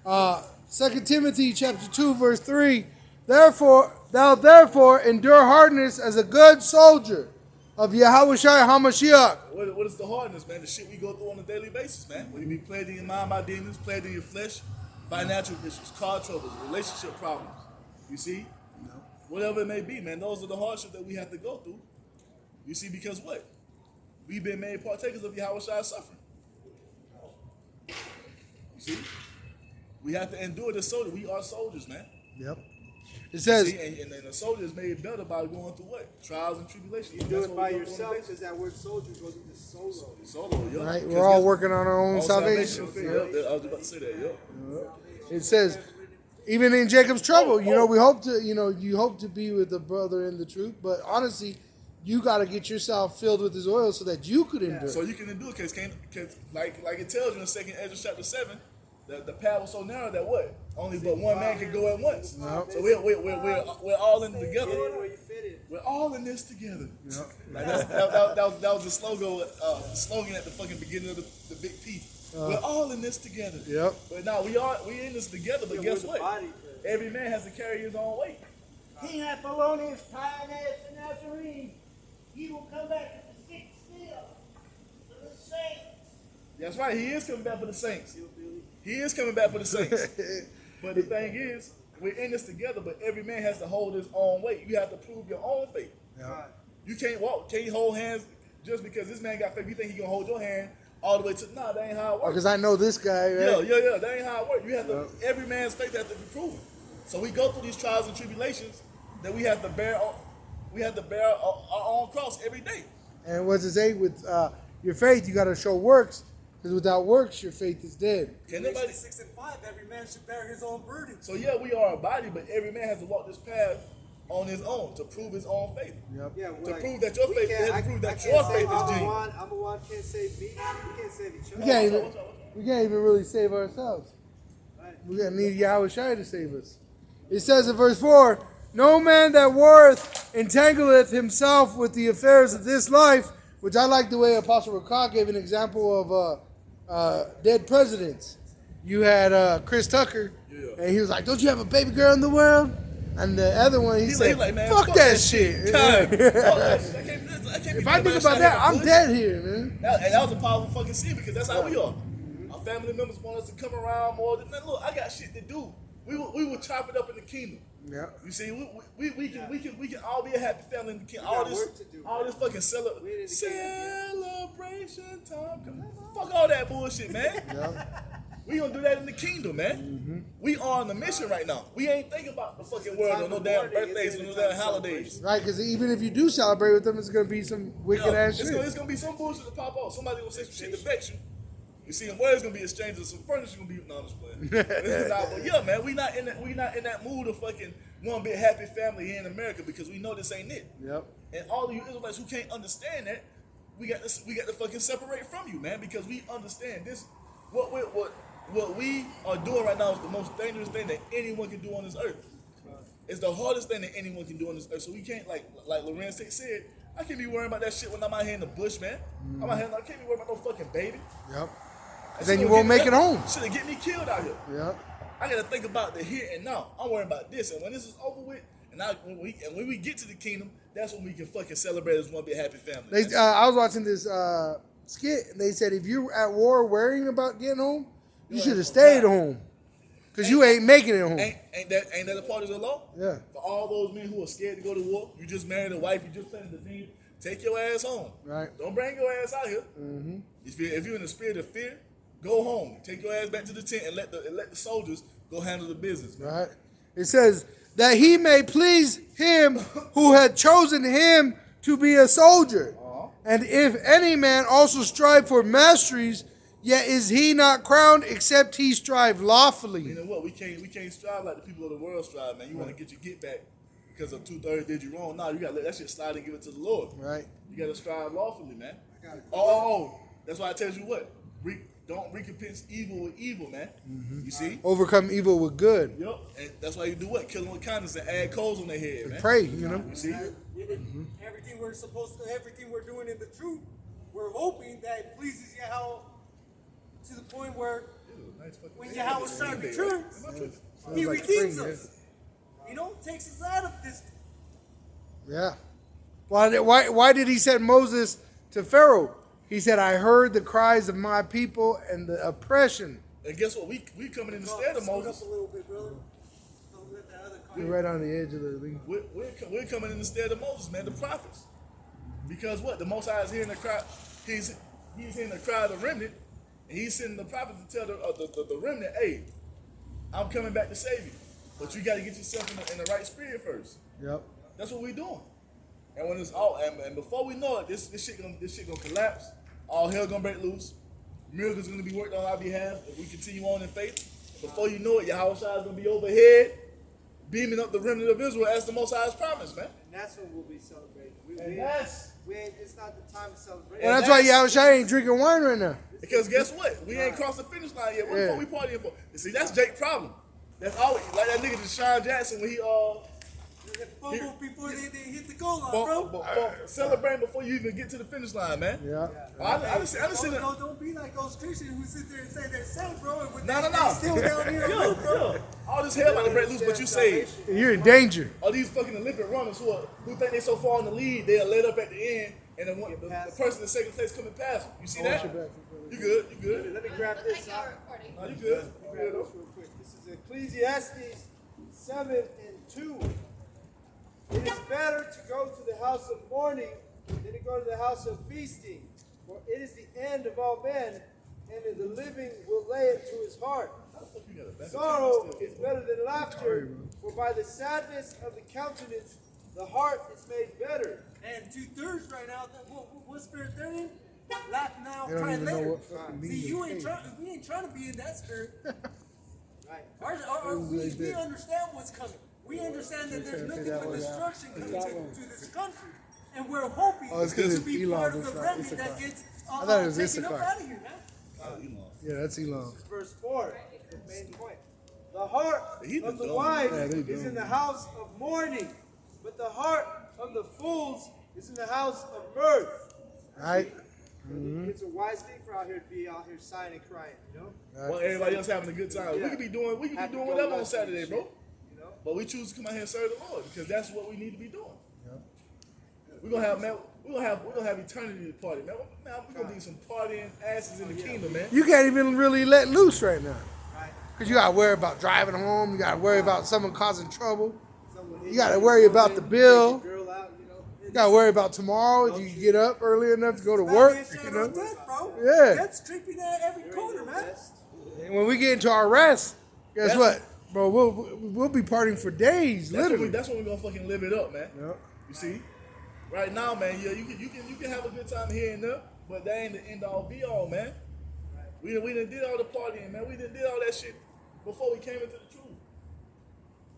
2 Timothy chapter 2, verse 3. Therefore endure hardness as a good soldier of Yahweh Shai HaMashiach.
What is the hardness, man? The shit we go through on a daily basis, man. When you be plagued in your mind by demons, plagued in your flesh, financial issues, car troubles, relationship problems. You see? Whatever it may be, man. Those are the hardships that we have to go through. You see, because what? We've been made partakers of Yahweh Shai's suffering. You see? We have to endure the soldier. We are soldiers, man.
Yep. It says,
See, and the soldier is made better by going through what? Trials and tribulations.
You do it by yourself because that word soldier goes into solo.
Solo, yeah.
right, we're all working on our own salvation.
Yep, I was about to say that, yeah.
It says, even in Jacob's trouble, we hope to, you hope to be with the brother in the truth, but honestly, you got to get yourself filled with his oil so that you could endure.
So you can endure because like it tells you in 2 Ezra chapter 7, the path was so narrow that what? Only but one man can go at once.
Yep.
So we're all in it together.
Where you fit in.
We're all in this together.
Yep.
Like that was the slogan at the fucking beginning of the Big P. We're all in this together.
Yep.
But now we in this together. But guess what? Every man has to carry his own weight.
He hath alone his time as the Nazarene. He will come back to the sixth seal for the saints.
That's right. He is coming back for the saints. He is coming back for the saints. But the thing is, we're in this together, but every man has to hold his own weight. You have to prove your own faith.
Yeah.
You can't hold hands just because this man got faith. You think he gonna hold your hand all the way to? Nah, that ain't how it works.
Because I know this guy, right?
Yeah. That ain't how it works. You have to. Every man's faith has to be proven. So we go through these trials and tribulations that we have to bear. We have to bear our own cross every day.
And what does it say? With your faith, you got to show works. Because without works, your faith is dead.
Can nobody?
6 and 5, every man should bear his own burden.
So yeah, we are a body, but every man has to walk this path on his own to prove his own faith.
Yep.
Yeah,
To prove that your faith, you have to prove that your faith is genuine.
I'm a one, can't save me. We can't save each other.
We can't even really save ourselves. We got to need Yahweh Shai to save us. It says in verse 4, no man that warreth entangleth himself with the affairs of this life, which I like the way Apostle Rakah gave an example of dead presidents. You had Chris Tucker, and he was like, don't you have a baby girl in the world? And the other one, he said,
like, man,
fuck that shit. If I think about that, I'm dead here, man.
And that was a powerful fucking scene because that's how we are. Our family members want us to come around more. Man, look, I got shit to do. we will chop it up in the kingdom.
Yeah.
You see, we can all be a happy family in the kingdom.
got work to do,
all this fucking
We in the
celebration time. Come on, fuck all that bullshit, man.
Yeah.
We gonna do that in the kingdom, man. We are on the mission right now. We ain't thinking about the fucking world or no damn birthdays or no damn holidays.
Right, because even if you do celebrate with them, it's gonna be some wicked ass shit.
It's gonna be some bullshit to pop off. Somebody gonna say some shit to vex you. You see, and where's gonna be exchanged, some furniture gonna be. No, I'm just playing. But yeah, man, we not in that mood of fucking one big happy family here in America because we know this ain't it.
Yep.
And all of you Israelites who can't understand that, we got to fucking separate from you, man, because we understand this. What we are doing right now is the most dangerous thing that anyone can do on this earth. It's the hardest thing that anyone can do on this earth. So we can't, like Lorenz said, I can't be worrying about that shit when I'm out here in the bush, man. I can't be worrying about no fucking baby.
Yep. And then you won't make it home.
Should have get me killed out here.
Yep.
I gotta think about the here and now. I'm worrying about this, and when this is over with, when we get to the kingdom, that's when we can fucking celebrate as one big happy family.
I was watching this skit, and they said if you're at war worrying about getting home, you should have stayed home, cause you ain't making it home.
Ain't that a part of the law?
Yeah.
For all those men who are scared to go to war, you just married a wife, you just planted the team. Take your ass home.
Right.
Don't bring your ass out here. Mm-hmm. If you're in the spirit of fear, go home. Take your ass back to the tent and let the soldiers go handle the business. Man.
Right. It says that he may please him who had chosen him to be a soldier. And if any man also strive for masteries, yet is he not crowned except he strive lawfully.
You know what? We can't strive like the people of the world strive, man. You want to get your get back because of 2/3 did you wrong. No, you gotta let that shit slide and give it to the Lord.
Right.
You gotta strive lawfully, man. That's why I tell you what. Don't recompense evil with evil, man. Mm-hmm. You see?
Overcome evil with good.
Yep. And that's why you do what? Kill them with kindness and add coals on their head, man.
Pray, you know.
You see?
Everything we're doing in the truth, we're hoping that it pleases Yahweh to the point where when Yahweh's time returns, he redeems us. You know, takes us out of this.
Yeah. Why did he send Moses to Pharaoh? He said, I heard the cries of my people and the oppression.
And guess what? We coming in the stead of Moses.
Up a little bit, brother. Don't let the other car.
You're right on the edge of the thing.
We're coming in the stead of Moses, man, the prophets. Because what? The Most High is hearing the cry. He's hearing the cry of the remnant, and he's sending the prophets to tell the remnant, hey, I'm coming back to save you. But you got to get yourself in the right spirit first.
Yep.
That's what we're doing. And when it's all, and before we know it, this shit gonna collapse. All hell gonna break loose. Miracles gonna be worked on our behalf if we continue on in faith. Before you know it, Yahweh Shai is gonna be overhead, beaming up the remnant of Israel as the Most High's promise, man.
And that's when we'll be celebrating. It's not the time to celebrate.
Well, that's why Yahushua ain't drinking wine right now.
Because guess what? We ain't crossed the finish line yet. What the fuck we partying for? You see, that's Jake's problem. That's always like that nigga Deshaun Jackson when he
Fumble before they hit the goal line, bro.
Celebrating before you even get to the finish line, man.
Yeah.
I just seen it.
Don't be like those Christians who sit there and say they're saved, bro. And
No.
still down here, bro.
All this hell about to break loose, but you say
You're in danger.
all these fucking Olympic runners who think they so far in the lead, they're let up at the end, and the person in second place coming past them. You see that? You good?
Let me grab
Look
this
like
out.
y'all recording.
No, you good?
Grab this real quick. This is Ecclesiastes 7:2. It is better to go to the house of mourning than to go to the house of feasting, for it is the end of all men, and the living will lay it to his heart. Sorrow is better than laughter, for by the sadness of the countenance the heart is made better.
And 2/3 right now, what spirit they're in? Laugh now,
They don't
cry
even know
later.
what fucking
See,
means.
we ain't trying to be in that spirit.
Right.
We understand what's coming. We understand that there's nothing but destruction coming to this country. And we're hoping
it's 'cause
to be
it's
part
Elon,
of the
it's not
remnant that
Issachar.
gets
I thought it was
taken up
Issachar.
out of here, man.
Yeah, that's Elon.
This is verse 4, the main point. The heart
He
of the
dumb.
wise
Yeah, they
is in
dumb.
the house of mourning, but the heart of the fools is in the house of mirth.
Right?
It's a wise thing for out here to be out here sighing and crying, you know?
While everybody else having a good time, we
Yeah.
could be doing
Happy
whatever
go
on
lucky
Saturday,
and
bro.
shit, you know?
But we choose to come out here and serve the Lord because that's what we need to be doing. We're gonna have eternity to party, man. We're gonna be some partying asses in the kingdom, man.
You can't even really let loose right now.
Right.
Because you got to worry about driving home. You got to worry about someone causing trouble.
Someone
You got to worry about the bill.
take your girl out, you know.
You got to worry about tomorrow if you can get up early enough to go to
Batman
work.
shadow
You know?
of death, bro.
Yeah.
That's creeping at every corner, man.
And when we get into our rest, guess what? Bro, we'll be partying for days, literally.
That's when we're gonna fucking live it up, man.
Yep.
You see? Right now, man, yeah, you can have a good time here and there, but that ain't the end all be all, man. We done did all the partying, man. We done did all that shit before we came into the truth.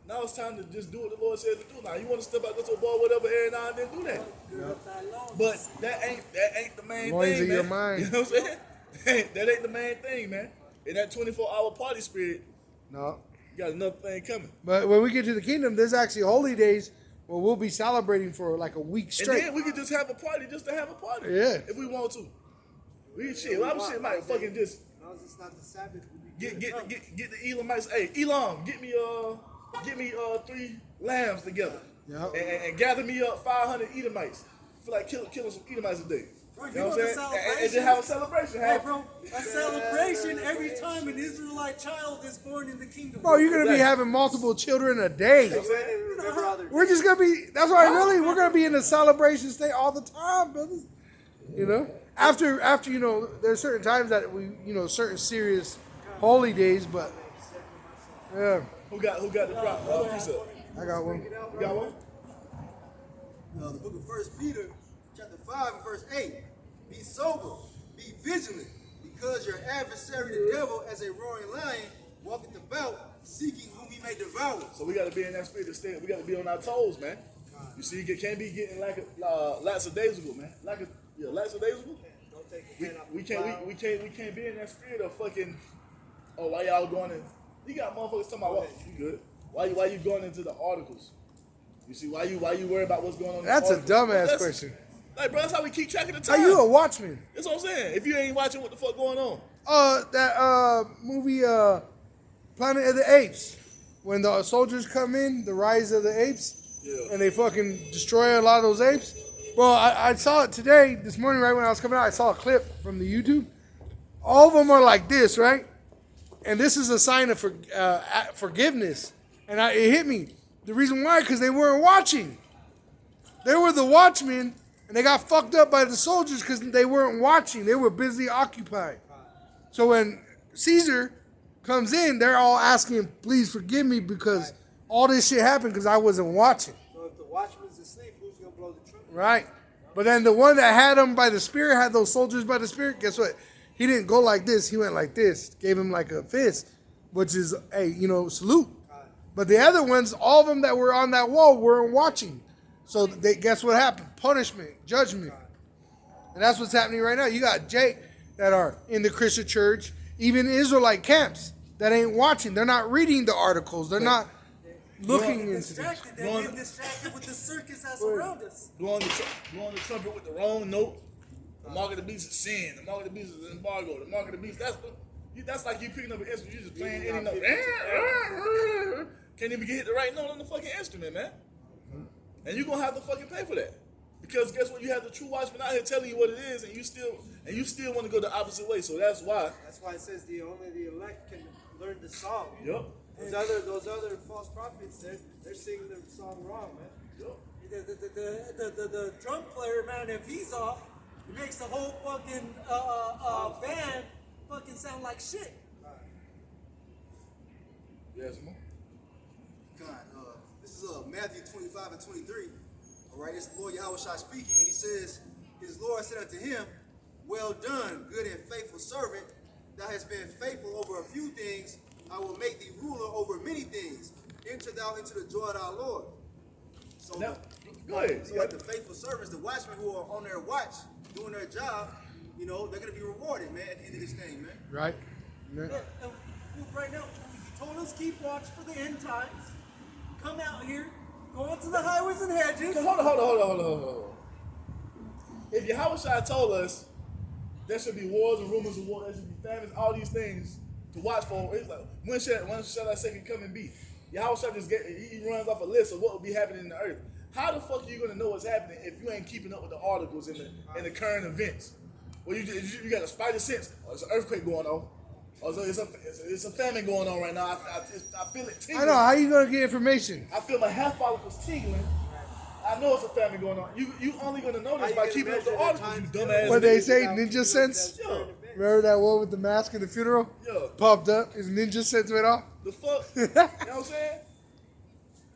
Now it's time to just do what the Lord says to do. Now you want to step out, go to a bar, whatever, every now and then, do that. But that ain't the main
Noise
thing,
in
man.
your mind.
You know what I'm saying? That ain't the main thing, man. In that 24-hour party spirit,
No.
you got another thing coming.
But when we get to the kingdom, there's actually holy days where we'll be celebrating for like a week
And
straight.
then we could just have a party just to have a party.
Yeah.
If we want to. We shit. Well, I'm shit might fucking just
As long as it's not the Sabbath. we be
get
good.
the Elamites. Hey, Elam, get me 3 lambs together.
Yep.
And gather me up 500 Edomites. I feel like killing some Edomites a day.
Bro,
You know what
want
I'm
the
saying? And then have a celebration.
Hey,
Have,
bro, a celebration every time an Israelite child is born in the kingdom.
Bro, you're going to be
Exactly.
having multiple children a day.
Remember all their
We're just going to be, that's why really, we're going to be in a celebration state all the time, brothers. You know? After, you know, there's certain times that we, you know, certain serious holy days, but, yeah,
who got the precept?
I got one.
You got one?
The book of 1 Peter, chapter 5, and verse 8. Be sober, be vigilant, because your adversary, the devil, as a roaring lion, walketh about, seeking whom he may devour.
So we got to be in that spirit of state. We got to be on our toes, man. You see, you can't be getting like lackadaisical, man. Lackadaisical.
Don't take your hand off
We
the plow.
can't be in that spirit of fucking. Oh, why y'all going in? You got motherfuckers talking about what? You good? Why you going into the articles? You see, why you worry about what's going on? In
That's
the
a
articles?
dumbass
That's-
question.
Like, bro, that's how we keep track of the
Are
time.
you a watchman?
That's what I'm saying. If you ain't watching what the fuck going on.
That movie, Planet of the Apes, when the soldiers come in, the Rise of the Apes,
Yeah.
and they fucking destroy a lot of those apes. Bro, I saw it today, this morning, right when I was coming out, I saw a clip from the YouTube. All of them are like this, right? And this is a sign of forgiveness. And it hit me. The reason why, because they weren't watching. They were the watchmen, and they got fucked up by the soldiers because they weren't watching. They were busy occupied. So when Caesar comes in, they're all asking, please forgive me because all this shit happened because I wasn't watching.
So if the watchman's asleep, who's going to blow the trumpet?
Right? But then the one that had them by the Spirit, had those soldiers by the Spirit, guess what? He didn't go like this. He went like this. Gave him like a fist, which is, hey, you know, salute. But the other ones, all of them that were on that wall weren't watching. So they guess what happened? Punishment, judgment. And that's what's happening right now. You got Jake that are in the Christian church, even Israelite camps that ain't watching. They're not reading the articles. They're not looking into this.
Distracted. They're getting distracted with the circus that's around us.
Blowing the trumpet with the wrong note. The mark of the beast is sin. The mark of the beast is embargo. The mark of the beast, that's like you picking up an instrument, you just playing any note. Can't even get the right note on the fucking instrument, man. And you're gonna have to fucking pay for that. Because guess what? You have the true watchman out here telling you what it is, and you still want to go the opposite way. So that's why.
That's why it says only the elect can learn the song.
Yup.
Those other false prophets, they're singing the song wrong, man.
Yup.
The drum player, man, if he's off, it makes the whole fucking band fucking sound like shit.
Yes, man.
God, this is Matthew 25 and 23. All right, it's the Lord Yahweh Shai speaking, and he says, his Lord said unto him, well done, good and faithful servant. Thou hast been faithful over a few things. I will make thee ruler over many things. Enter thou into the joy of thy Lord. So,
Now, go ahead.
so like the faithful servants, the watchmen who are on their watch, doing their job, you know, they're going to be rewarded, man, at the end of this thing, man.
Right? Yeah.
Right now, you told us keep watch for the end times. Come out here, go into the highways and hedges.
Hold on. If Yahweh told us there should be wars and rumors of war, there should be famines, all these things to watch for, it's like, when shall I second come and be? Yahweh just he runs off a list of what will be happening in the earth. How the fuck are you gonna know what's happening if you ain't keeping up with the articles and the current events? Well, you got a spider sense. Oh, there's an earthquake going on. Oh, so it's a famine going on right now. I feel it tingling.
I know. How you gonna get information?
I feel my hair follicles tingling. I know it's a famine going on. You only gonna know this by keeping up the articles, you dumbass.
What they
nigga.
say, Ninja Sense.
Yeah.
Remember that one with the mask in the funeral?
Yeah.
Popped up. His Ninja Sense went off.
The fuck? You know what I'm saying?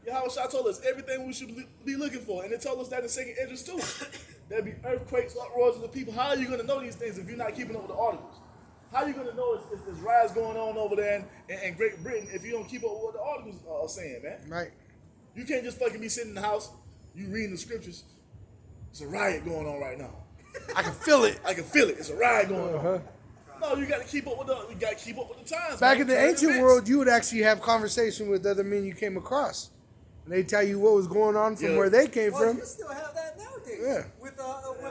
Yahweh Shah told us everything we should be looking for, and it told us that in second Esdras too. There'd be earthquakes, uproars of the people. How are you gonna know these things if you're not keeping up with the articles? How are you gonna know it's this rise going on over there in Great Britain if you don't keep up with what the articles are saying, man?
Right.
You can't just fucking be sitting in the house, you reading the scriptures. It's a riot going on right now.
I can feel it.
I can feel it. It's a riot going on. No, you got to keep up with the times.
Back
man.
in the
Current
ancient
events.
world, you would actually have conversation with other men you came across, and they tell you what was going on from
Yeah.
where they came
Well,
from.
you still have that nowadays.
Yeah.
With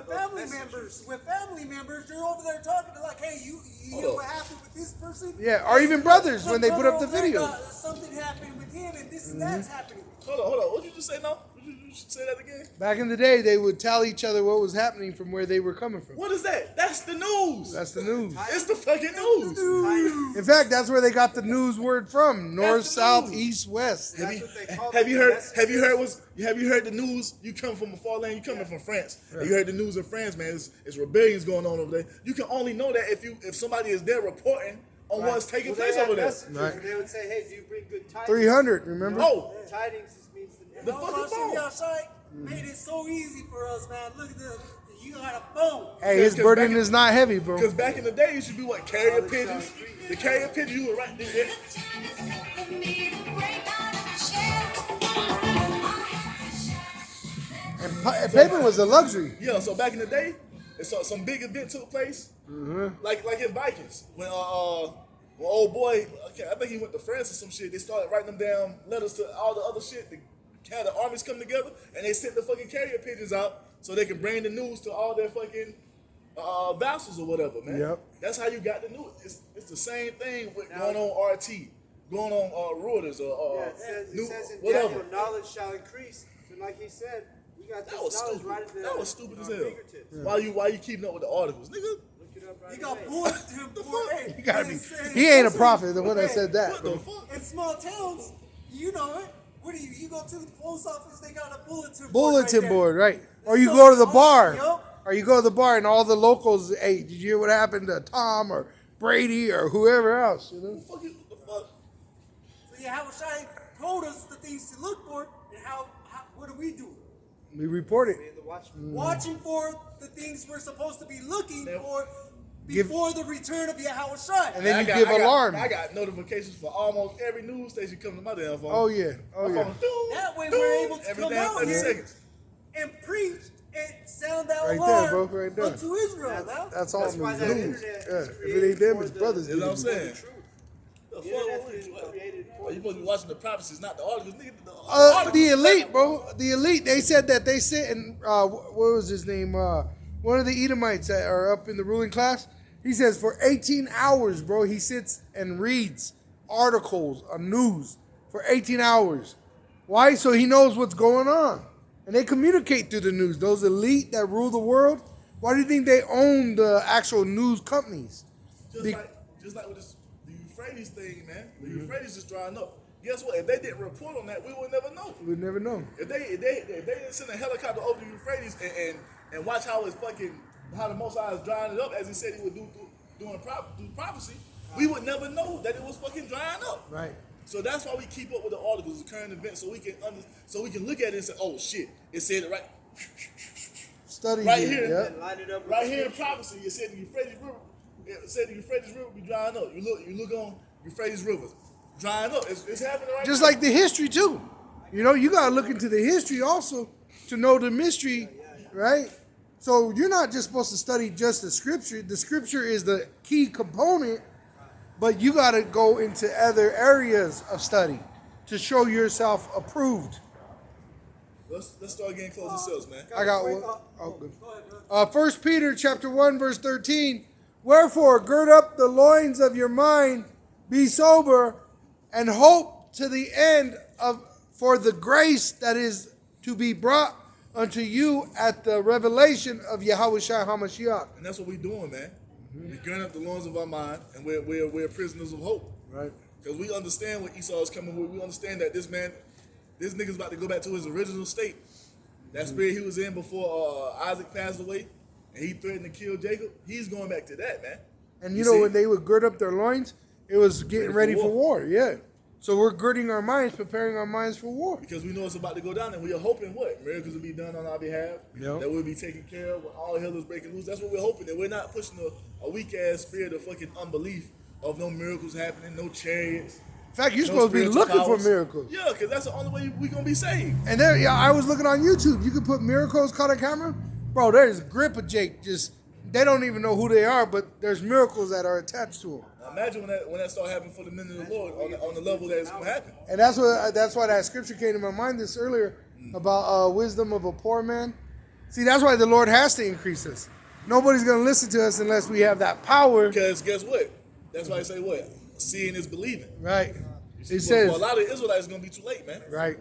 family members. With family members, you're over there talking to like, hey, you know what happened with this person?
Yeah, or even brothers when they put up the
video.
videos.
Something happened with him, and this and that's happening.
Hold on. What did you just say now? You should say that again.
Back in the day, they would tell each other what was happening from where they were coming from.
What is that? That's the news.
That's the news.
It's the fucking news.
In fact, that's where they got the news word from: north,
That's the
south,
news.
east, west.
Have you,
That's what they call
have you
it.
heard?
That's-
Have you heard the news? You come from a far land. You coming from France. And you heard the news in France, man. It's rebellions going on over there. You can only know that if somebody is there reporting on what's taking
Well,
place
they had
over there.
messengers,
Right.
and they would say, hey, do you bring good tidings?
300, remember?
Oh,
Tidings just means
The
How
fucking
much
phone.
of y'all shite made it so easy for us, man. Look at this. You got a phone.
Hey, his
Because
burden
back in-
is not heavy, bro.
because back in the day, you should be what carrier pigeons. The carrier pigeon, you would right there.
And paper was a luxury.
Yeah, so back in the day, some big event took place, like in Vikings when old boy, I think he went to France or some shit. They started writing them down letters to all the other shit. They had the armies come together and they sent the fucking carrier pigeons out so they can bring the news to all their fucking vassals or whatever, man.
Yep.
That's how you got the news. It's the same thing with going on RT, going on Reuters or
Yeah, it
new,
says in
whatever.
Daniel, knowledge shall increase. So like he said, we got
That
this
was
knowledge
stupid.
right at the
That was stupid as
our
hell.
fingertips.
Why you keeping up with the articles, nigga?
Look it up right
You got
away.
bulletin
The
board.
fuck?
Hey,
You gotta be.
it's-
He ain't a
it's-
prophet. The one that
hey,
said that,
What the
bro.
fuck?
In small towns, you know it. What do you go to the post office? They got a bulletin
Bulletin
right
board, right? Or you
So-
go to the bar.
Yup.
Or you go to the bar and all the locals, hey, did you hear what happened to Tom or Brady or whoever else? You know?
What the fuck?
So yeah, how Shai told us the things to look for, and how what do we do?
We report it.
Be the watchman.
Watching for the things we're supposed to be looking
Now-
for
Give-
before the return of Yahweh Shai.
And then
I
you
got-
give
I got-
alarm.
I got notifications for almost every news station coming to my damn phone.
Oh, yeah. Oh,
My
yeah.
phone, doom,
That way
doom,
we're able to
every
come
damn
out
30
here
seconds.
and preach and sound that
Right
alarm
there, bro, right there.
unto Israel. Now.
That's all
That's
in
why
the
that
news.
internet
Yeah.
is
If it ain't
created
them,
for
his
the-
brothers.
You know what I'm
did it.
saying? The
The
fuck?
internet's been created for
You supposed to be watching the prophecies, not the articles. Nigga,
The elite, bro. The elite. They said that they sit in. What was his name? One of the Edomites that are up in the ruling class. He says for 18 hours, bro, he sits and reads articles on news for 18 hours. Why? So he knows what's going on, and they communicate through the news. Those elite that rule the world. Why do you think they own the actual news companies?
Just like with the Euphrates thing, man. The Euphrates is drying up. Guess what? If they didn't report on that, we would never know.
We'd never know.
If they didn't send a helicopter over the Euphrates and watch how the Most High is drying it up as he said he would do through prophecy, we would never know that it was fucking drying up.
Right.
So that's why we keep up with the articles, the current events, so we can look at it and say, oh shit, it said it right.
Study
Right
it,
here.
yeah.
and line it up with
Right
the
here in
scripture.
prophecy, it said the Euphrates River. It said the Euphrates River be drying up. You look on Euphrates River, drying up. It's happening right
Just
now.
like the history too. You know, you gotta look into the history also to know the mystery, right? So you're not just supposed to study just the scripture. The scripture is the key component, but you gotta go into other areas of study to show yourself approved.
Let's start getting close to ourselves, man.
I got one. Oh, good.
Go ahead, bro.
1 Peter chapter 1 verse 13. Wherefore gird up the loins of your mind, be sober, and hope to the end of for the grace that is to be brought unto you at the revelation of Yahweh Shai HaMashiach.
And that's what we doing, man. We gird up the loins of our mind, and we're prisoners of hope.
Right.
Because we understand what Esau is coming with. We understand that this nigga's about to go back to his original state. That spirit he was in before Isaac passed away, and he threatened to kill Jacob. He's going back to that, man.
And you know,
see?
when they would gird up their loins, it was getting ready for war. Yeah. So we're girding our minds, preparing our minds for war.
Because we know it's about to go down, and we are hoping what? Miracles will be done on our behalf.
Yep.
That we'll be taken care of when all hell is breaking loose. That's what we're hoping. That we're not pushing a weak-ass spirit of fucking unbelief of no miracles happening, no chariots.
In fact, you're
no
supposed to be
spiritual
looking for
powers.
miracles.
Yeah, because that's the only way we're going to be saved.
And there, yeah, I was looking on YouTube. You can put miracles caught on camera. Bro, there's grip of Jake. Just, they don't even know who they are, but there's miracles that are attached to them.
Now imagine when that start happening for the men of the Lord on the level that it's going to happen.
And that's why that scripture came to my mind this earlier about wisdom of a poor man. See, that's why the Lord has to increase us. Nobody's going to listen to us unless we have that power.
Because guess what? That's why I say what? Seeing is believing.
Right. It
But
says,
for a lot of Israelites, it's going to be too late, man.
right.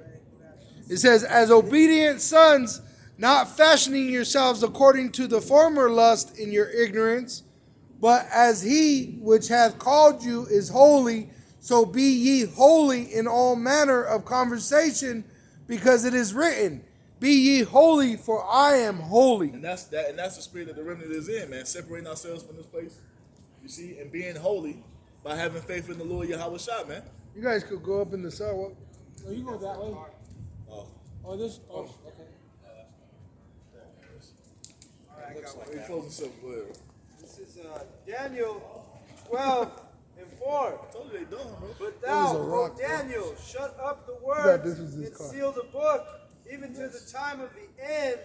It says, as obedient sons, not fashioning yourselves according to the former lust in your ignorance, but as he which hath called you is holy, so be ye holy in all manner of conversation, because it is written, be ye holy, for I am holy.
And that's the spirit that the remnant is in, man. Separating ourselves from this place, you see, and being holy by having faith in the Lord Yahweh Shah, man.
You guys could go up in the sidewalk. Oh, you go that way.
Oh,
this. Oh, okay.
Let me close this up. Go ahead.
This is Daniel 12:4.
I told you they done, bro.
But
That
thou,
was a rock,
O Daniel, shut up the
Yeah,
words
this was his
and
car.
seal the book, even to the time of the end.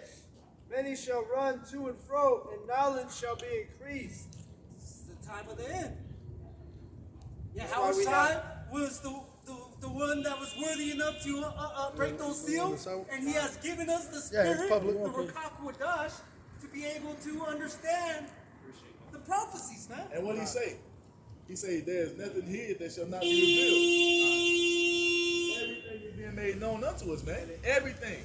Many shall run to and fro, and knowledge shall be increased.
It's the time of the end. Yeah,
That's why we
Howard was the one that was worthy enough to break those seals, and he has given us the
Yeah, it's
spirit,
public,
the
okay.
Rakakwadash, to be able to understand the prophecies, man.
And what did he say? He said, "There's nothing here that shall not be revealed." Everything is being made known unto us, man. Everything.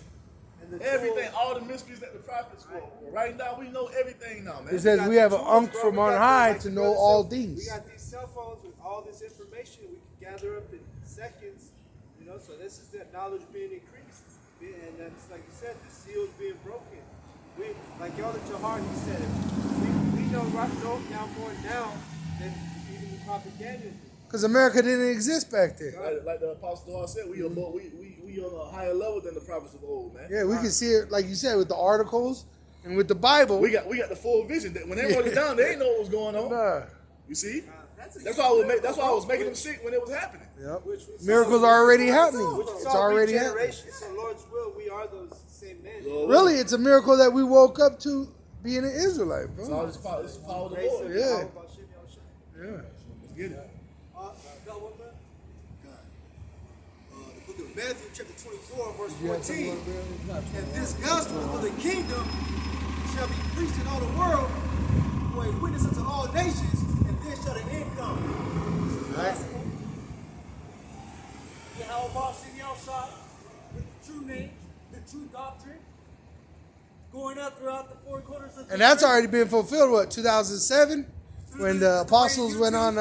Everything, all the mysteries that the prophets were writing down, we know everything now, man.
It says we have an unk from on high to know all
We
things.
got these cell phones with all this information we can gather up in seconds, so this is that knowledge being increased. And that's like you said, the seals being broken. We, like Elder Jahar, he said, we know now more now than even the prophet Daniel did.
Because America didn't exist back then.
Like the Apostle Paul said, we are on a higher level than the prophets of old, man.
Yeah, we can see it, like you said, with the articles and with the Bible.
We got the full vision. That when they wrote it down, they didn't know what was going on.
Nah.
You see? That's why I was making them sick when it was happening.
Yep. Miracles are already happening.
Which is
It's
all
already happening.
regeneration. So Lord's will, we are those same men.
Really, it's a miracle that we woke up to being an Israelite,
It's
bro.
all this power of the
Grace
Lord.
of
Yeah.
Yahweh Bashem Yahushua.
Yeah.
Let's get it.
Got one, man?
The book of Matthew, chapter 24, verse 14. And this gospel of the kingdom shall be preached in all the world for a witness unto all nations, and then shall the end come.
Right.
Yahweh Bashem Yahushua, with the true name, the true doctrine, going out throughout the four corners of the
And that's
earth.
already been fulfilled, what, 2007? When the apostles went on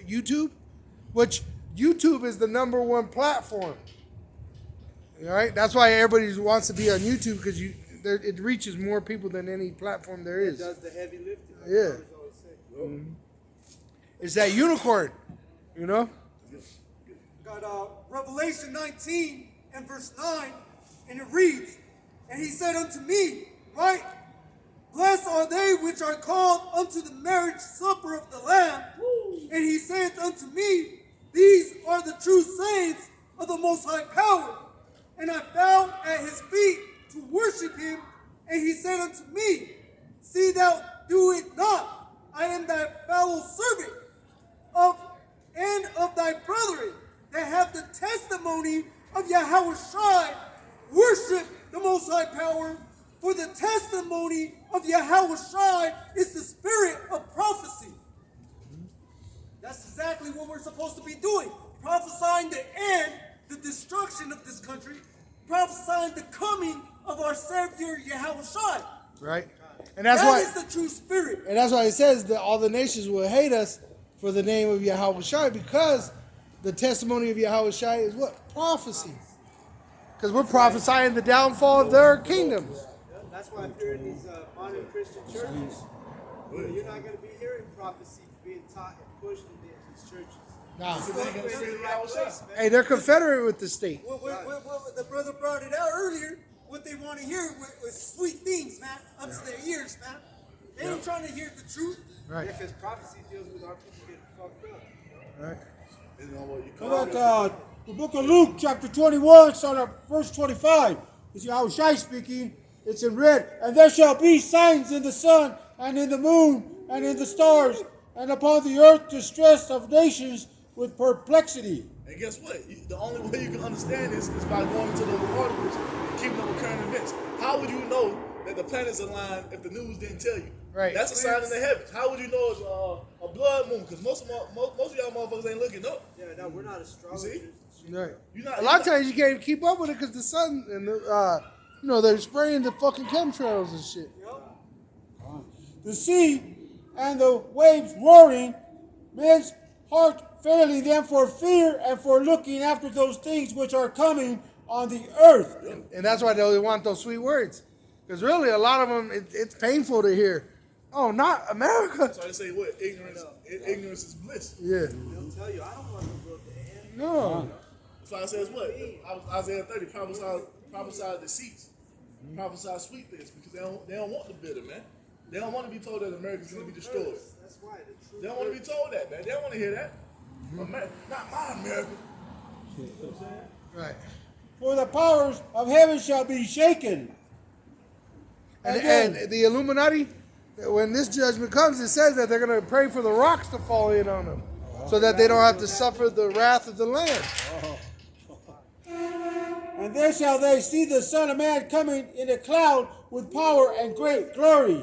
YouTube? Which YouTube is the #1 platform. All right? That's why everybody wants to be on YouTube, because it reaches more people than any platform there
It
is.
does the heavy lifting. Like
Yeah.
I always say.
It's that unicorn, you know?
Got Revelation 19 and verse 9, and it reads, and he said unto me, right, blessed are they which are called unto the marriage supper of the Lamb. And he saith unto me, these are the true saints of the Most High Power. And I fell at his feet to worship him, and he said unto me, see thou do it not. I am thy fellow servant of thy brethren that have the testimony of Yahweh Shai. Worship the Most High Power, for the testimony of Yahweh Shai is the spirit of prophecy. That's exactly what we're supposed to be doing. Prophesying the end, the destruction of this country, prophesying the coming of our Savior Yahweh Shai.
Right? And that's
That
why,
is the true spirit.
and that's why it says that all the nations will hate us for the name of Yahweh Shai, because the testimony of Yahweh Shai is what? Prophecy. Because we're prophesying the downfall of their kingdoms.
That's why if you're in these modern Christian churches, you're not going to be hearing prophecy being taught and pushed in these churches.
Nah.
They ain't gonna say the Yahweh Shai.
Hey, they're confederate with the state.
Well, the brother brought it out earlier. What they want to hear was sweet things, man, up to their ears, man. They ain't trying to hear the truth.
Right.
Yeah, because prophecy deals with our people getting fucked up.
Right.
You know what you call
How
it?
about the book of Luke, chapter 21, start at verse 25. It's Yahweh Shai speaking. It's in red. And there shall be signs in the sun, and in the moon, and in the stars, and upon the earth distress of nations with perplexity.
And guess what? The only way you can understand this is by going into those articles and keeping up with current events. How would you know that the planets align if the news didn't tell you?
Right.
That's a sign in the heavens. How would you know it's a blood moon? Because most of y'all motherfuckers ain't looking up.
Yeah, no, we're not astrologers.
Right.
You're not,
A lot of times you can't even keep up with it because the sun and the, they're spraying the fucking chemtrails and shit.
The sea and the waves roaring, men's heart failing them for fear and for looking after those things which are coming on the earth.
And that's why they want those sweet words. Because really, a lot of them, it's painful to hear. Oh, not America.
That's why they say what? Ignorance is bliss.
Yeah.
They'll tell you, I don't want the world to end.
No.
That's why it says what? Isaiah 30 prophesied deceits. Prophesied sweet things because they don't want the bitter, man. They don't want to be told that America's going to be destroyed.
That's why the truth.
They don't want to be told that, man. They don't want to hear that. Not my America.
Right.
For the powers of heaven shall be shaken.
And the Illuminati, when this judgment comes, it says that they're going to pray for the rocks to fall in on them so that they don't have to suffer the wrath of the land.
And then shall they see the Son of Man coming in a cloud with power and great glory.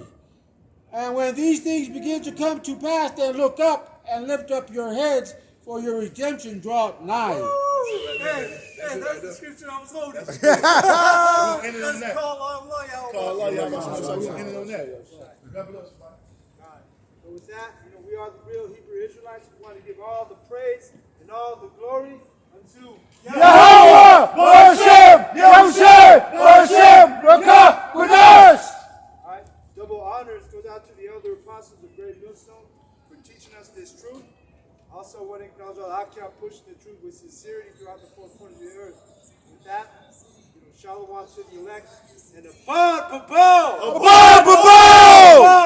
And when these things begin to come to pass, then look up and lift up your heads, for your redemption draweth nigh.
Hey, that's the scripture I was holding.
Ending on that.
Call Allah, Yahweh.
Call Allah, y'all. Ending on that. God bless you, man.
So with that, we are the real Hebrew Israelites. We want to give all the praise and all the glory unto
Yahweh, Hashem, Yahushem, Hashem, Rakah, Qudash.
All right, double honors goes out to the elder apostles of Great Millstone for teaching us this truth. Also, want to acknowledge all Akia pushing the truth with sincerity throughout the four corners of the earth. With that, shalom to the elect and a bon,
Abad, Babao!